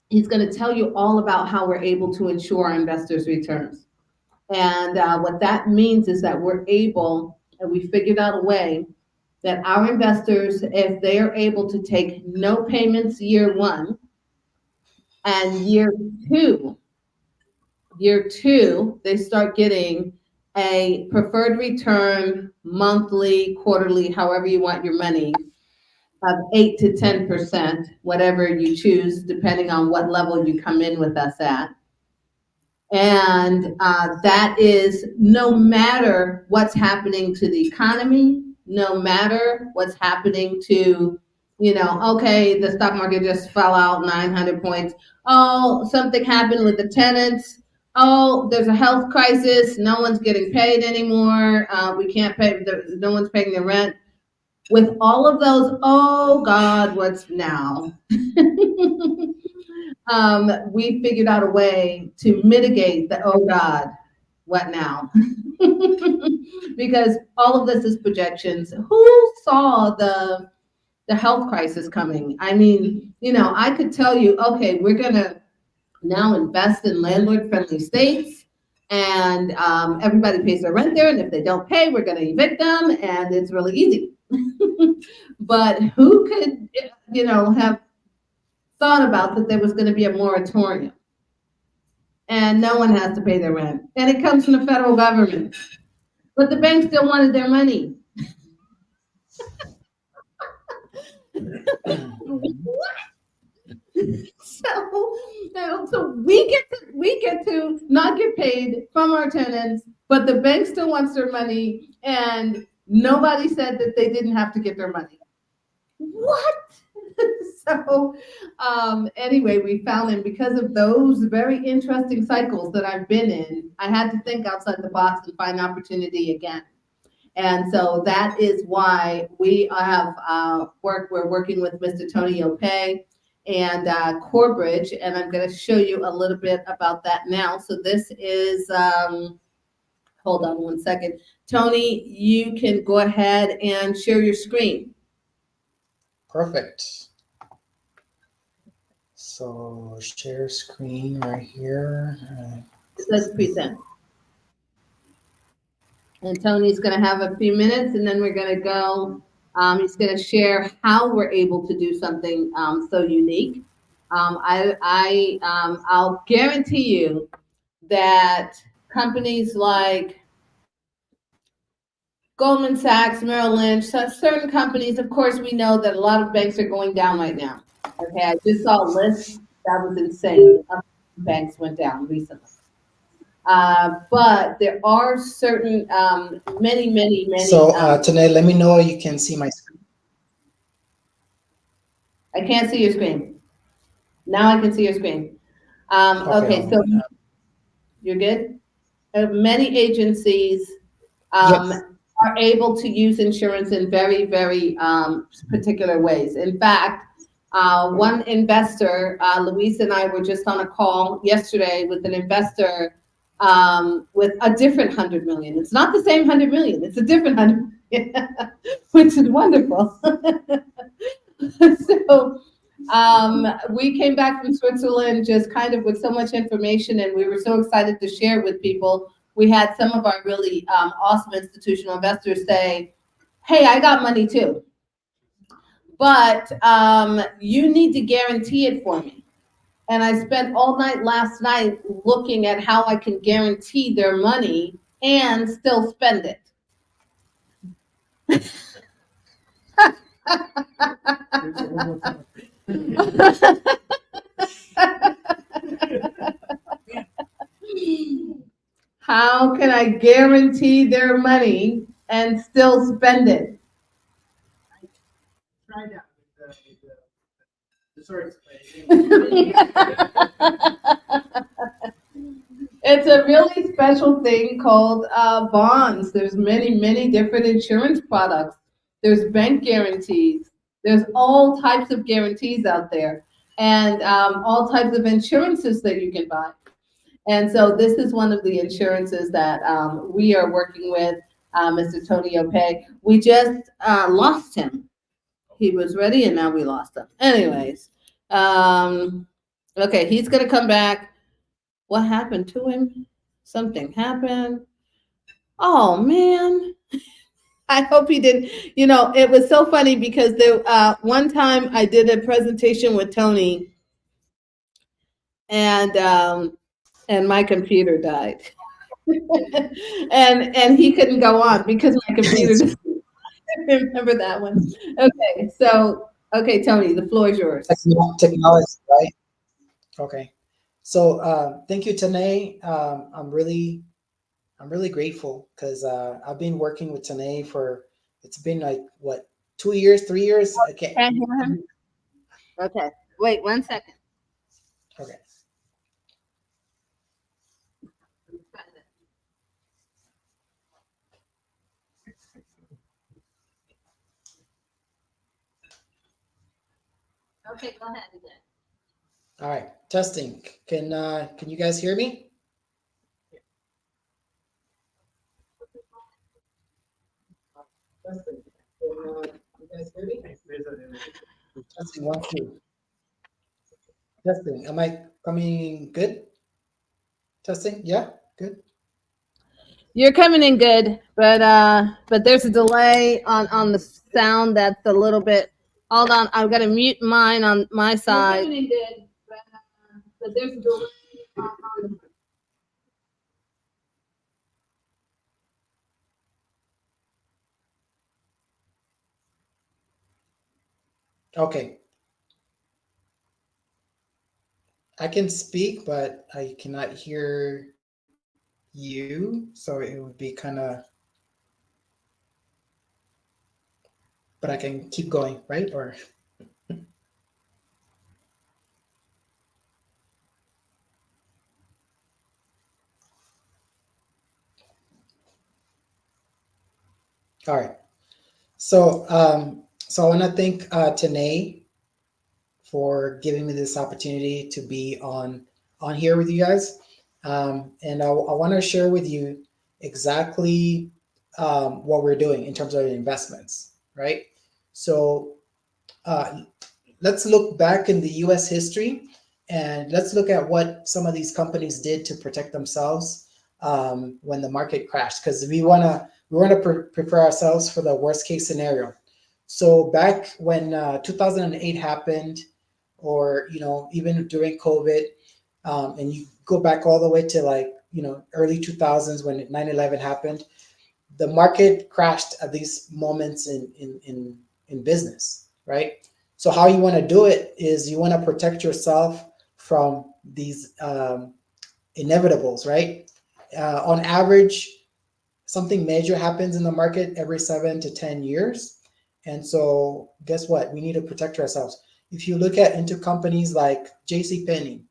he's going to tell you all about how we're able to ensure our investors' returns. And what that means is that we're able, and we figured out a way that our investors, if they are able to take no payments year one, and year two, they start getting a preferred return monthly, quarterly, however you want your money, of 8 to 10%, whatever you choose, depending on what level you come in with us at. And that is no matter what's happening to the economy, no matter what's happening to, okay, the stock market just fell out 900 points. Oh, something happened with the tenants. Oh, there's a health crisis. No one's getting paid anymore. We can't pay. No one's paying their rent. With all of those, oh God, what's now? We figured out a way to mitigate the, oh God, what now? Because all of this is projections. Who saw the health crisis coming? I mean, I could tell you, okay, we're going to now invest in landlord-friendly states, and everybody pays their rent there, and if they don't pay, we're going to evict them, and it's really easy. But who could, have thought about that there was going to be a moratorium and no one has to pay their rent, and it comes from the federal government, but the bank still wanted their money. So we get to not get paid from our tenants, but the bank still wants their money, and nobody said that they didn't have to get their money. What? So anyway, we found, and because of those very interesting cycles that I've been in, I had to think outside the box and find opportunity again. And so that is why we have we're working with Mr. Tony Opay and Corbridge, and I'm going to show you a little bit about that now. So this is, hold on one second. Tony, you can go ahead and share your screen. Perfect. So share screen right here. Let's present. And Tony's going to have a few minutes, and then we're going to go. He's going to share how we're able to do something so unique. I'll guarantee you that companies like Goldman Sachs, Merrill Lynch, certain companies, of course, we know that a lot of banks are going down right now. Okay, I just saw a list that was insane. Banks went down recently. But there are certain, many. So Tené, let me know you can see my screen. I can't see your screen. Now I can see your screen. Okay, so you're good? Many agencies Yes. are able to use insurance in very particular ways. In fact, one investor, Luis and I were just on a call yesterday with an investor with a different 100 million. It's not the same 100 million, it's a different 100 million, which is wonderful. So we came back from Switzerland just kind of with so much information, and we were so excited to share with people. We had some of our really awesome institutional investors say, hey, I got money too, but you need to guarantee it for me. And I spent all night last night looking at how I can guarantee their money and still spend it. How can I guarantee their money and still spend it? Try that with the short It's a really special thing called bonds. There's many different insurance products. There's bank guarantees. There's all types of guarantees out there, and all types of insurances that you can buy. And so this is one of the insurances that we are working with, Mr. Tony Opay. We just lost him. He was ready, and now we lost him. Anyways, okay, he's gonna come back. What happened to him? Something happened. Oh man. I hope he didn't. You know, it was so funny because there one time I did a presentation with Tony, and my computer died. and he couldn't go on because my computer remember that one. Okay, so Tony, the floor is yours. Technology, right? Okay. So thank you, Tené. I'm really grateful because I've been working with Tené for, it's been like what, 2 years, 3 years? Okay. Can't hear him? Okay. Wait 1 second. Okay. Okay, go ahead again. All right. Testing. Can you guys hear me? Testing. Can you guys hear me? Testing 1 2. Testing. Am I coming good? Testing. Yeah. Good. You're coming in good, but there's a delay on the sound that's a little bit. Hold on, I'm gonna mute mine on my side. You're coming in good, but there's a delay on Okay. I can speak, but I cannot hear you, so it would be kind of. But I can keep going, right? Or all right. So so I want to thank Tené for giving me this opportunity to be on here with you guys, and I want to share with you exactly what we're doing in terms of investments, right? So let's look back in the U.S. history, and let's look at what some of these companies did to protect themselves when the market crashed, because we want to prepare ourselves for the worst case scenario. So back when 2008 happened, or even during COVID, and you go back all the way to like early 2000s when 9/11 happened, the market crashed at these moments in business, right? So how you want to do it is you want to protect yourself from these inevitables, right? On average, something major happens in the market every 7 to 10 years. And so guess what? We need to protect ourselves. If you look at into companies like JCPenney,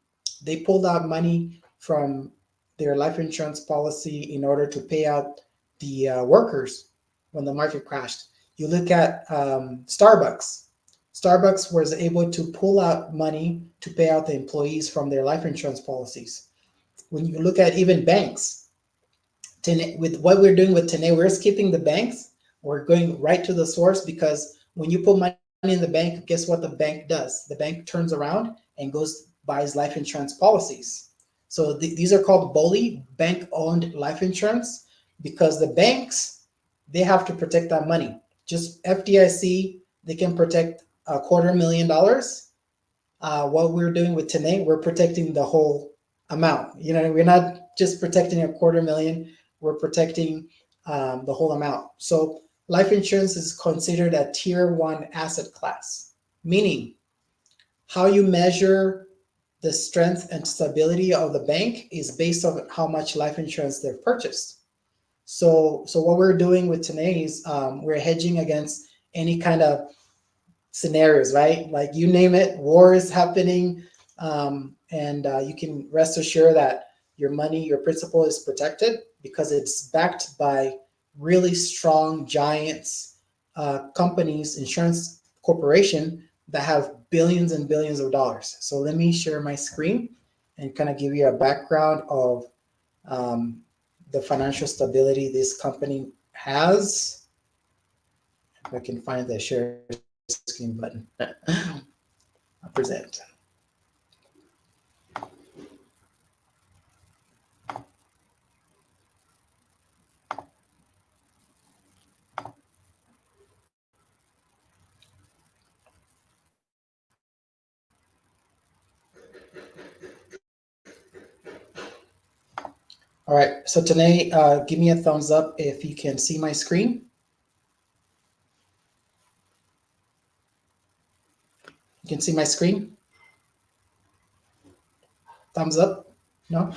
they pulled out money from their life insurance policy in order to pay out the workers when the market crashed. You look at Starbucks. Starbucks was able to pull out money to pay out the employees from their life insurance policies. When you look at even banks, with what we're doing with Tené, we're skipping the banks. We're going right to the source, because when you put money in the bank, guess what the bank does? The bank turns around and buys life insurance policies. So these are called BOLI, bank-owned life insurance, because the banks, they have to protect that money. Just FDIC, they can protect $250,000. What we're doing with Tené, we're protecting the whole amount. We're not just protecting $250,000. We're protecting the whole amount. So life insurance is considered a tier 1 asset class, meaning how you measure the strength and stability of the bank is based on how much life insurance they've purchased. So what we're doing with Tené is we're hedging against any kind of scenarios, right? Like you name it, war is happening, and you can rest assured that your money, your principal is protected, because it's backed by really strong giants, companies, insurance corporation that have billions and billions of dollars. So let me share my screen and kind of give you a background of the financial stability this company has. If I can find the share screen button. I'll present. All right, so Tené, give me a thumbs up if you can see my screen. You can see my screen? Thumbs up? No?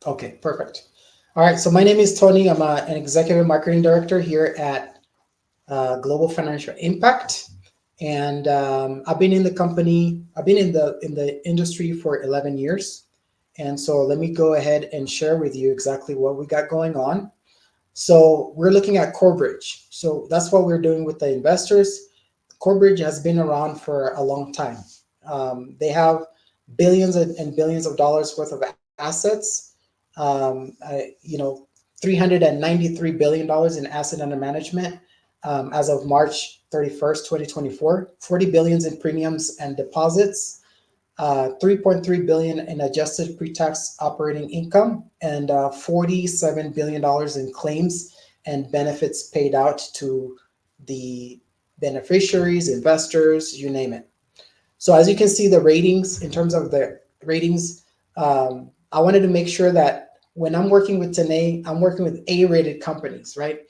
Okay, perfect. All right, so my name is Tony. I'm an executive marketing director here at Global Financial Impact. And I've been in the industry for 11 years. And so let me go ahead and share with you exactly what we got going on. So we're looking at Corebridge. So that's what we're doing with the investors. Corebridge has been around for a long time. They have billions and billions of dollars worth of assets. $393 billion in asset under management as of March 31st, 2024. 40 billions in premiums and deposits. 3.3 billion in adjusted pre-tax operating income, and $47 billion in claims and benefits paid out to the beneficiaries, investors, you name it. So as you can see, the ratings, in terms of the ratings, I wanted to make sure that when I'm working with Tené, I'm working with A-rated companies, right?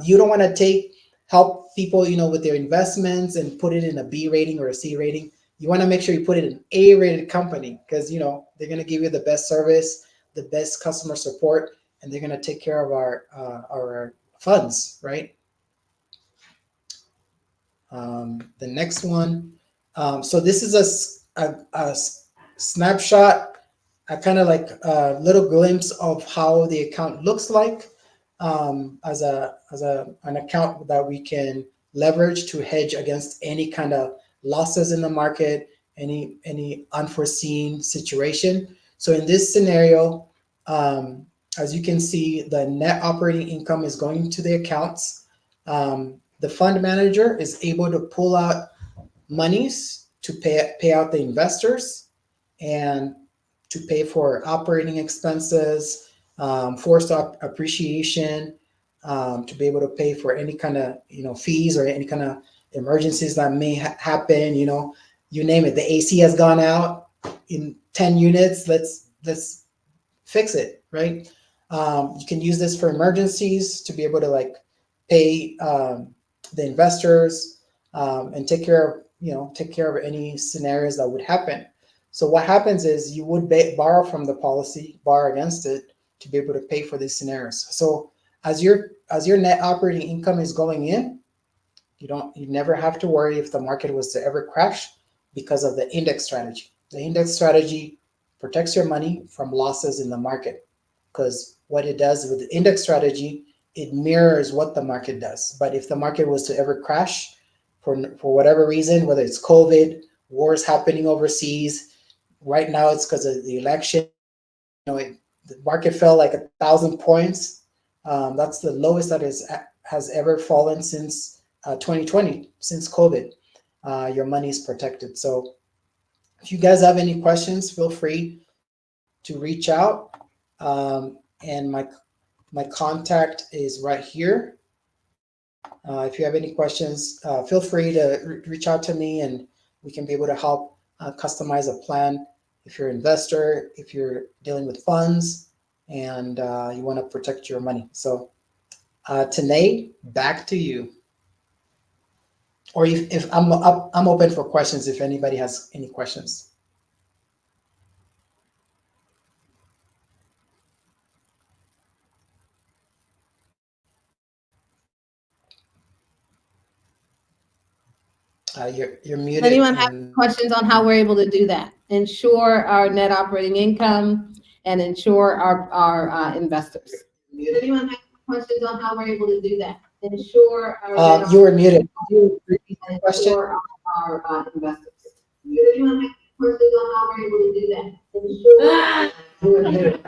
You don't want to help people, with their investments and put it in a B rating or a C rating. You want to make sure you put it in an A-rated company, because they're going to give you the best service, the best customer support, and they're going to take care of our funds, right? The next one. So this is a snapshot, a kind of like a little glimpse of how the account looks like, as an account that we can leverage to hedge against any kind of losses in the market, any unforeseen situation. So in this scenario, as you can see, the net operating income is going to the accounts. The fund manager is able to pull out monies to pay out the investors and to pay for operating expenses, forced appreciation, to be able to pay for any kind of fees or any kind of emergencies that may happen. You name it. The AC has gone out in 10 units. Let's fix it, right? You can use this for emergencies to be able to pay the investors and take care of any scenarios that would happen. So what happens is you would borrow from the policy, borrow against it to be able to pay for these scenarios. So as your net operating income is going in, you never have to worry if the market was to ever crash because of the index strategy. The index strategy protects your money from losses in the market, because what it does with the index strategy, it mirrors what the market does. But if the market was to ever crash for whatever reason, whether it's COVID, wars happening overseas, right now it's because of the election, the market fell like 1,000 points. That's the lowest that has ever fallen since 2020, since COVID. Your money is protected. So if you guys have any questions, feel free to reach out. And my contact is right here. If you have any questions, feel free to reach out to me, and we can be able to help customize a plan. If you're an investor, if you're dealing with funds, and you want to protect your money. So, Tené, back to you. Or if I'm open for questions, if anybody has any questions. You're muted. Anyone have questions on how we're able to do that? Ensure our net operating income and ensure our investors. Anyone have questions on how we're able to do that? Ensure our you were muted. You repeat the question? Our investors. Anyone have questions on how we're able to do that? Ensure You were muted.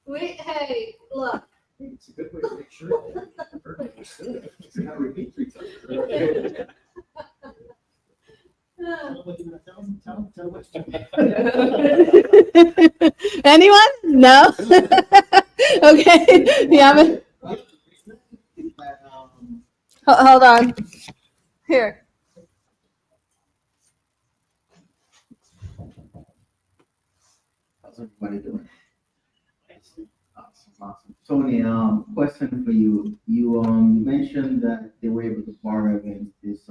Wait, hey, look. It's a good way to make sure that you're understood. It's not repeat three times. Anyone? No? Okay. Yeah. Hold on. Here. How's everybody doing? Awesome. Tony, question for you. You mentioned that they were able to borrow against this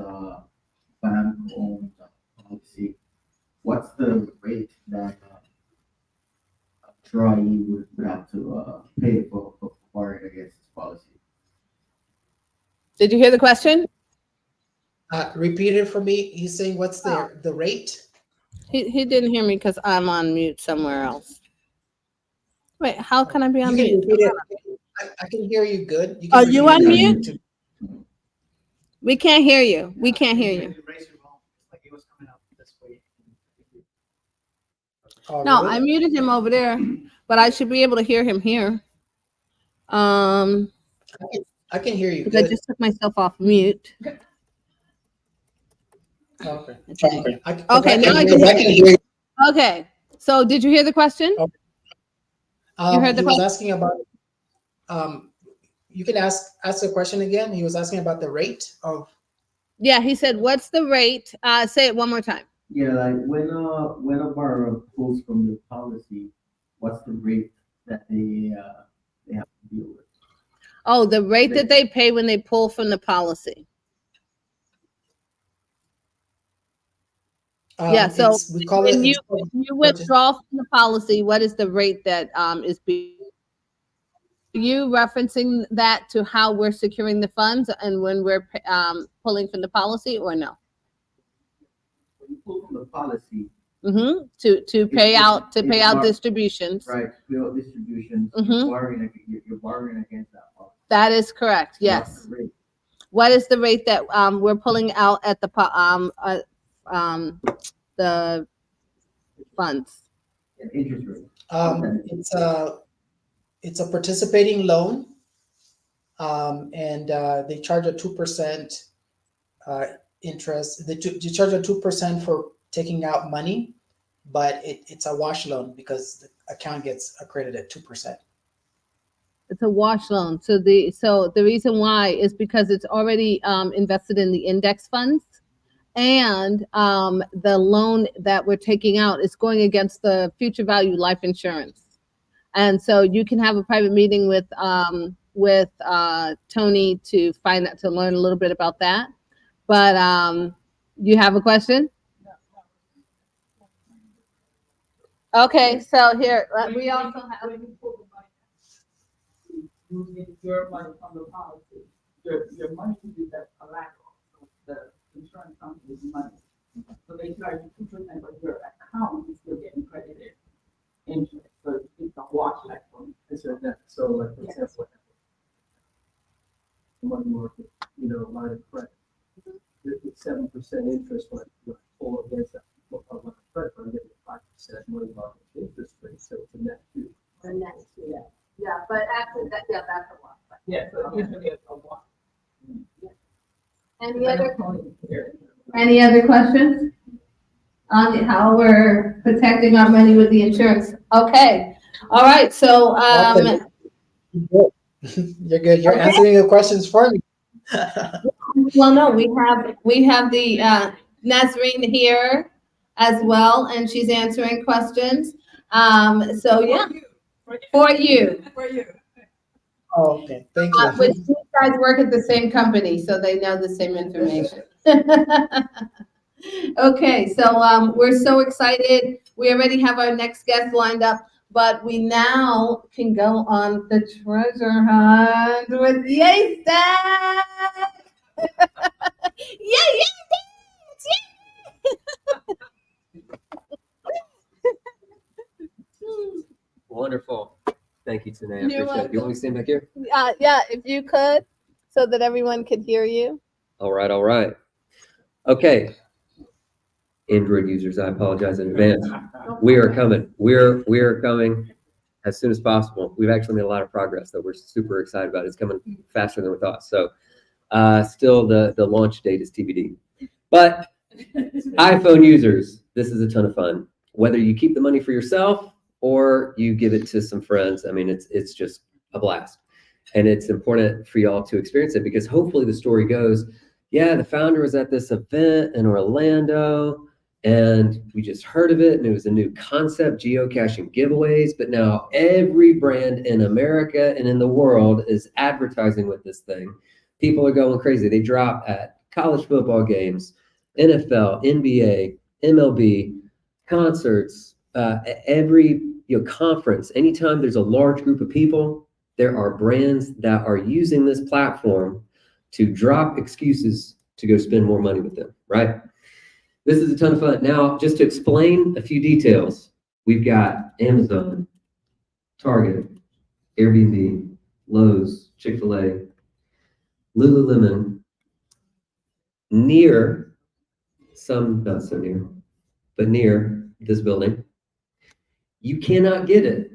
bank-owned policy. What's the rate that a drawee would have to pay for borrowing against this policy? Did you hear the question? Repeat it for me. He's saying what's the rate? He didn't hear me because I'm on mute somewhere else. Wait, how can I be on mute? I can hear you good. Are you on mute? We can't hear you. We can't hear you. Oh, No, really? I muted him over there, but I should be able to hear him here. I can hear you Because I good. just took myself off mute. Oh, okay. Okay, now I can hear you. Okay, so did you hear the question? You heard the He was question? asking about. You can ask the question again. He was asking about the rate of. Yeah, he said, "What's the rate?" Say it one more time. Yeah, like when a borrower pulls from the policy, what's the rate that they have to deal with? Oh, the rate that they pay when they pull from the policy. Yeah, so we call it. when you withdraw from the policy, what is the rate that is being? Are you referencing that to how we're securing the funds and when we're pulling from the policy, or no? When you pull from the policy, Mm-hmm. To pay out distributions. right? Pay out distributions. Mm-hmm. You're borrowing against that policy. That is correct. Yes. What's the rate? What is the rate that we're pulling out at the funds? Interest rate. It's a participating loan, and they charge a 2% interest. They charge a 2% for taking out money, but it's a wash loan because the account gets accredited at 2%. It's a wash loan. So the reason why is because it's already invested in the index funds, and the loan that we're taking out is going against the future value life insurance. And so you can have a private meeting with Tony to learn a little bit about that. But you have a question? Okay, so here we also have. Using your money from the policy, your money is that collateral, so the insurance company's money. So they charge you 2%, but your account is still getting credited interest, so it's a wash like one. So like, for example, money market, line of credit, it's 7% interest, but all against that line of credit, I'm getting 5% money market interest rate, so it's a net two. The next, yeah, but after that, yeah, that's a lot. Yeah, so usually it's a wash. Any other questions on how we're protecting our money with the insurance? Okay, all right. So you're good. You're answering the questions for me. well, no, we have the Nazreen here as well, and she's answering questions. So yeah, for you. Oh, okay. Thank you. Which you guys work at the same company, so they know the same information. Okay, so we're so excited. We already have our next guest lined up, but we now can go on the treasure hunt with Yay Stack. Yay! Wonderful. Thank you, Tené. I You're appreciate it. You want me to stand back here? Yeah, if you could, so that everyone could hear you. All right, all right. Okay. Android users, I apologize in advance. We are coming. We are coming as soon as possible. We've actually made a lot of progress that we're super excited about. It's coming faster than we thought. So still the launch date is TBD. But iPhone users, this is a ton of fun. Whether you keep the money for yourself or you give it to some friends, I mean, it's just a blast. And it's important for y'all to experience it because hopefully the story goes, yeah, the founder was at this event in Orlando and we just heard of it and it was a new concept, geocaching giveaways, but now every brand in America and in the world is advertising with this thing. People are going crazy. They drop at college football games, NFL, NBA, MLB, concerts, every conference. Anytime there's a large group of people, there are brands that are using this platform to drop excuses to go spend more money with them, right? This is a ton of fun. Now, just to explain a few details, we've got Amazon, Target, Airbnb, Lowe's, Chick-fil-A, Lululemon, near, some not so near, but near this building. You cannot get it.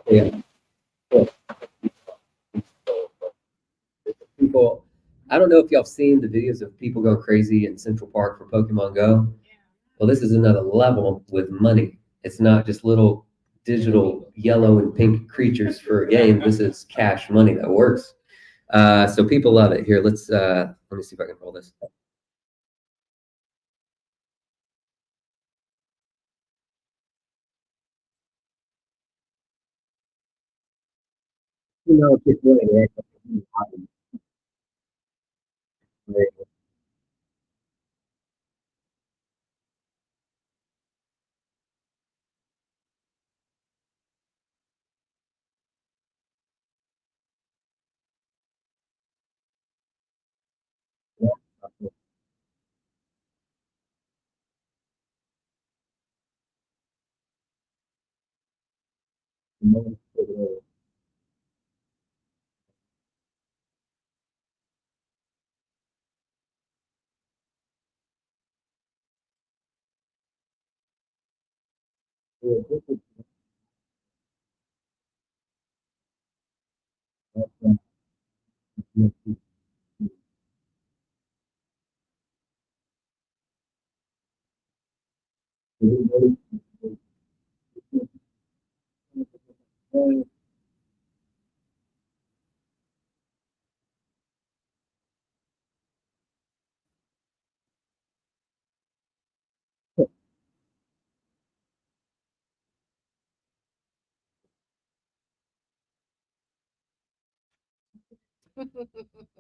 Yeah. People, I don't know if y'all have seen the videos of people going crazy in Central Park for Pokemon Go. Well, this is another level with money. It's not just little digital yellow and pink creatures for a game. This is cash money that works. So people love it. Here, let me see if I can hold this.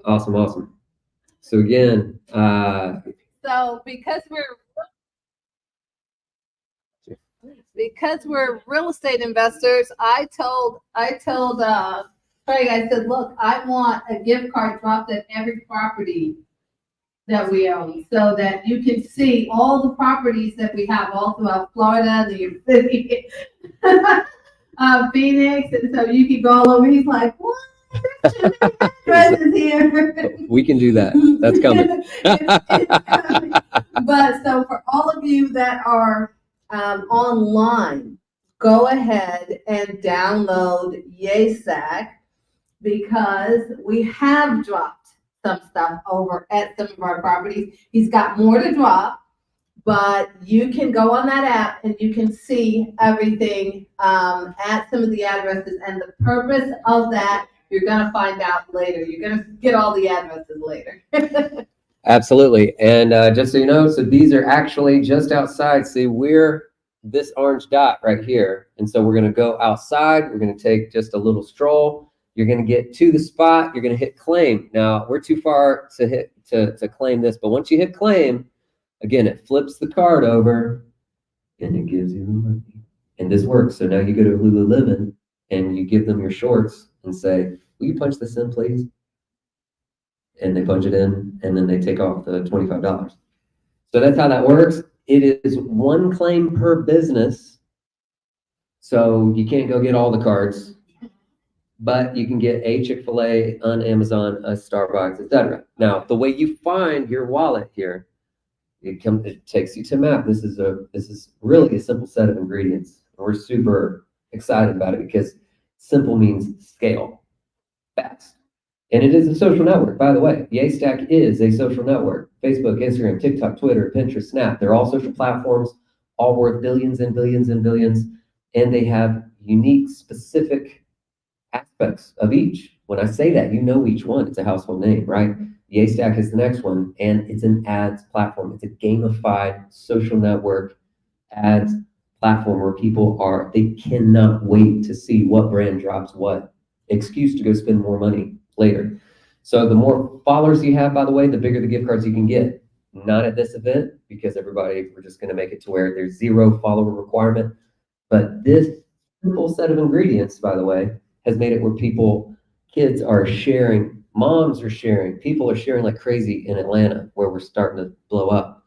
Awesome, awesome. So again, So because we're real estate investors, I told Craig, I said, look, I want a gift card dropped at every property that we own, so that you can see all the properties that we have all throughout Florida, New York City, Phoenix, and so you can go all over. He's like, what? There's too many addresses here. we can do that. That's coming. It's coming. But so for all of you that are online, go ahead and download YASAC, because we have dropped some stuff over at some of our properties. He's got more to drop, but you can go on that app and you can see everything at some of the addresses. And the purpose of that, you're going to find out later. You're going to get all the addresses later. Absolutely. And just so you know, so these are actually just outside. See, we're this orange dot right here. And so we're going to go outside. We're going to take just a little stroll. You're going to get to the spot. You're going to hit claim. Now, we're too far to hit to claim this, but once you hit claim, again, it flips the card over and it gives you the money. And this works. So now you go to Lululemon and you give them your shorts and say, will you punch this in, please? And they punch it in, and then they take off the $25. So that's how that works. It is one claim per business. So you can't go get all the cards, but you can get a Chick-fil-A, an Amazon, a Starbucks, etc. Now, the way you find your wallet here, it takes you to map. This is really a simple set of ingredients. We're super excited about it because simple means scale, fast. And it is a social network, by the way. YASAC is a social network. Facebook, Instagram, TikTok, Twitter, Pinterest, Snap. They're all social platforms, all worth billions and billions and billions. And they have unique, specific aspects of each. When I say that, you know each one. It's a household name, right? YASAC is the next one, and it's an ads platform. It's a gamified social network ads platform where they cannot wait to see what brand drops what. Excuse to go spend more money later. So the more followers you have, by the way, the bigger the gift cards you can get. Not at this event, because we're just going to make it to where there's 0 follower requirement. But this simple set of ingredients, by the way, has made it where kids are sharing, moms are sharing, people are sharing like crazy in Atlanta, where we're starting to blow up.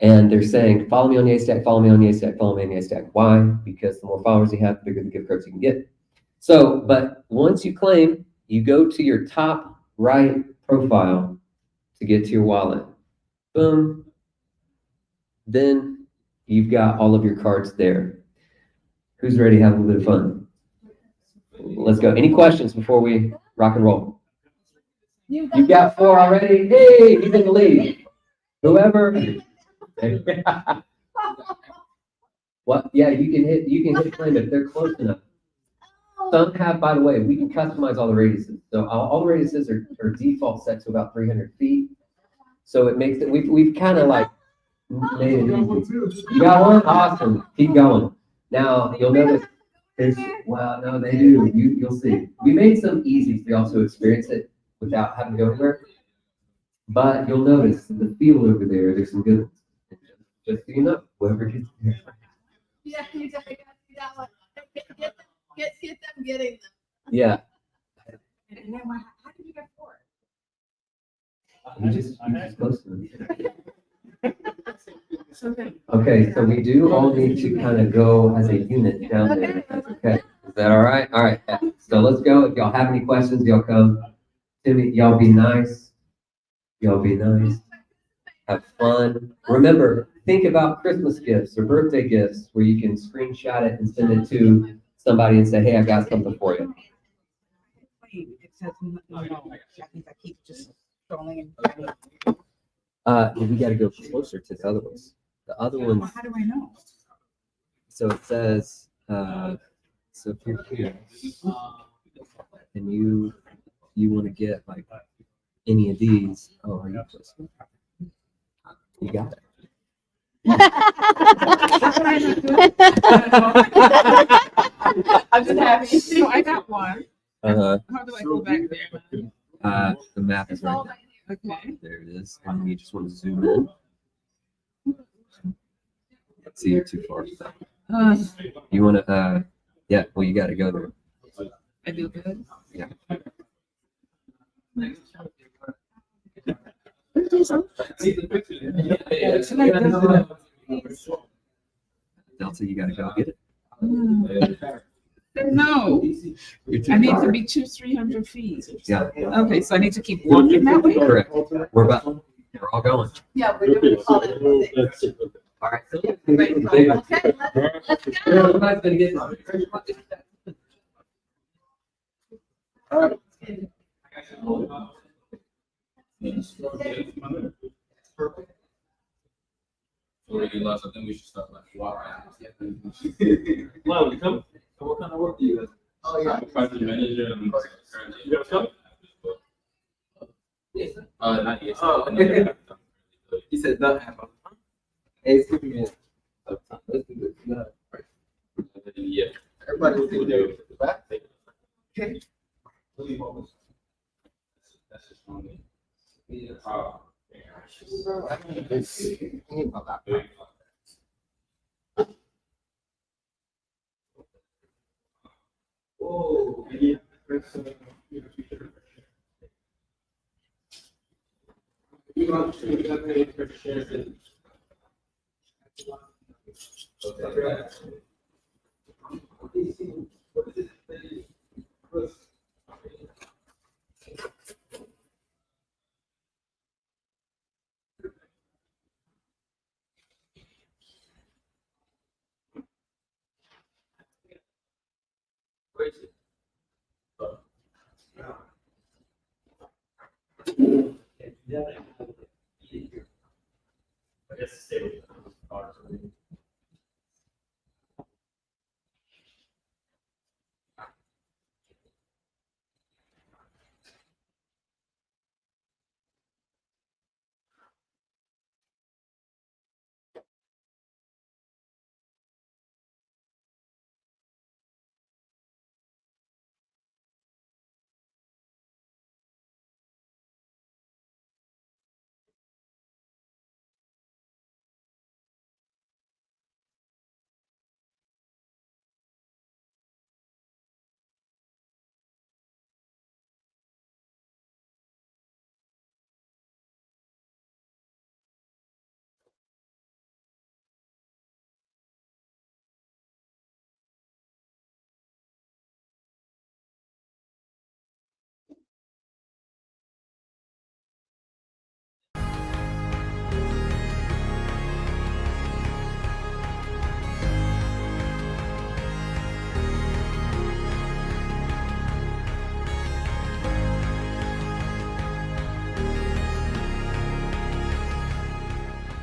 And they're saying, follow me on YASAC, follow me on YASAC, follow me on YASAC. Why? Because the more followers you have, the bigger the gift cards you can get. So, but once you claim, you go to your top right profile to get to your wallet. Boom. Then you've got all of your cards there. Who's ready to have a little bit of fun? Let's go. Any questions before we rock and roll? You got 4 already? Hey, he's in the lead. Whoever. What? Yeah, you can hit claim if they're close enough. Some have, by the way, we can customize all the radiuses. So all the radiuses are default set to about 300 feet. So it makes it, we've kind of like made it easy. You got one? Awesome. Keep going. Now, you'll notice well, no, they do. You'll see. We made some easy for y'all to experience it without having to go anywhere. But you'll notice the field over there's some good ones. Just so you know, whoever gets there. Yeah, you got that one. Get them getting them. Yeah. And then how did you get 4? You just close to them. Okay, so we do all need to kind of go as a unit down there. Okay, is that all right? All right, so let's go. If y'all have any questions, y'all come. Timmy, y'all be nice. Y'all be nice. Have fun. Remember, think about Christmas gifts or birthday gifts where you can screenshot it and send it to somebody and say, hey, I got something for you. It says no. That means I keep just scrolling and. We got to go closer to the other ones. The other ones. Well, how do I know? So it says, so if you're here and you want to get like any of these, oh, are you close? You got it. I'm just happy. So I got one. Uh-huh. How do I go back there? The map is right there. Okay. There it is. And you just want to zoom in. See, you're too far. You want to, yeah, well, you got to go there. I do good. Yeah. Delta, you got to go get it. No, You're too I need far. to be 300 feet. Yeah, Okay, so I need to keep walking that way? correct. We're all going. Yeah, we're doing all that. All right. So, Great. Okay, let's go. everybody's gonna get Before we do lunch, I think we should start like walking. Well, you come? So what kind of work do you guys? Oh, yeah. I'm a project manager and You guys come? not yet. Oh, okay. He said not have a. Hey, it's giving me a tough time. Let's do this. No. Yeah. Everybody will do it. Back. Okay. That's just on me. Yeah. Whoa.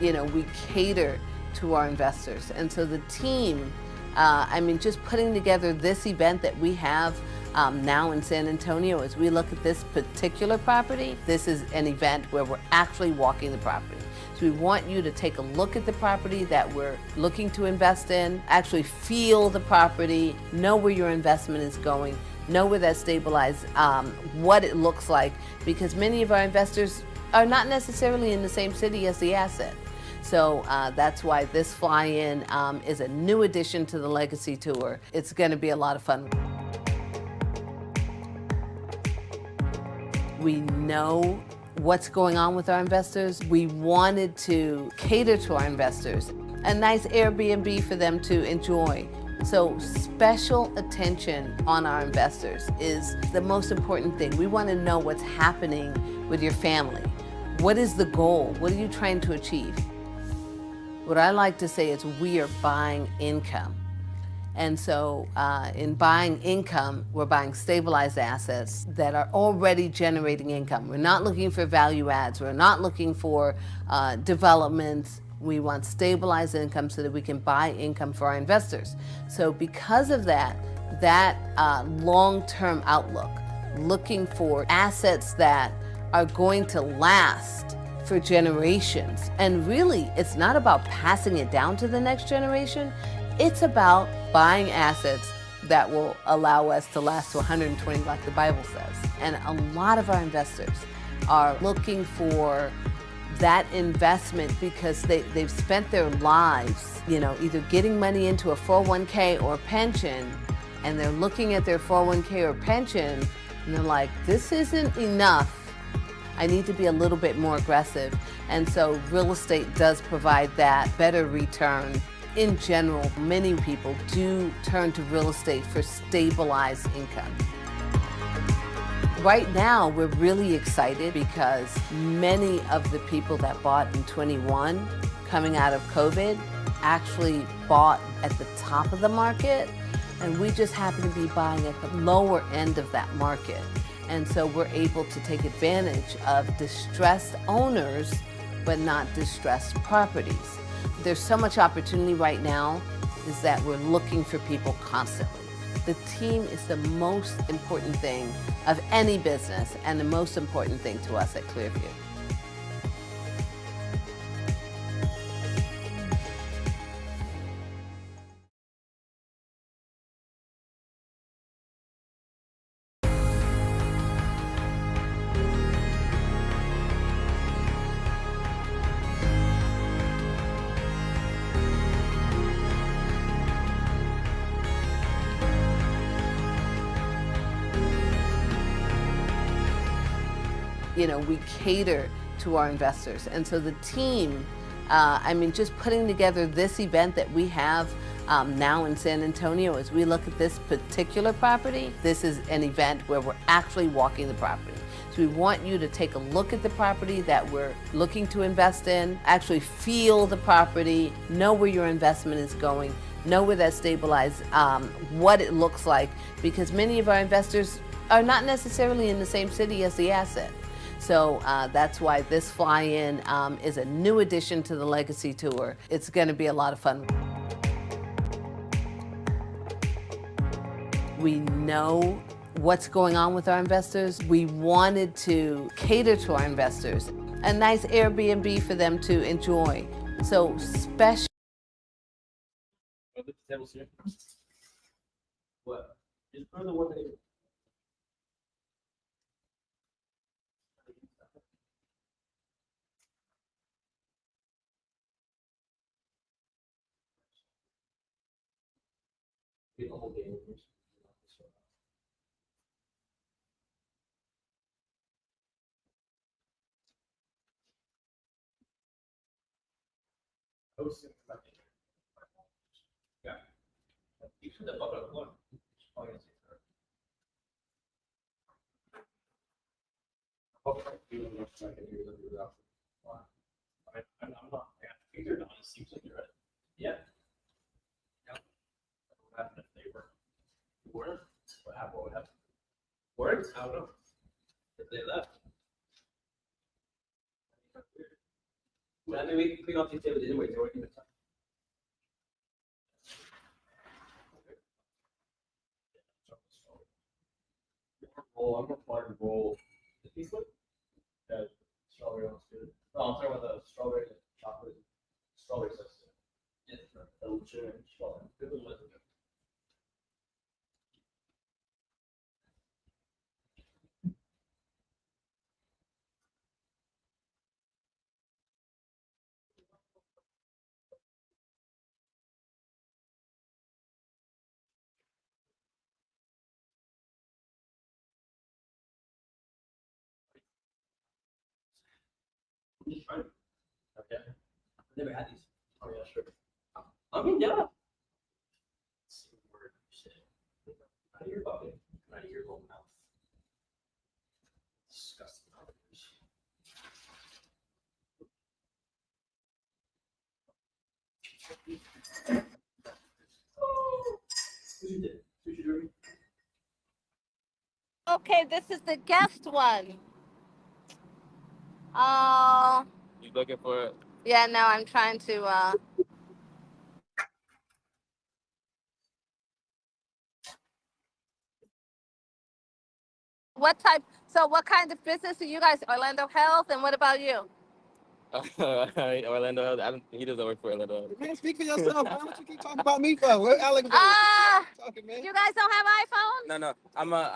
You know, we cater to our investors. And so the team, just putting together this event that we have now in San Antonio, as we look at this particular property, this is an event where we're actually walking the property. So we want you to take a look at the property that we're looking to invest in, actually feel the property, know where your investment is going, know where that's stabilized, what it looks like, because many of our investors are not necessarily in the same city as the asset. So that's why this fly-in is a new addition to the Legacy Tour. It's going to be a lot of fun. We know what's going on with our investors. We wanted to cater to our investors. A nice Airbnb for them to enjoy. So special attention on our investors is the most important thing. We want to know what's happening with your family. What is the goal? What are you trying to achieve? What I like to say is we are buying income. And so in buying income, we're buying stabilized assets that are already generating income. We're not looking for value adds. We're not looking for developments. We want stabilized income so that we can buy income for our investors. So because of that, long-term outlook, looking for assets that are going to last for generations. And really, it's not about passing it down to the next generation. It's about buying assets that will allow us to last to 120 like the Bible says. And a lot of our investors are looking for that investment because they've spent their lives, either getting money into a 401k or pension, and they're looking at their 401k or pension, and they're like, this isn't enough. I need to be a little bit more aggressive. And so real estate does provide that better return. In general, many people do turn to real estate for stabilized income. Right now, we're really excited because many of the people that bought in 21, coming out of COVID, actually bought at the top of the market, and we just happen to be buying at the lower end of that market. And so we're able to take advantage of distressed owners, but not distressed properties. There's so much opportunity right now is that we're looking for people constantly. The team is the most important thing of any business and the most important thing to us at Clearview. We cater to our investors. And so the team, just putting together this event that we have now in San Antonio, as we look at this particular property, this is an event where we're actually walking the property. So we want you to take a look at the property that we're looking to invest in, actually feel the property, know where your investment is going, know where that stabilized, what it looks like, because many of our investors are not necessarily in the same city as the asset. So that's why this fly-in is a new addition to the Legacy Tour. It's going to be a lot of fun. We know what's going on with our investors. We wanted to cater to our investors. A nice Airbnb for them to enjoy. So special. What? Just further what they get the whole game. Yeah. You should have bought one. I'm not figured on. It seems like you're right. Yeah. What happened if they weren't? What happened? What happened? Weren't? I don't know. If they left. Well, I mean, we got these tables anyway. They're working with time. Oh, I'm required to roll the piece of strawberry one's good. No, I'm talking about the strawberry chocolate. Strawberry substitute. Yeah, the Luncheon and strawberry. Good one. Just try it. Okay. I've never had these. Oh yeah, sure. I mean, yeah. Word shit. Out of your bucket, out of your little mouth. Disgusting. Okay, this is the guest one. Oh. You looking for it? Yeah, no, I'm trying to. What type? So, what kind of business are you guys? Orlando Health, and what about you? Orlando, he doesn't work for Orlando. Man, speak for yourself, man. What you keep talking about me for? What Alex doing? Talking, man. You guys don't have iPhones? No,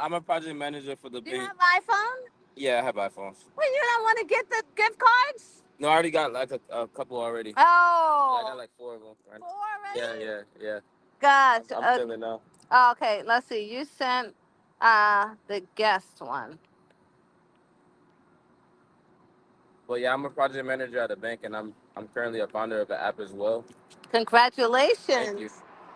I'm a project manager for the Do you bank. have iPhone? Yeah, I have iPhones. Well, you don't want to get the gift cards? No, I already got like a couple already. Oh. Yeah, I got like 4 of them. Right? 4 already? Yeah. Gosh. I'm chilling now. Okay, let's see. You sent the guest one. Well, yeah, I'm a project manager at a bank, and I'm currently a founder of an app as well. Congratulations. Thank you.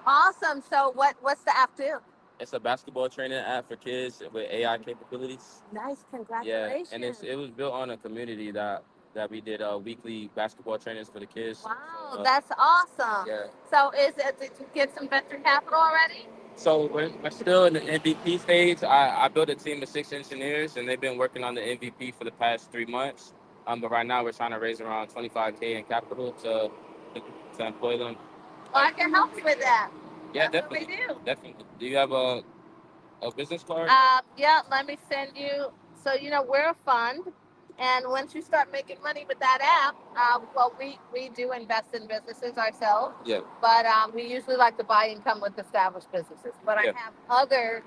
Awesome. So what's the app do? It's a basketball training app for kids with AI capabilities. Nice. Yeah, Congratulations. and it was built on a community that we did weekly basketball trainings for the kids. Wow, So, that's awesome. yeah. So did you get some venture capital already? So we're still in the MVP stage. I built a team of 6 engineers, and they've been working on the MVP for the past 3 months. But right now we're trying to raise around 25K in capital to employ them. Well, I can help you with that. Yeah, That's definitely. what we do. Definitely. Do you have a business card? Yeah, let me send you. So, we're a fund. And once you start making money with that app, well, we do invest in businesses ourselves. Yeah. But we usually like to buy income with established businesses. But Yeah. I have other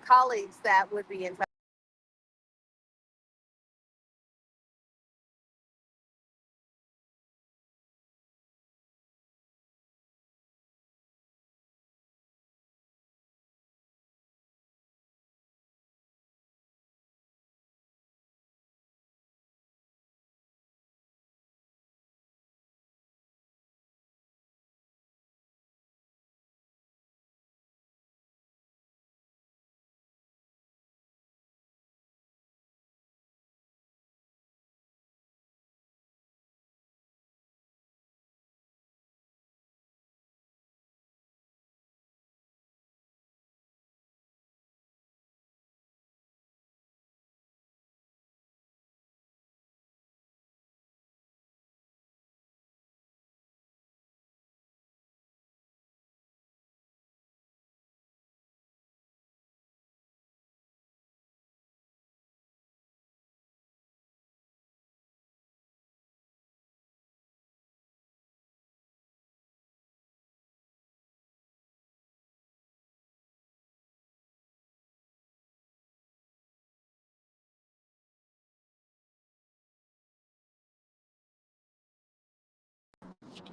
colleagues that would be interested.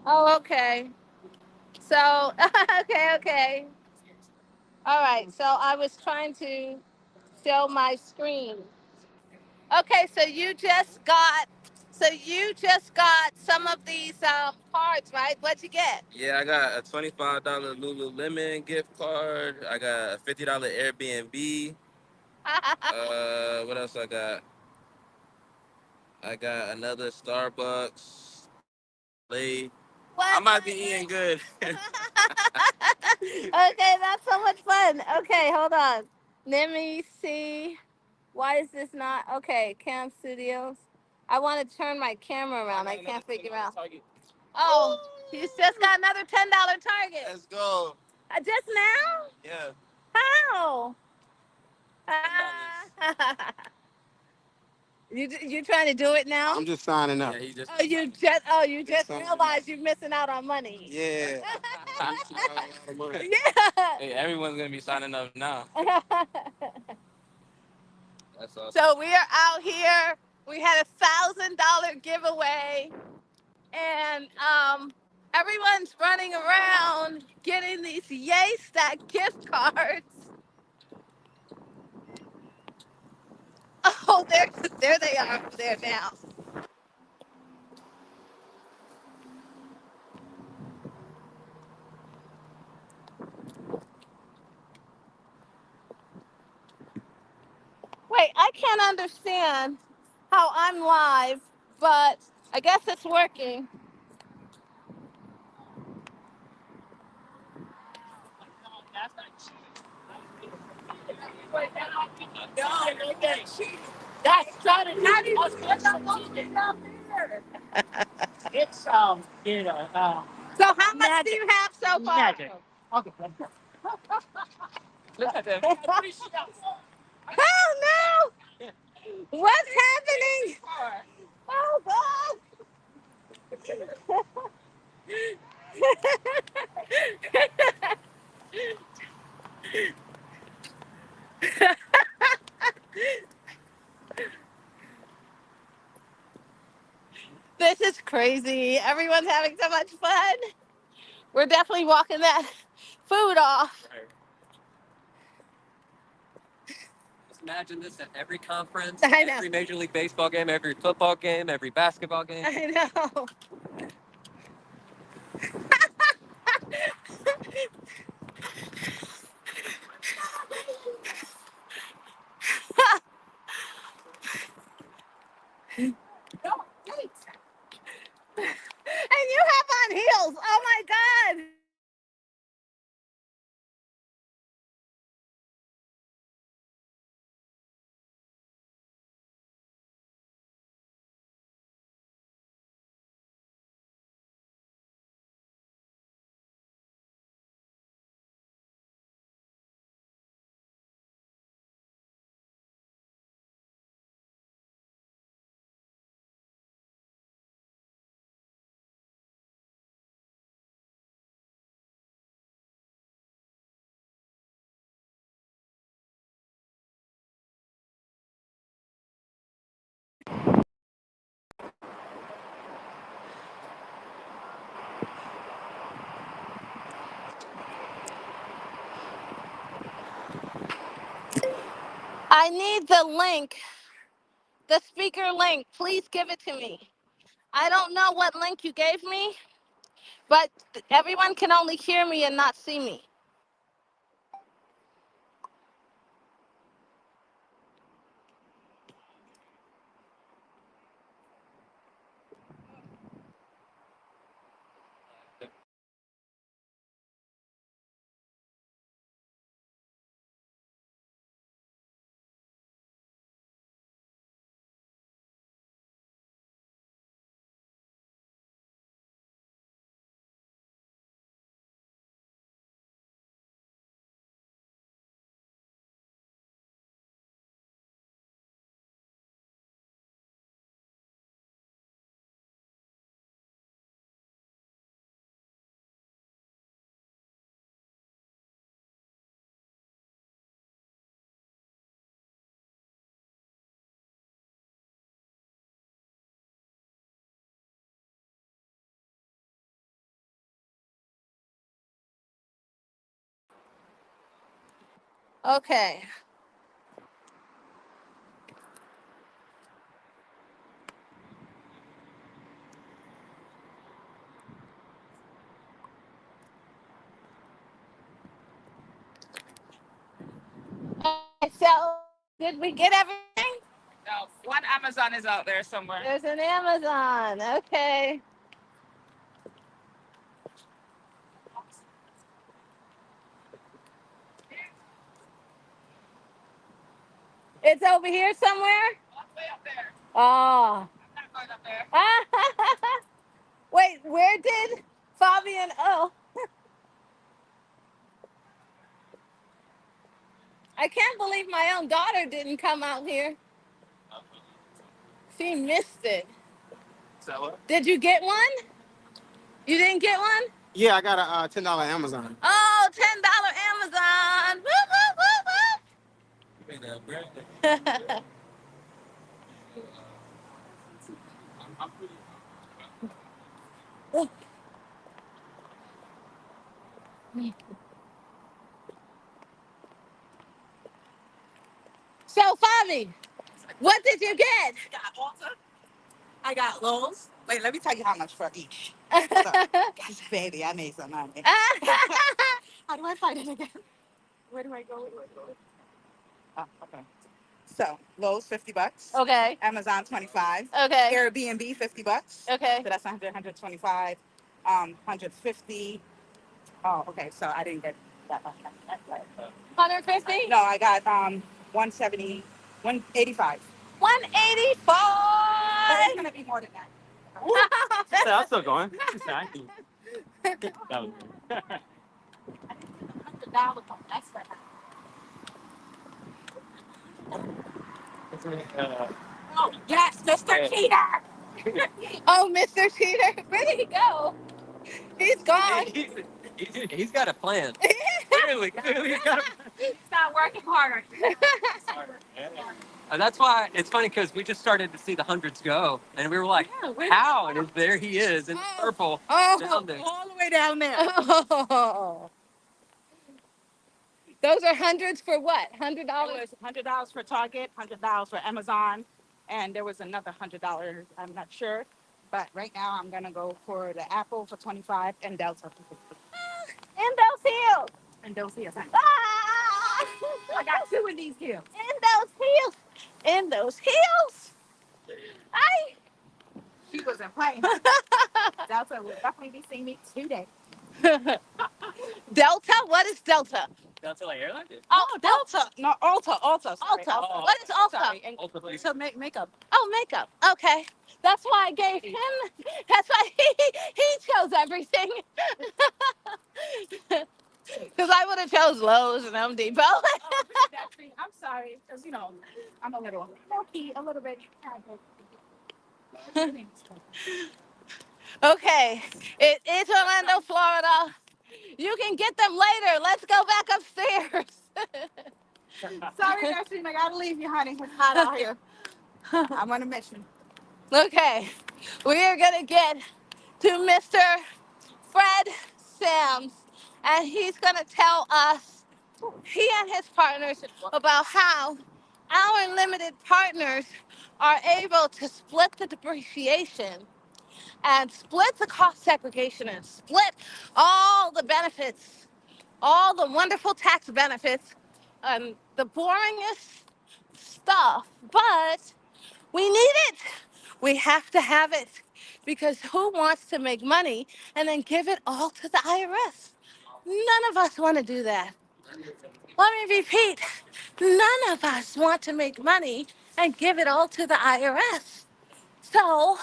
Oh, okay. So, okay. All right. So I was trying to show my screen. Okay, so you just got some of these cards, right? What'd you get? Yeah, I got a $25 Lululemon gift card. I got a $50 Airbnb. What else I got? I got another Starbucks. Late. I might be eating good. Okay, that's so much fun. Okay, hold on. Let me see. Why is this not okay? Cam Studios. I want to turn my camera around. I can't figure out. Target. Oh, you just got another $10 Target. Let's go. Just now? Yeah. How? You trying to do it now? I'm just signing up. Yeah, he just. You just realized you're missing out on money. Yeah. Yeah. Hey, everyone's gonna be signing up now. That's awesome. So we are out here. We had $1,000 giveaway, and everyone's running around getting these Yay Stack gift cards. Oh, there they are there now. Wait, I can't understand how I'm live, but I guess it's working. So how much do you have so far? Oh no! What's happening? Oh God! This is crazy. Everyone's having so much fun. We're definitely walking that food off. Just imagine this at every conference, I know. every Major League Baseball game, every football game, every basketball game. I know. And you have on heels. Oh my God. I need the link, the speaker link. Please give it to me. I don't know what link you gave me, but everyone can only hear me and not see me. Okay. So, did we get everything? No, one Amazon is out there somewhere. There's an Amazon. Okay. It's over here somewhere? Way up there. Oh. I'm not going up there. Wait, where did Fabian? Oh, I can't believe my own daughter didn't come out here. She missed it. So Did you get one? You didn't get one? yeah, I got a $10 Amazon. Oh, $10 Amazon. Woo, woo, woo, woo. So, Fabi, what did you get? I got Ulta. I got Lowe's. Wait, let me tell you how much for each. So, gosh, baby, I made some money. How do I find it again? Where do I go? Oh, okay. So Lowe's $50. Okay. Amazon 25. Okay. Airbnb $50. Okay. So that's 100, 125. 150. Oh, okay. So I didn't get 150? No, I got 170, 185. 185. But it's gonna be more than that. So I'm still going. That was good. $100 on extra. Oh, yes, Mr. Cheater. Oh, Mr. Cheater, where did he go? He's gone. He's got a plan. Clearly, he's got a plan. He's not working harder. And that's why it's funny because we just started to see the hundreds go, and we were like, "How?" And there he is in purple. Down there. All the way down there. Oh. Those are hundreds for what? $100? It was $100 for Target, $100 for Amazon, and there was another $100. I'm not sure, but right now I'm gonna go for the Apple for 25 and Delta. In those heels. And those heels. Ah! I got two of these heels. In those heels. In those heels. I. She wasn't playing. Delta will definitely be seeing me today. Delta? What is Delta? That's like airline. Oh, Delta. No, Alta. Sorry. Alta. What is Alta? Sorry. And Ultra, please. so makeup. Oh, makeup. Okay. That's why I gave him. That's why he chose everything. Because I would have chose Lowe's and Home Depot. I'm sorry, because I'm a little low-key, a little bit. Okay. It is Orlando, Florida. You can get them later. Let's go back upstairs. Sorry, Gertrude, I gotta leave you, honey. It's hot out here. I'm on a mission. Okay. We are going to get to Mr. Fred Sams, and he's going to tell us, he and his partners, about how our limited partners are able to split the depreciation and split the cost segregation and split all the benefits, all the wonderful tax benefits, and the boringest stuff, but we need it. We have to have it because who wants to make money and then give it all to the IRS? None of us want to do that. Let me repeat. None of us want to make money and give it all to the IRS. So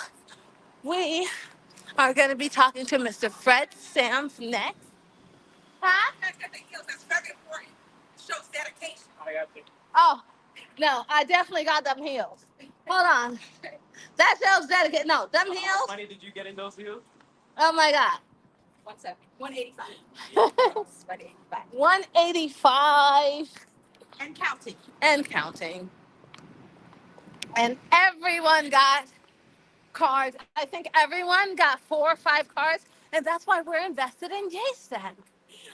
we are going to be talking to Mr. Fred Sams next. Huh? That's very important. Shows dedication. Oh, no, I definitely got them heels. Hold on. That shows dedicated. No, them How much heels. money did you get in those heels? Oh my God. 185. 185 And counting. and counting. And everyone got cards. I think everyone got 4 or 5 cards. And that's why we're invested in JStack.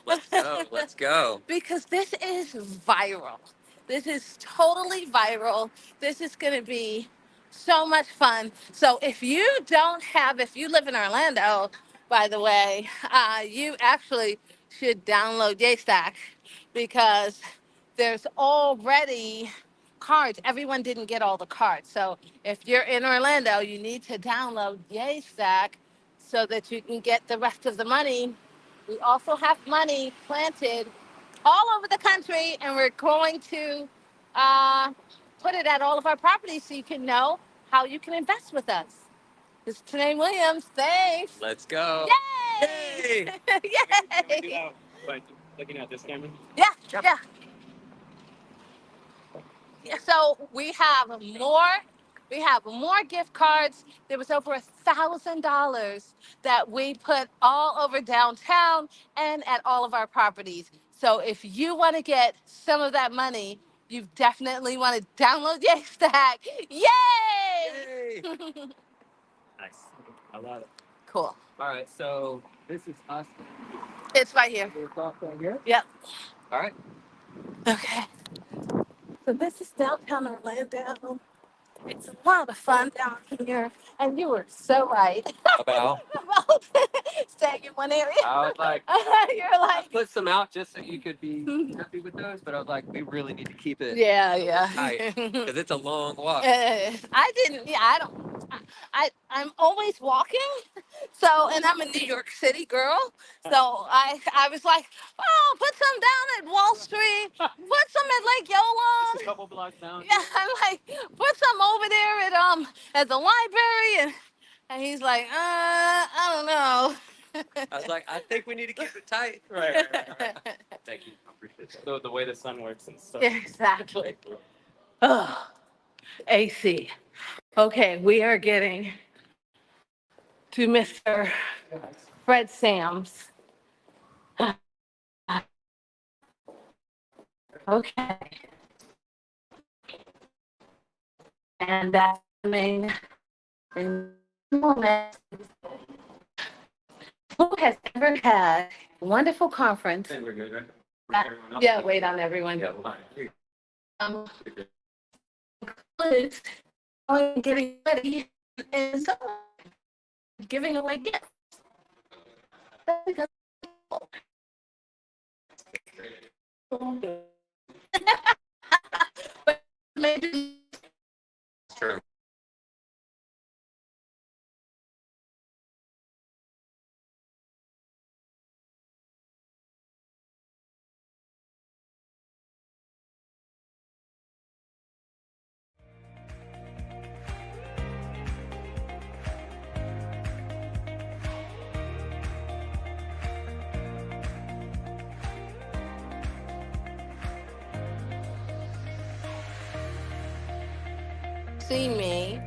Let's go. Let's go. Because this is viral. This is totally viral. This is going to be so much fun. So if you live in Orlando, by the way, you actually should download JStack because there's already cards. Everyone didn't get all the cards. So if you're in Orlando, you need to download JStack so that you can get the rest of the money. We also have money planted all over the country, and we're going to put it at all of our properties so you can know how you can invest with us. This is Tené Williams. Thanks. Let's go. Yay! Yay! Like looking at this camera. Yeah, yeah. Yeah, so we have more gift cards. There was over $1,000 that we put all over downtown and at all of our properties. So if you want to get some of that money, you definitely want to download JStack. Yay! Yay! Nice. I love it. Cool. All right, so this is us. It's right here. We're off right here. Yep. All right. Okay. So this is downtown Orlando. It's a lot of fun down here. And you were so right. About Staying in one area. I was like, You're I like, put some out just so you could be happy with those, but I was like, we really need to keep it yeah. tight because it's a long walk. I didn't. Yeah, I don't. I'm always walking. So, and I'm a New York City girl. So I was like, oh, put some down at Wall Street. Put some at Lake Just a Yolan. couple blocks down. Yeah, I'm like, put some over there at the library. And he's like, I don't know. I was like, I think we need to keep it tight. Right. Thank you. I appreciate that. The way the sun works and stuff. Exactly. Oh, AC. Okay, we are getting to Mr. Fred Sams. Okay. And that's coming in a moment. Who has ever had a wonderful conference? I think we're good, right? Uh, yeah, wait on everyone. Yeah, fine. Includes getting ready and so giving away gifts. That's because but maybe True. see me.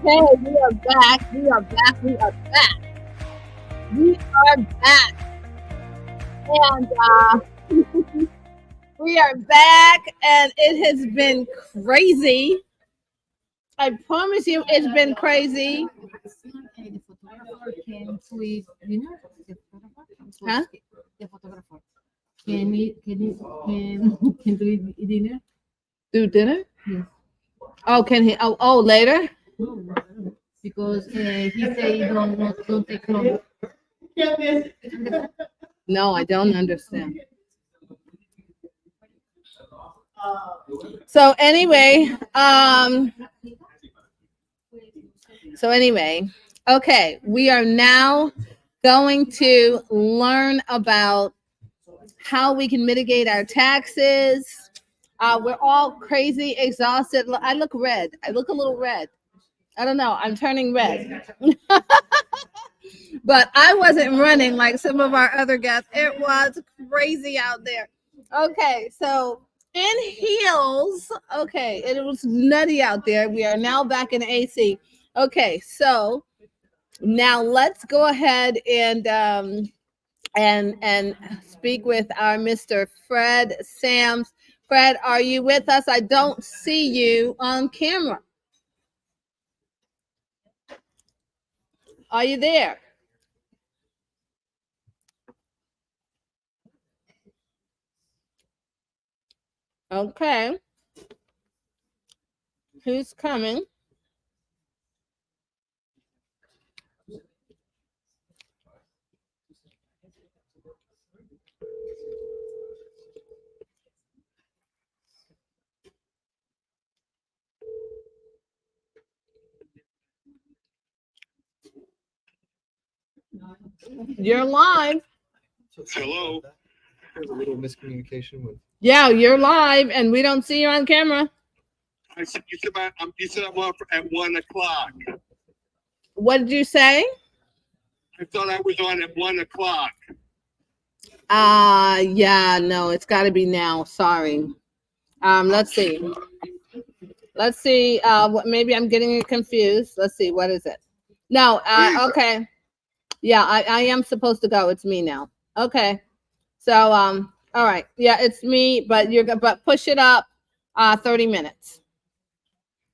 Okay, we are back. We are back. We are back. We are back. And we are back, and it has been crazy. I promise you, it's been crazy. Huh? Can do dinner? Do dinner? Yes. Oh, can he? Oh, later? Because he say don't take long. No, I don't understand. So anyway, okay, we are now going to learn about how we can mitigate our taxes. We're all crazy, exhausted. I look red. I look a little red. I don't know. I'm turning red. But I wasn't running like some of our other guests. It was crazy out there. Okay, so in heels. Okay, it was nutty out there. We are now back in AC. Okay, so now let's go ahead and speak with our Mr. Fred Sams. Fred, are you with us? I don't see you on camera. Are you there? Okay. Who's coming? You're live. Hello. There's a little miscommunication with. Yeah, you're live, and we don't see you on camera. You said I'm off at 1 o'clock. What did you say? I thought I was on at 1 o'clock. Yeah, no, it's got to be now. Sorry. Let's see. Maybe I'm getting it confused. Let's see. What is it? No. Okay. Yeah, I am supposed to go. It's me now. Okay. So, all right. Yeah, it's me, but push it up 30 minutes.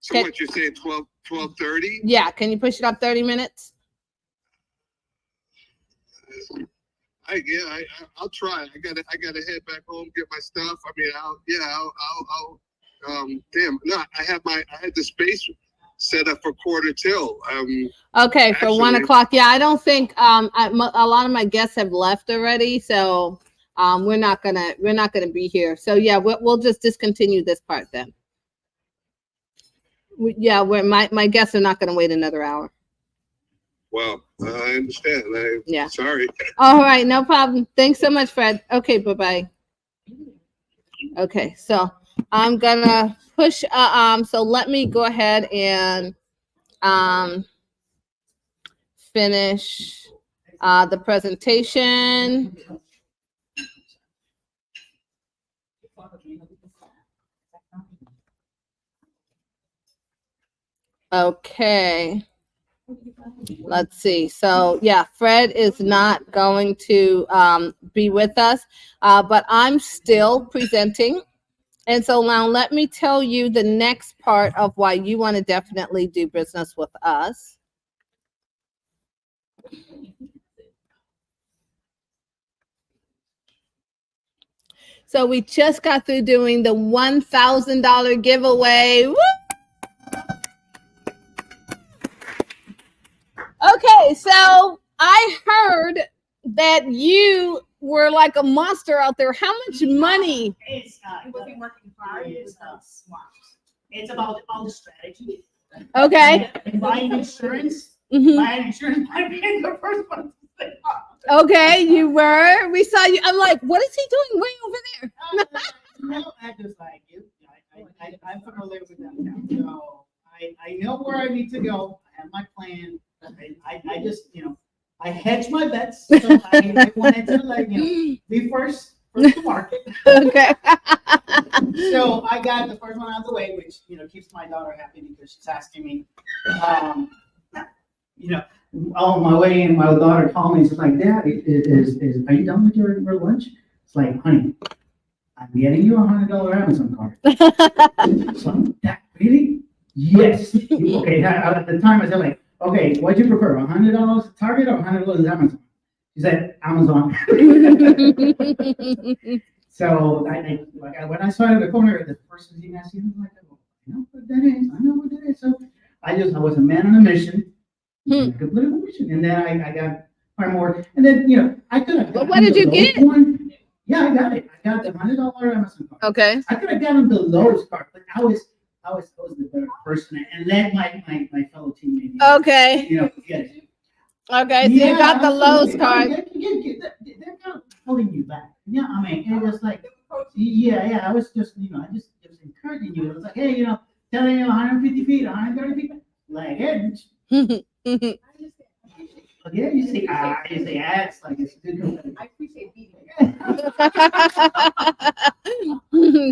So what, you're saying 12:30? Yeah, can you push it up 30 minutes? I'll try. I gotta head back home, get my stuff. I mean, I'll I had the space set up for 1:45. Okay, for actually, 1 o'clock. Yeah, I don't think a lot of my guests have left already, so we're not gonna be here. So yeah, we'll just discontinue this part then. My guests are not gonna wait another hour. Well, I understand. Yeah. Sorry. All right, no problem. Thanks so much, Fred. Okay, bye-bye. Okay, so I'm gonna push so let me go ahead and finish the presentation. Okay. Let's see. So yeah, Fred is not going to be with us, but I'm still presenting. And so now let me tell you the next part of why you want to definitely do business with us. So we just got through doing the $1,000 giveaway. Woo! Okay, so I heard that you were like a monster out there. How much money? It's working hard. It's smart. It's about all the strategy. Okay. Buying insurance. Mhm. Buying insurance might be the first one. Okay, you were. We saw you. I'm like, what is he doing way over there? No, I just like you. I'm familiar with them now. So I know where I need to go. I have my plan. I just, I hedge my bets. So I wanted to be first to market. Okay. So I got the first one out of the way, which keeps my daughter happy because she's asking me. On my way in, my daughter called me. She's like, "Dad, are you done with your lunch?" It's like, "Honey, I'm getting you $100 Amazon card." So, Dad, really? Yes. Okay. At the time, I said, "Okay, what'd you prefer, $100 Target or $100 Amazon?" She said, Amazon. So when I saw it in the corner, the first thing I see, I was like, I know what that is. I know what that is. So I was a man on a mission. I completed my mission. And then I got far more. And then, I could have. But what did you get? Yeah, I got it. I got the $100 Amazon card. Okay. I could have gotten the Lowe's card, but I was the better person and let my fellow teammates. Okay. Get it. Okay, so you got the Lowe's card. They're not holding you back. Yeah, I mean, it was like, yeah. I was just, it was encouraging you. It was like, hey, telling you 150 feet, 130 feet, like, hey. Yeah, you say ads like it's good. I appreciate beating.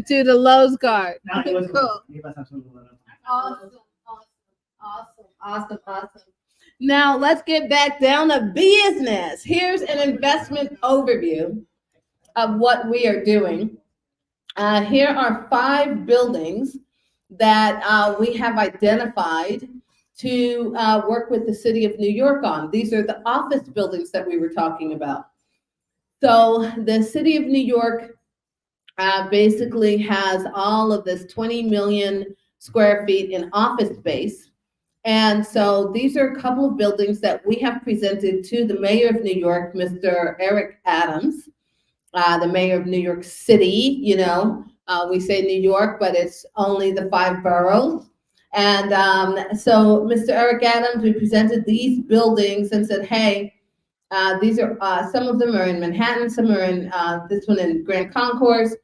To the Lowe's card. No, it was Cool. Awesome. Now let's get back down to business. Here's an investment overview of what we are doing. Here are 5 buildings that we have identified to work with the city of New York on. These are the office buildings that we were talking about. So the city of New York basically has all of this 20 million square feet in office space. And so these are a couple of buildings that we have presented to the mayor of New York, Mr. Eric Adams, the mayor of New York City. We say New York, but it's only the 5 boroughs. And so Mr. Eric Adams, we presented these buildings and said, hey, these are, some of them are in Manhattan, some are in, this one in Grand Concourse,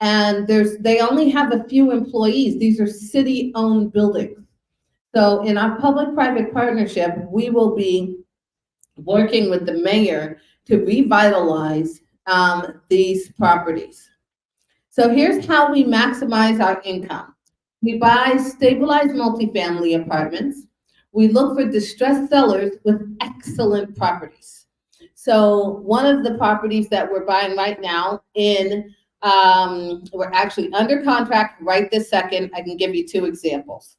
and they only have a few employees. These are city-owned buildings. So in our public-private partnership, we will be working with the mayor to revitalize these properties. So here's how we maximize our income. We buy stabilized multifamily apartments. We look for distressed sellers with excellent properties. So one of the properties that we're buying right now we're actually under contract right this second. I can give you 2 examples.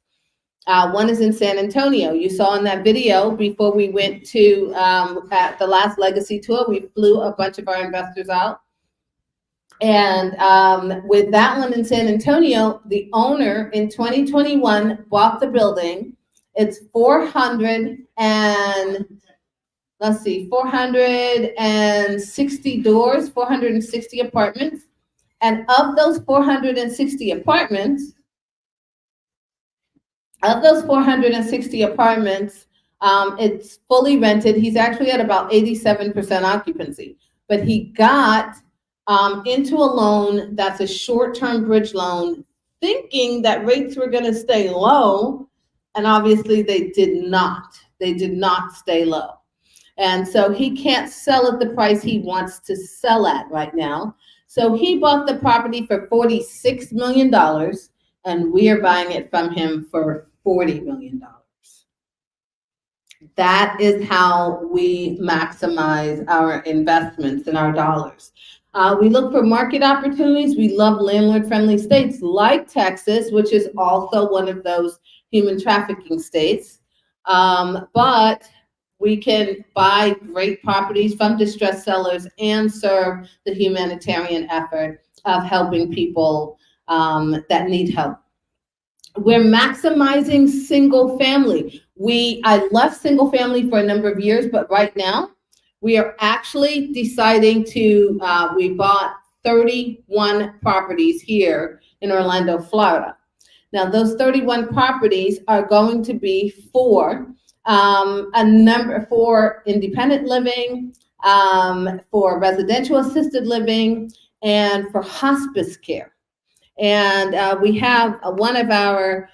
One is in San Antonio. You saw in that video before we went to at the last Legacy tour, we flew a bunch of our investors out. And with that one in San Antonio, the owner in 2021 bought the building. It's 460 doors, 460 apartments. And of those 460 apartments, it's fully rented. He's actually at about 87% occupancy, but he got into a loan that's a short-term bridge loan, thinking that rates were going to stay low, and obviously they did not. They did not stay low. And so he can't sell at the price he wants to sell at right now. So he bought the property for $46 million, and we are buying it from him for $40 million. That is how we maximize our investments and our dollars. We look for market opportunities. We love landlord-friendly states like Texas, which is also one of those human trafficking states. But we can buy great properties from distressed sellers and serve the humanitarian effort of helping people that need help. We're maximizing single family. I left single family for a number of years, but right now we are actually deciding to, we bought 31 properties here in Orlando, Florida. Now those 31 properties are going to be for independent living, for residential assisted living, and for hospice care. And we have one of our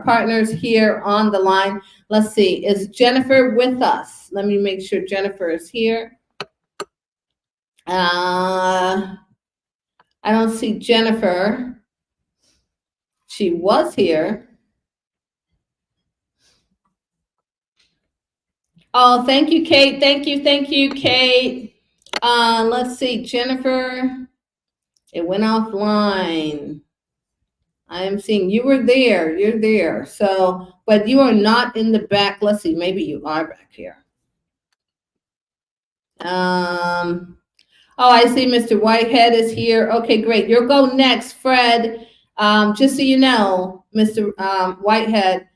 partners here on the line. Let's see, is Jennifer with us? Let me make sure Jennifer is here. I don't see Jennifer. She was here. Oh, thank you, Kate. Thank you, Kate. Let's see, Jennifer. It went offline. I am seeing you were there. You're there. So, but you are not in the back. Let's see. Maybe you are back here. Oh, I see Mr. Whitehead is here. Okay, great. You'll go next, Fred. Just so you know, Mr. Whitehead,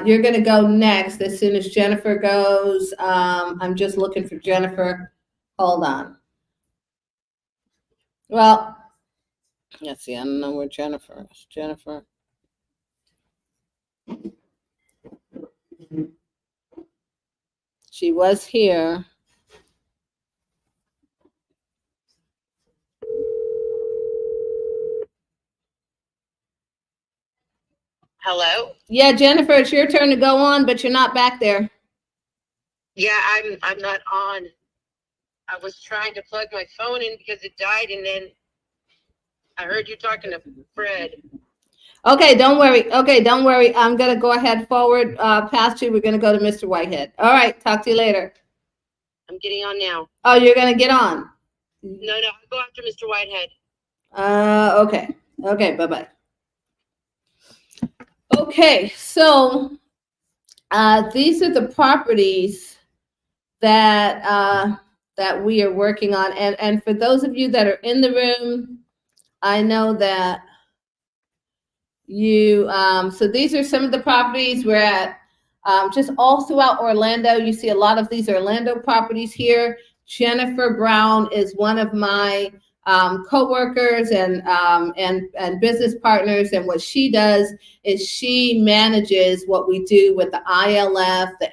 you're going to go next as soon as Jennifer goes. I'm just looking for Jennifer. Hold on. Well, let's see. I don't know where Jennifer is. Jennifer. She was here. Hello? Yeah, Jennifer, it's your turn to go on, but you're not back there. Yeah, I'm not on. I was trying to plug my phone in because it died, and then I heard you talking to Fred. Okay, don't worry. Okay, don't worry. I'm gonna go ahead forward past you. We're gonna go to Mr. Whitehead. All right, talk to you later. I'm getting on now. Oh, you're gonna get on. No, I'll go after Mr. Whitehead. Okay. Okay, bye-bye. Okay, so these are the properties that that we are working on. And for those of you that are in the room, I know that you, so these are some of the properties we're at just all throughout Orlando. You see a lot of these Orlando properties here. Jennifer Brown is one of my co-workers and business partners. And what she does is she manages what we do with the ILF, the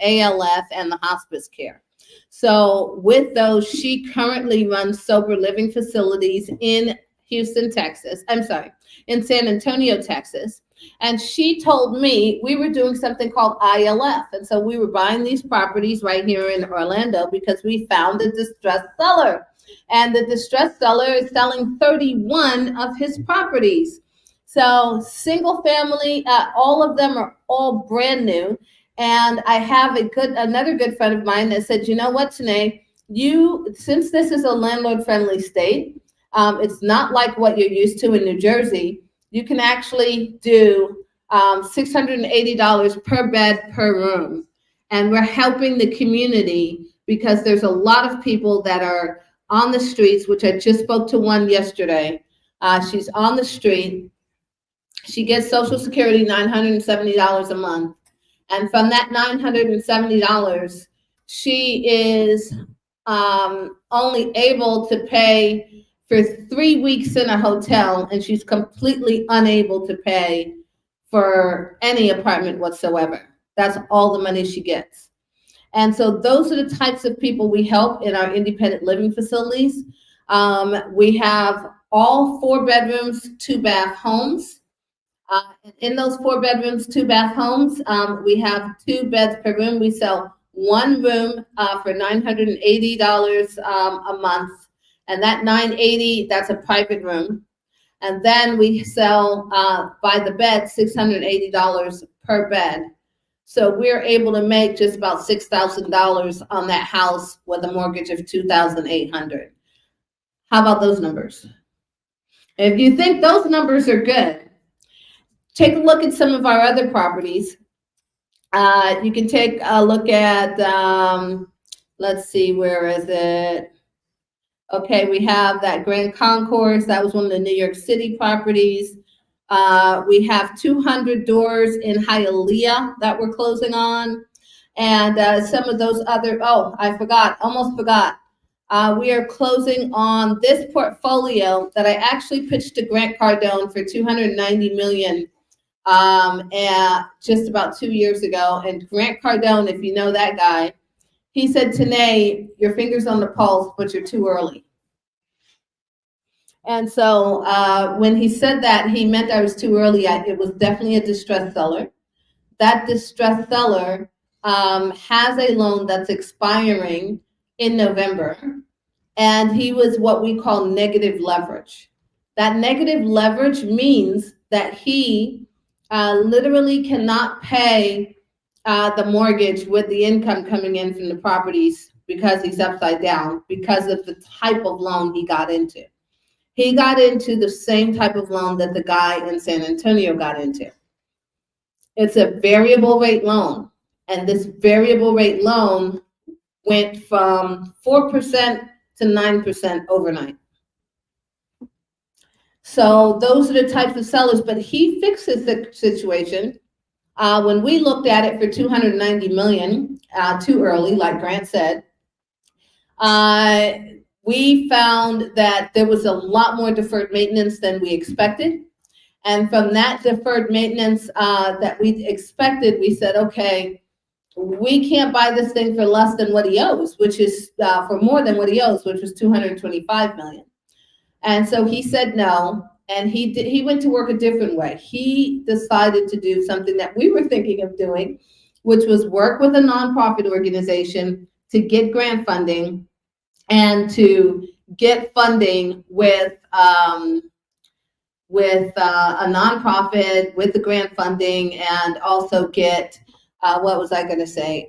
ALF, and the hospice care. So with those, she currently runs sober living facilities in Houston, Texas. I'm sorry, in San Antonio, Texas. And she told me we were doing something called ILF. And so we were buying these properties right here in Orlando because we found a distressed seller. And the distressed seller is selling 31 of his properties. So single family, all of them are all brand new. And I have another good friend of mine that said, you know what, Tené, since this is a landlord-friendly state, it's not like what you're used to in New Jersey. You can actually do $680 per bed per room. And we're helping the community because there's a lot of people that are on the streets, which I just spoke to one yesterday. She's on the street. She gets Social Security, $970 a month. And from that $970, she is only able to pay for 3 weeks in a hotel, and she's completely unable to pay for any apartment whatsoever. That's all the money she gets. And so those are the types of people we help in our independent living facilities. We have all 4 bedrooms, 2 bath homes. In those 4 bedrooms, 2 bath homes, we have 2 beds per room. We sell 1 room for $980 a month. And that $980, that's a private room. And then we sell by the bed, $680 per bed. So we're able to make just about $6,000 on that house with a mortgage of $2,800. How about those numbers? If you think those numbers are good, take a look at some of our other properties. You can take a look at, let's see, where is it? Okay, we have that Grand Concourse. That was one of the New York City properties. We have 200 doors in Hialeah that we're closing on. And some of those other, oh, I forgot, almost forgot. We are closing on this portfolio that I actually pitched to Grant Cardone for $290 million just about 2 years ago. And Grant Cardone, if you know that guy, he said, Tené, your finger's on the pulse, but you're too early. And so when he said that, he meant I was too early. It was definitely a distressed seller. That distressed seller has a loan that's expiring in November. And he was what we call negative leverage. That negative leverage means that he literally cannot pay the mortgage with the income coming in from the properties because he's upside down because of the type of loan he got into. He got into the same type of loan that the guy in San Antonio got into. It's a variable rate loan. And this variable rate loan went from 4% to 9% overnight. So those are the types of sellers, but he fixes the situation. When we looked at it for 290 million, too early, like Grant said, we found that there was a lot more deferred maintenance than we expected. And from that deferred maintenance that we expected, we said, okay, we can't buy this thing for less than what he owes, which is for more than what he owes, which was 225 million. And so he said no, and he went to work a different way. He decided to do something that we were thinking of doing, which was work with a nonprofit organization to get grant funding and to get funding with a nonprofit with the grant funding, and also get what was I going to say?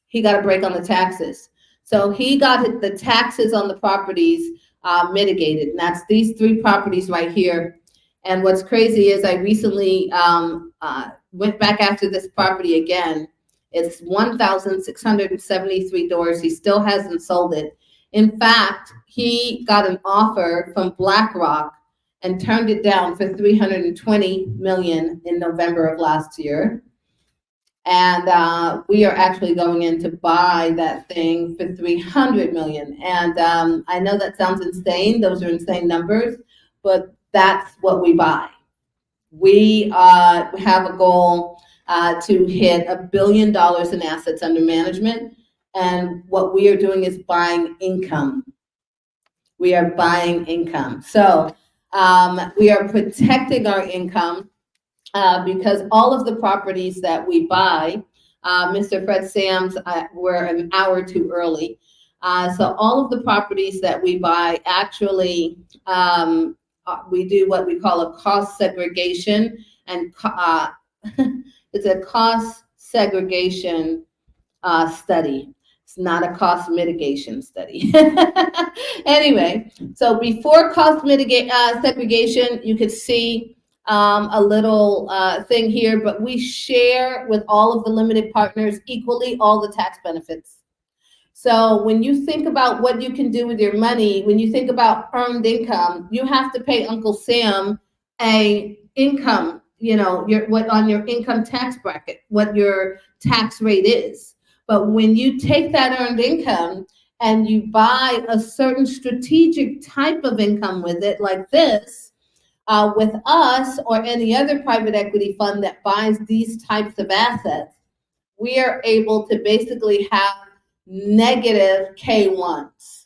He got a break on the taxes. So he got the taxes on the properties mitigated, and that's these 3 properties right here. And what's crazy is I recently went back after this property again. It's 1,673 doors. He still hasn't sold it. In fact, he got an offer from BlackRock and turned it down for 320 million in November of last year. And we are actually going in to buy that thing for 300 million. And I know that sounds insane. Those are insane numbers, but that's what we buy. We have a goal to hit $1 billion in assets under management. And what we are doing is buying income. We are buying income. So we are protecting our income because all of the properties that we buy, Mr. Fred Sams, were an hour too early. So all of the properties that we buy, actually, we do what we call a cost segregation, and it's a cost segregation study. It's not a cost mitigation study. Anyway, so before cost segregation, you could see a little thing here, but we share with all of the limited partners equally all the tax benefits. So when you think about what you can do with your money, when you think about earned income, you have to pay Uncle Sam a income, what on your income tax bracket, what your tax rate is. But when you take that earned income and you buy a certain strategic type of income with it, like this, with us or any other private equity fund that buys these types of assets, we are able to basically have negative K1s.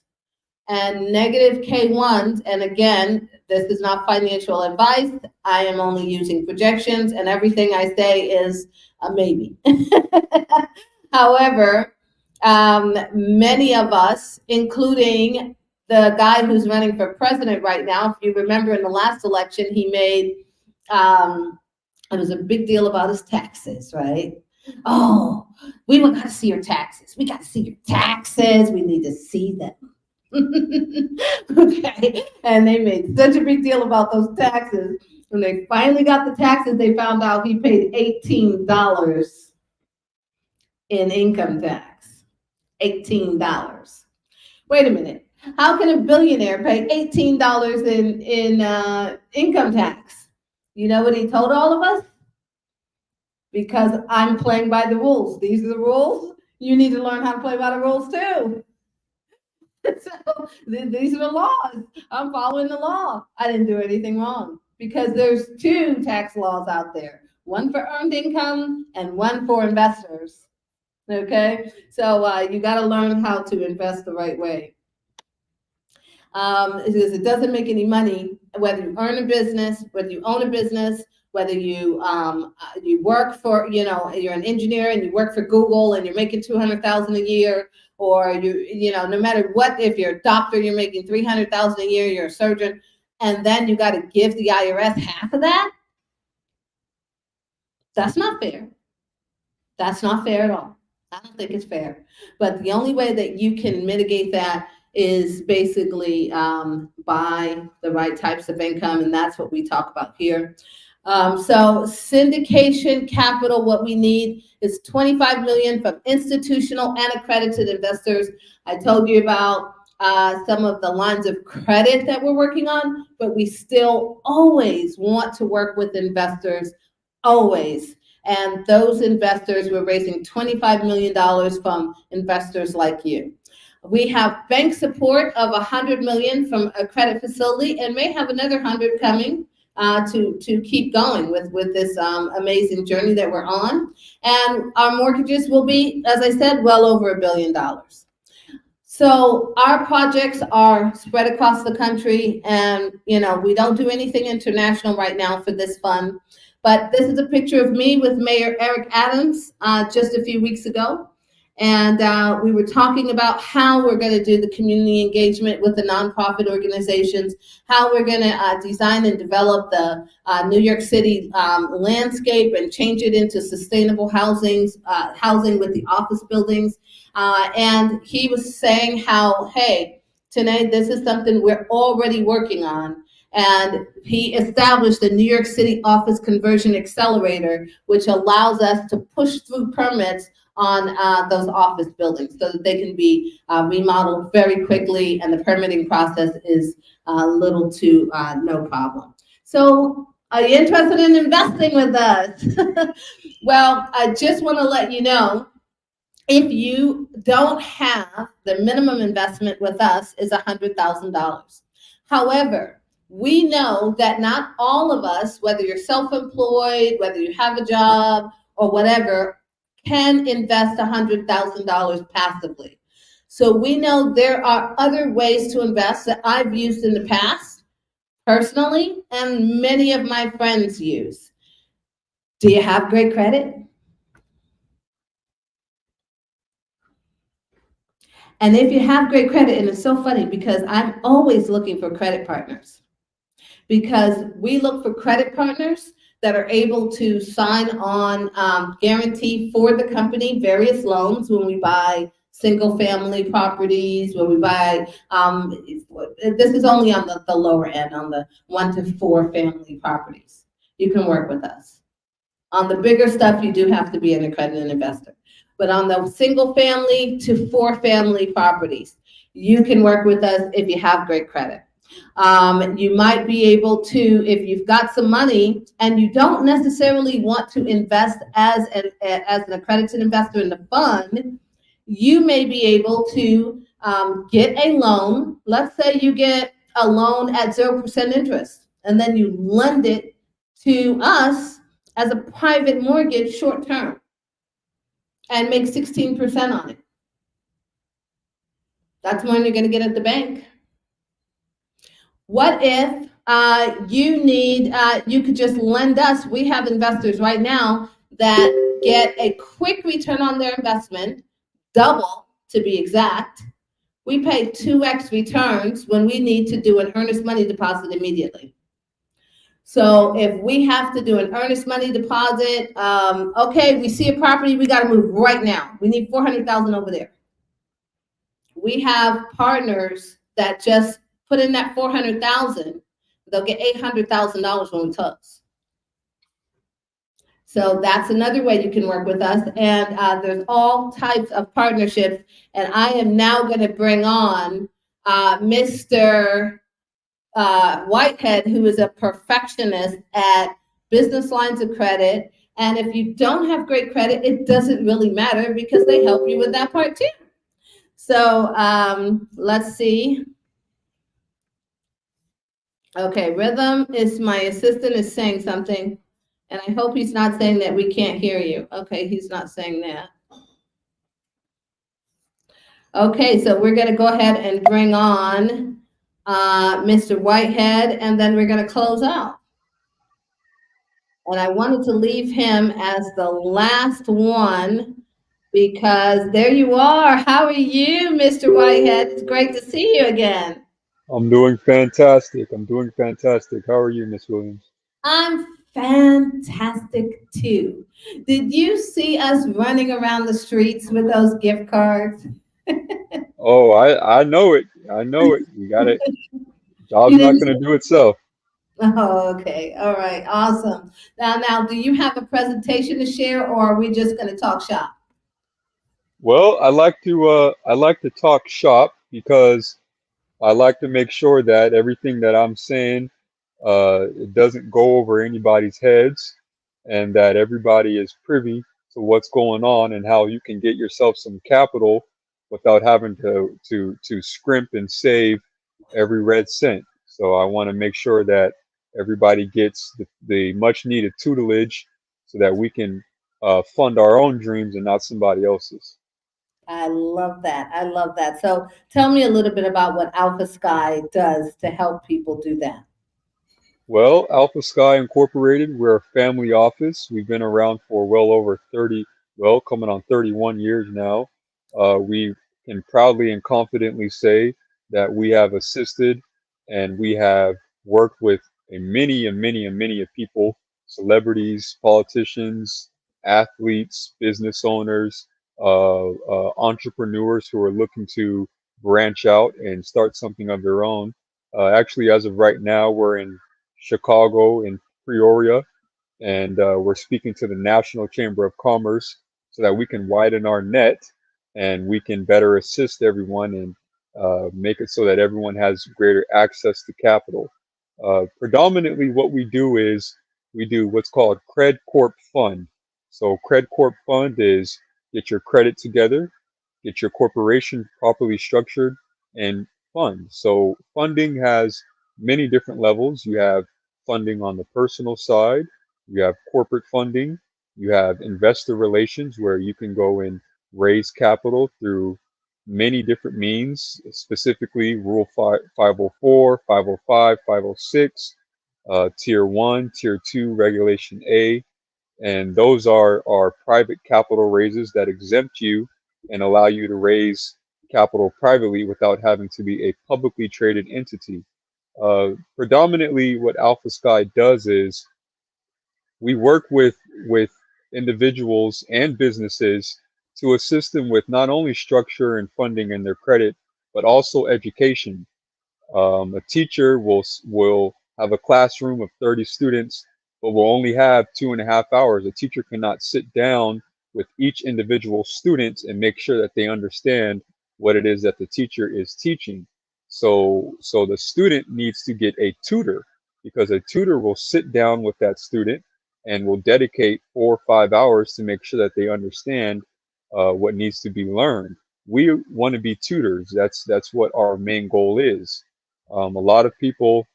And negative K1s, and again, this is not financial advice. I am only using projections, and everything I say is a maybe. However, many of us, including the guy who's running for president right now, if you remember in the last election, he made, it was a big deal about his taxes, right? Oh, we got to see your taxes. We got to see your taxes. We need to see them. Okay. And they made such a big deal about those taxes. When they finally got the taxes, they found out he paid $18 in income tax. $18. Wait a minute. How can a billionaire pay $18 in income tax? You know what he told all of us? Because I'm playing by the rules. These are the rules. You need to learn how to play by the rules too. So these are the laws. I'm following the law. I didn't do anything wrong, because there's 2 tax laws out there. One for earned income and one for investors. Okay? So you got to learn how to invest the right way. Because it doesn't make any money, whether you earn a business, whether you own a business, whether you work for, you're an engineer and you work for Google and you're making $200,000 a year, or no matter what, if you're a doctor, you're making $300,000 a year, you're a surgeon, and then you got to give the IRS half of that. That's not fair. That's not fair at all. I don't think it's fair. But the only way that you can mitigate that is basically buy the right types of income, and that's what we talk about here. So syndication capital, what we need is 25 million from institutional and accredited investors. I told you about some of the lines of credit that we're working on, but we still always want to work with investors, always. And those investors, we're raising $25 million from investors like you. We have bank support of 100 million from a credit facility, and may have another 100 coming to keep going with this amazing journey that we're on. And our mortgages will be, as I said, well over $1 billion. So our projects are spread across the country, and we don't do anything international right now for this fund. But this is a picture of me with Mayor Eric Adams just a few weeks ago. And we were talking about how we're going to do the community engagement with the nonprofit organizations, how we're going to design and develop the New York City landscape and change it into sustainable housing with the office buildings. And he was saying how, hey, Tené, this is something we're already working on. And he established the New York City Office Conversion Accelerator, which allows us to push through permits on those office buildings so that they can be remodeled very quickly, and the permitting process is little to no problem. So are you interested in investing with us? Well, I just want to let you know, if you don't have, the minimum investment with us is $100,000. However, we know that not all of us, whether you're self-employed, whether you have a job or whatever, can invest $100,000 passively. So we know there are other ways to invest that I've used in the past personally, and many of my friends use. Do you have great credit? And if you have great credit, and it's so funny because I'm always looking for credit partners, because we look for credit partners that are able to sign on guarantee for the company various loans when we buy single family properties, when we buy, this is only on the lower end, on the 1 to 4 family properties. You can work with us. On the bigger stuff, you do have to be an accredited investor. But on the single family to 4 family properties, you can work with us if you have great credit. You might be able to, if you've got some money and you don't necessarily want to invest as an accredited investor in the fund, you may be able to get a loan. Let's say you get a loan at 0% interest, and then you lend it to us as a private mortgage short term and make 16% on it. That's more than you're going to get at the bank. What if you could just lend us? We have investors right now that get a quick return on their investment, double to be exact. We pay 2x returns when we need to do an earnest money deposit immediately. So if we have to do an earnest money deposit, okay, we see a property, we got to move right now. We need $400,000 over there. We have partners that just put in that $400,000, they'll get $800,000 when we close. So that's another way you can work with us. And there's all types of partnerships. And I am now going to bring on Mr. Whitehead, who is a perfectionist at business lines of credit. And if you don't have great credit, it doesn't really matter because they help you with that part too. So let's see. Okay, Rhythm is my assistant is saying something, and I hope he's not saying that we can't hear you. Okay, he's not saying that. Okay, so we're going to go ahead and bring on Mr. Whitehead, and then we're going to close out. And I wanted to leave him as the last one because there you are. How are you, Mr. Whitehead? It's great to see you again. I'm doing fantastic. How are you, Miss Williams? I'm fantastic too. Did you see us running around the streets with those gift cards? Oh, I know it. I know it. You got it. You Job's not didn't. going to do itself. Oh, okay. All right. Awesome. Now, do you have a presentation to share, or are we just going to talk shop? Well, I like to talk shop because I like to make sure that everything that I'm saying it doesn't go over anybody's heads, and that everybody is privy to what's going on and how you can get yourself some capital without having to scrimp and save every red cent. So I want to make sure that everybody gets the much needed tutelage so that we can fund our own dreams and not somebody else's. I love that. I love that. So tell me a little bit about what Alpha Sky does to help people do that. Well, Alpha Sky Incorporated, we're a family office. We've been around for well over 30, well, coming on 31 years now. We can proudly and confidently say that we have assisted and we have worked with a many and many and many of people, celebrities, politicians, athletes, business owners, entrepreneurs who are looking to branch out and start something of their own. Actually, as of right now, we're in Chicago in Peoria, and we're speaking to the National Chamber of Commerce so that we can widen our net and we can better assist everyone and make it so that everyone has greater access to capital. Predominantly, what we do is we do what's called Cred Corp Fund. So, Cred Corp Fund is get your credit together, get your corporation properly structured, and fund. So, funding has many different levels. You have funding on the personal side, you have corporate funding, you have investor relations where you can go and raise capital through many different means, specifically Rule 504, 505, 506, Tier 1, Tier 2, Regulation A. And those are private capital raises that exempt you and allow you to raise capital privately without having to be a publicly traded entity. Predominantly, what Alpha Sky does is we work with individuals and businesses to assist them with not only structure and funding and their credit, but also education. A teacher will have a classroom of 30 students, but will only have 2.5 hours. A teacher cannot sit down with each individual student and make sure that they understand what it is that the teacher is teaching. So the student needs to get a tutor because a tutor will sit down with that student and will dedicate 4 or 5 hours to make sure that they understand what needs to be learned. We want to be tutors. That's what our main goal is. A lot of people,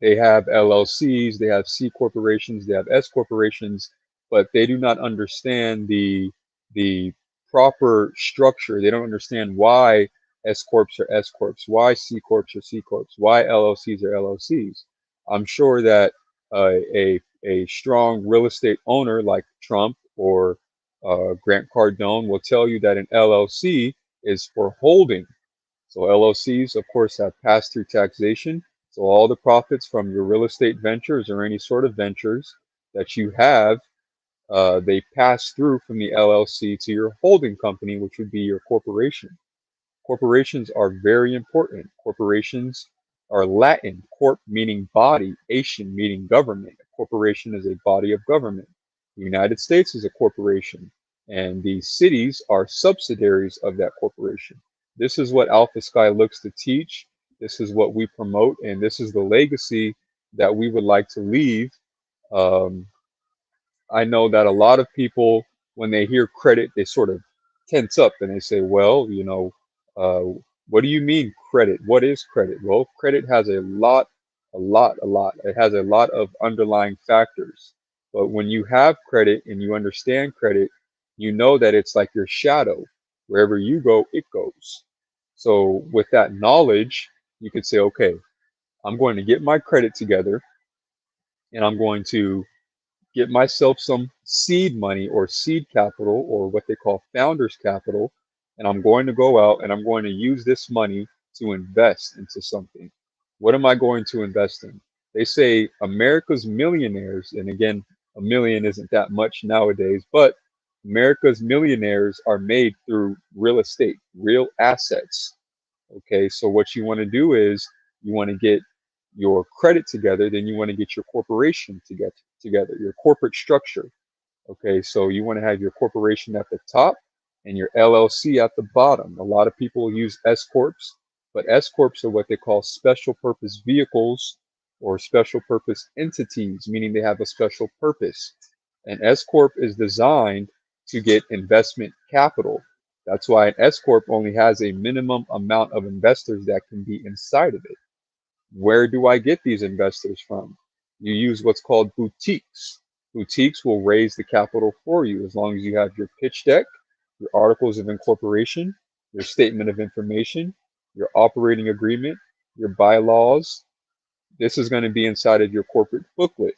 they have LLCs, they have C corporations, they have S corporations, but they do not understand the proper structure. They don't understand why S corps are S corps, why C corps are C corps, why LLCs are LLCs. I'm sure that a strong real estate owner like Trump or Grant Cardone will tell you that an LLC is for holding. So LLCs, of course, have pass-through taxation. So all the profits from your real estate ventures or any sort of ventures that you have, they pass through from the LLC to your holding company, which would be your corporation. Corporations are very important. Corporations are Latin, corp meaning body, ation meaning government. A corporation is a body of government. The United States is a corporation, and the cities are subsidiaries of that corporation. This is what Alpha Sky looks to teach. This is what we promote, and this is the legacy that we would like to leave. Um, I know that a lot of people, when they hear credit, they sort of tense up and they say, well, uh, what do you mean credit? What is credit? Well, credit has a lot. It has a lot of underlying factors. But when you have credit and you understand credit, you know that it's like your shadow. Wherever you go, it goes. So with that knowledge, you could say, okay, I'm going to get my credit together and I'm going to get myself some seed money or seed capital or what they call founders capital. And I'm going to go out and I'm going to use this money to invest into something. What am I going to invest in? They say America's millionaires, and again, a million isn't that much nowadays, but America's millionaires are made through real estate, real assets. Okay, so what you want to do is you want to get your credit together, then you want to get your corporation together, your corporate structure. Okay, so you want to have your corporation at the top and your LLC at the bottom. A lot of people use S corps, but S corps are what they call special purpose vehicles or special purpose entities, meaning they have a special purpose. An S corp is designed to get investment capital. That's why an S corp only has a minimum amount of investors that can be inside of it. Where do I get these investors from? You use what's called boutiques. Boutiques will raise the capital for you as long as you have your pitch deck, your articles of incorporation, your statement of information, your operating agreement, your bylaws. This is going to be inside of your corporate booklet,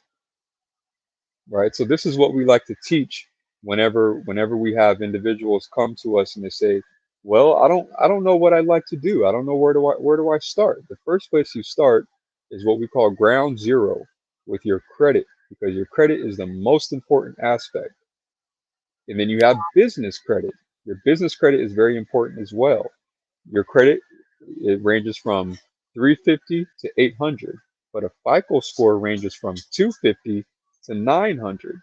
right? So this is what we like to teach whenever we have individuals come to us and they say, well, I don't know what I'd like to do. I don't know where do I start. The first place you start is what we call ground zero with your credit, because your credit is the most important aspect. And then you have business credit. Your business credit is very important as well. Your credit, it ranges from 350 to 800, but a FICO score ranges from 250 to 900.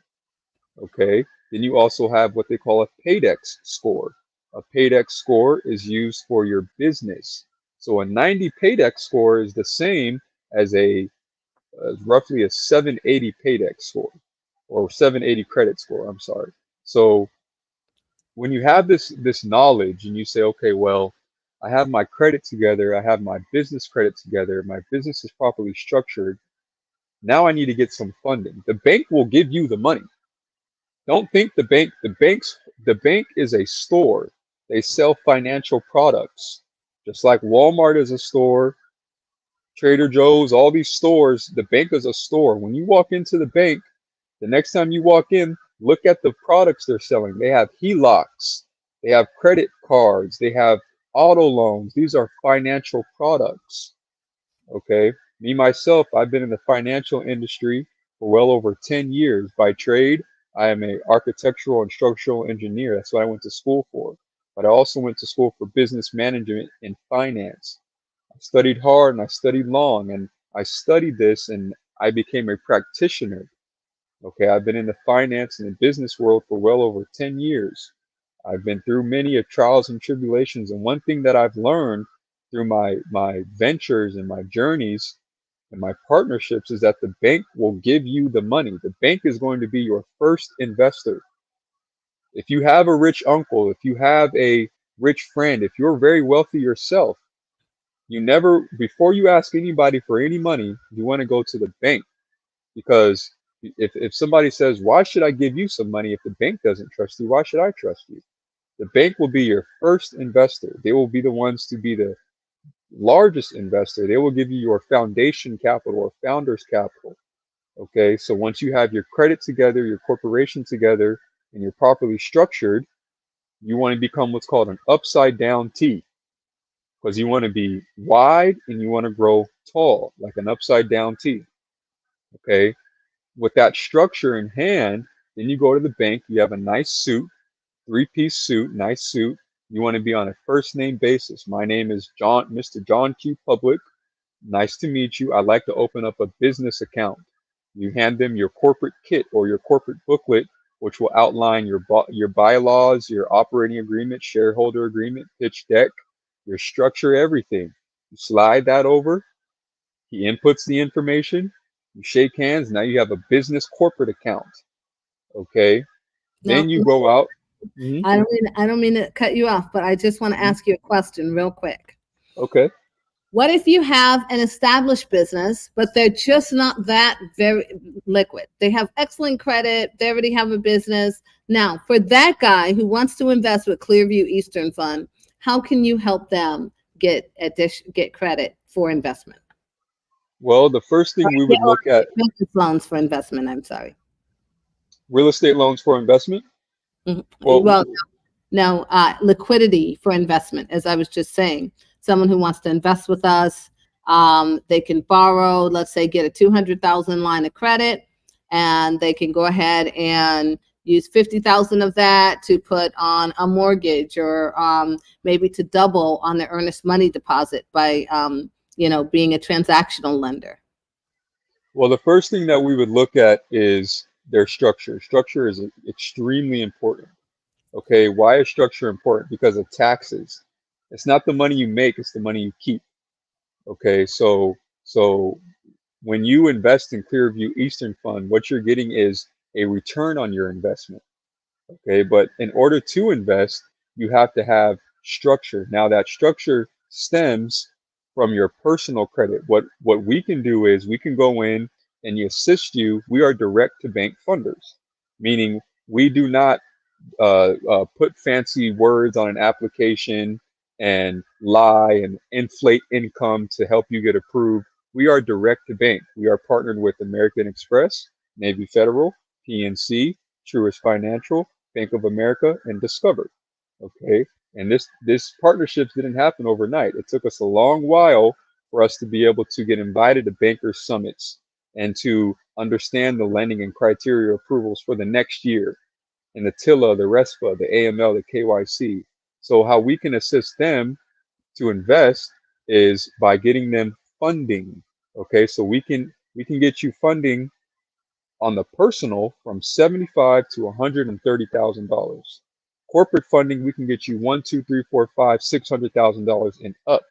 Okay, then you also have what they call a PAYDEX score. A PAYDEX score is used for your business. So a 90 PAYDEX score is the same as roughly a 780 PAYDEX score, or 780 credit score. I'm sorry. So when you have this knowledge and you say, okay, well, I have my credit together, I have my business credit together, my business is properly structured. Now I need to get some funding. The bank will give you the money. Don't think the bank is a store. They sell financial products. Just like Walmart is a store, Trader Joe's, all these stores, the bank is a store. When you walk into the bank, the next time you walk in, look at the products they're selling. They have HELOCs, they have credit cards, they have auto loans. These are financial products. Okay. Me, myself, I've been in the financial industry for well over 10 years. By trade, I am a architectural and structural engineer. That's what I went to school for. But I also went to school for business management and finance. I studied hard and I studied long, and I studied this and I became a practitioner. Okay, I've been in the finance and the business world for well over 10 years. I've been through many of trials and tribulations, and one thing that I've learned through my ventures and my journeys and my partnerships is that the bank will give you the money. The bank is going to be your first investor. If you have a rich uncle, if you have a rich friend, if you're very wealthy yourself, you never, before you ask anybody for any money, you want to go to the bank. Because if somebody says, why should I give you some money if the bank doesn't trust you? Why should I trust you? The bank will be your first investor. They will be the ones to be the largest investor. They will give you your foundation capital or founder's capital. Okay, so once you have your credit together, your corporation together, and you're properly structured, you want to become what's called an upside down T, because you want to be wide and you want to grow tall, like an upside down T. Okay, with that structure in hand, then you go to the bank, you have a nice suit, three-piece suit, nice suit. You want to be on a first name basis. My name is Mr. John Q. Public. Nice to meet you. I'd like to open up a business account. You hand them your corporate kit or your corporate booklet, which will outline your bylaws, your operating agreement, shareholder agreement, pitch deck, your structure, everything. You slide that over. He inputs the information. You shake hands. Now you have a business corporate account. Okay. No, Then you go out. I don't mean to cut you off, but I just want to ask you a question real quick. Okay. What if you have an established business, but they're just not that very liquid? They have excellent credit. They already have a business. Now, for that guy who wants to invest with Clearview Eastern Fund, how can you help them get credit for investment? Well, the first thing we would look at business loans for investment. I'm sorry. Real estate loans for investment. Mm-hmm. Well, no, liquidity for investment, as I was just saying. Someone who wants to invest with us, they can borrow, let's say, get a $200,000 line of credit, and they can go ahead and use 50,000 of that to put on a mortgage, or maybe to double on the earnest money deposit by being a transactional lender? Well, the first thing that we would look at is their structure. Structure is extremely important. Okay, why is structure important? Because of taxes. It's not the money you make, it's the money you keep. Okay, so when you invest in Clearview Eastern Fund, what you're getting is a return on your investment. Okay, but in order to invest, you have to have structure. Now that structure stems from your personal credit. What we can do is we can go in and assist you. We are direct to bank funders, meaning we do not put fancy words on an application and lie and inflate income to help you get approved. We are direct to bank. We are partnered with American Express, Navy Federal, PNC, Truist Financial, Bank of America, and Discover. Okay, and this partnerships didn't happen overnight. It took us a long while for us to be able to get invited to banker summits and to understand the lending and criteria approvals for the next year, and the TILA, the RESPA, the AML, the KYC. So how we can assist them to invest is by getting them funding. Okay, so we can get you funding on the personal from $75 to $130,000. Corporate funding, we can get you $1, 2, 3, 4, 5, $600,000 and up.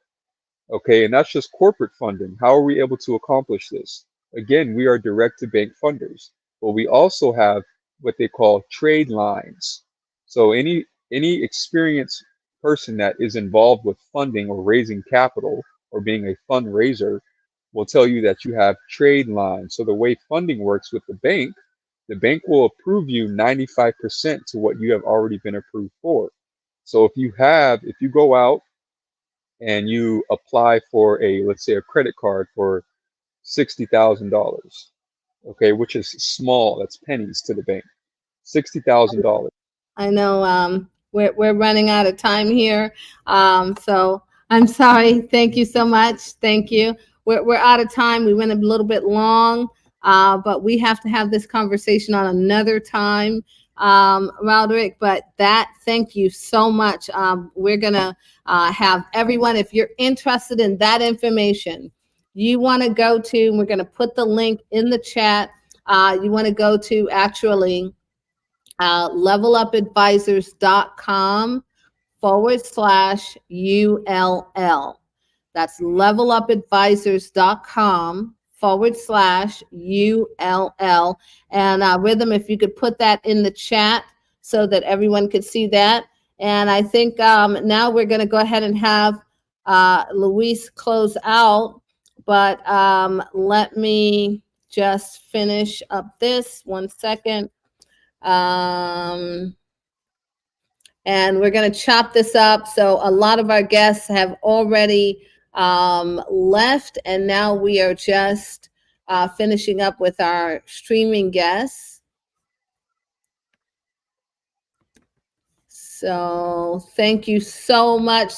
Okay, and that's just corporate funding. How are we able to accomplish this? Again, we are direct to bank funders, but we also have what they call trade lines. So any experienced person that is involved with funding or raising capital or being a fundraiser will tell you that you have trade lines. So the way funding works with the bank will approve you 95% to what you have already been approved for. So if you go out and you apply for let's say a credit card for $60,000, okay, which is small, that's pennies to the bank, $60,000. I know we're running out of time here, so I'm sorry. Thank you so much. Thank you. We're out of time. We went a little bit long, but we have to have this conversation on another time, Roderick. But thank you so much. We're gonna have everyone, if you're interested in that information, you want to go to, we're going to put the link in the chat. You want to go to actually levelupadvisors.com/ULL. That's levelupadvisors.com/ULL. And Rhythm, if you could put that in the chat so that everyone could see that. And I think now we're going to go ahead and have Luis close out. But let me just finish up this 1 second. And we're going to chop this up. So a lot of our guests have already left, and now we are just finishing up with our streaming guests. So thank you so much,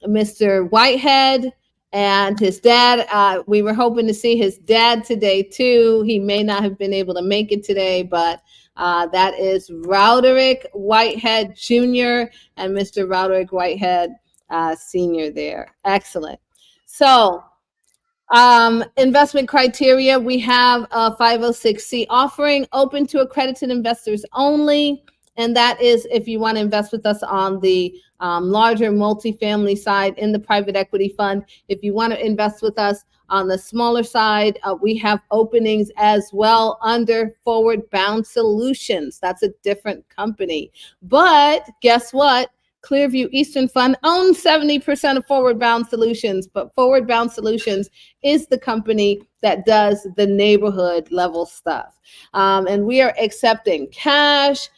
Mr. Whitehead and his dad. We were hoping to see his dad today too. He may not have been able to make it today, but that is Roderick Whitehead Jr. and Mr. Roderick Whitehead Sr. there. Excellent. So investment criteria, we have a 506C offering open to accredited investors only. And that is if you want to invest with us on the larger multifamily side in the private equity fund. If you want to invest with us on the smaller side, we have openings as well under Forward Bound Solutions. That's a different company. But guess what? Clearview Eastern Fund owns 70% of Forward Bound Solutions, but Forward Bound Solutions is the company that does the neighborhood level stuff. And we are accepting cash,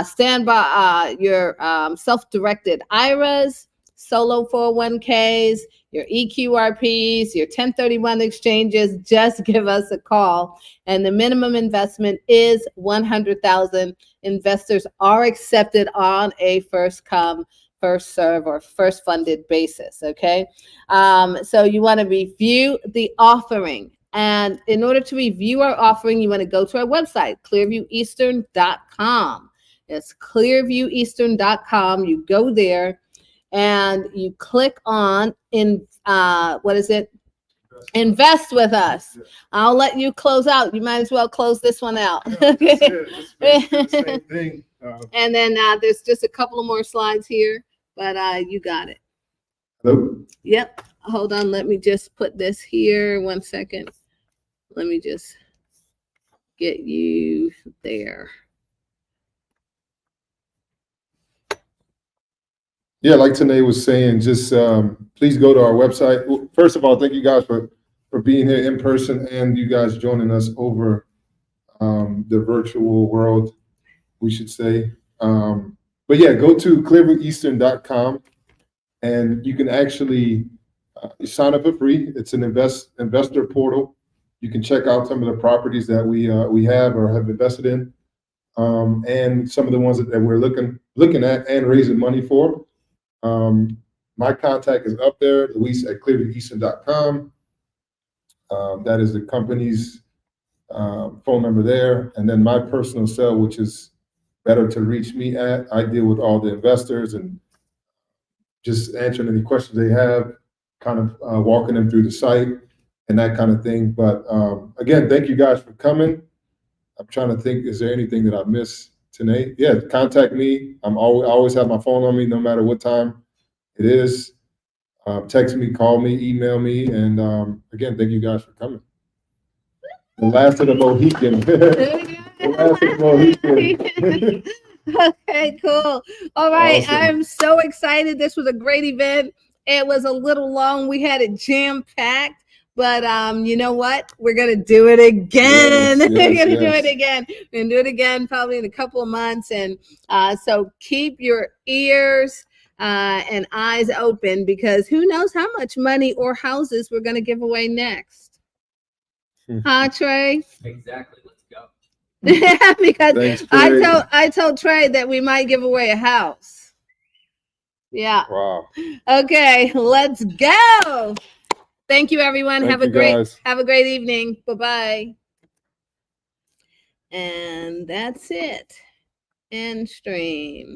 standby, your self-directed IRAs, solo 401ks, your EQRPs, your 1031 exchanges. Just give us a call. And the minimum investment is $100,000. Investors are accepted on a first come, first serve, or first funded basis. Okay. So you want to review the offering And in order to review our offering, you want to go to our website, clearvieweastern.com. It's clearvieweastern.com. You go there and you click on invest with us. I'll let you close out. You might as well close this one out. That's it. Just basically the same thing. And then there's just a couple of more slides here, but you got it. Hello? Yep. Hold on. Let me just put this here. 1 second. Let me just get you there. Yeah, like Tené was saying, just please go to our website. Well, first of all, thank you guys for being here in person and you guys joining us over the virtual world, we should say. But yeah, go to clearvieweastern.com and you can actually sign up for free. It's an investor portal. You can check out some of the properties that we have or have invested in, and some of the ones that we're looking at and raising money for. My contact is up there, Luis at clearvieweastern.com. That is the company's phone number there. And then my personal cell, which is better to reach me at. I deal with all the investors and just answering any questions they have, kind of walking them through the site and that kind of thing. But again, thank you guys for coming. I'm trying to think, is there anything that I missed tonight? Yeah, contact me. I always have my phone on me, no matter what time it is. Text me, call me, email me, and again, thank you guys for coming. The last of the Mohican. The last of the Mohican. Okay, cool. All right. Awesome. I'm so excited. This was a great event. It was a little long. We had it jam-packed, but you know what? We're gonna do it again. Yes, We're gonna do yes. it again. We're gonna do it again probably in a couple of months. And so keep your ears and eyes open, because who knows how much money or houses we're gonna give away next. Huh, Trey? Exactly. Let's go. Because Thanks, Trey. I told Trey that we might give away a house. Yeah. Wow. Okay, let's go. Thank you, everyone. Thank Have a you, great guys. evening. Bye-bye. And that's it. End stream.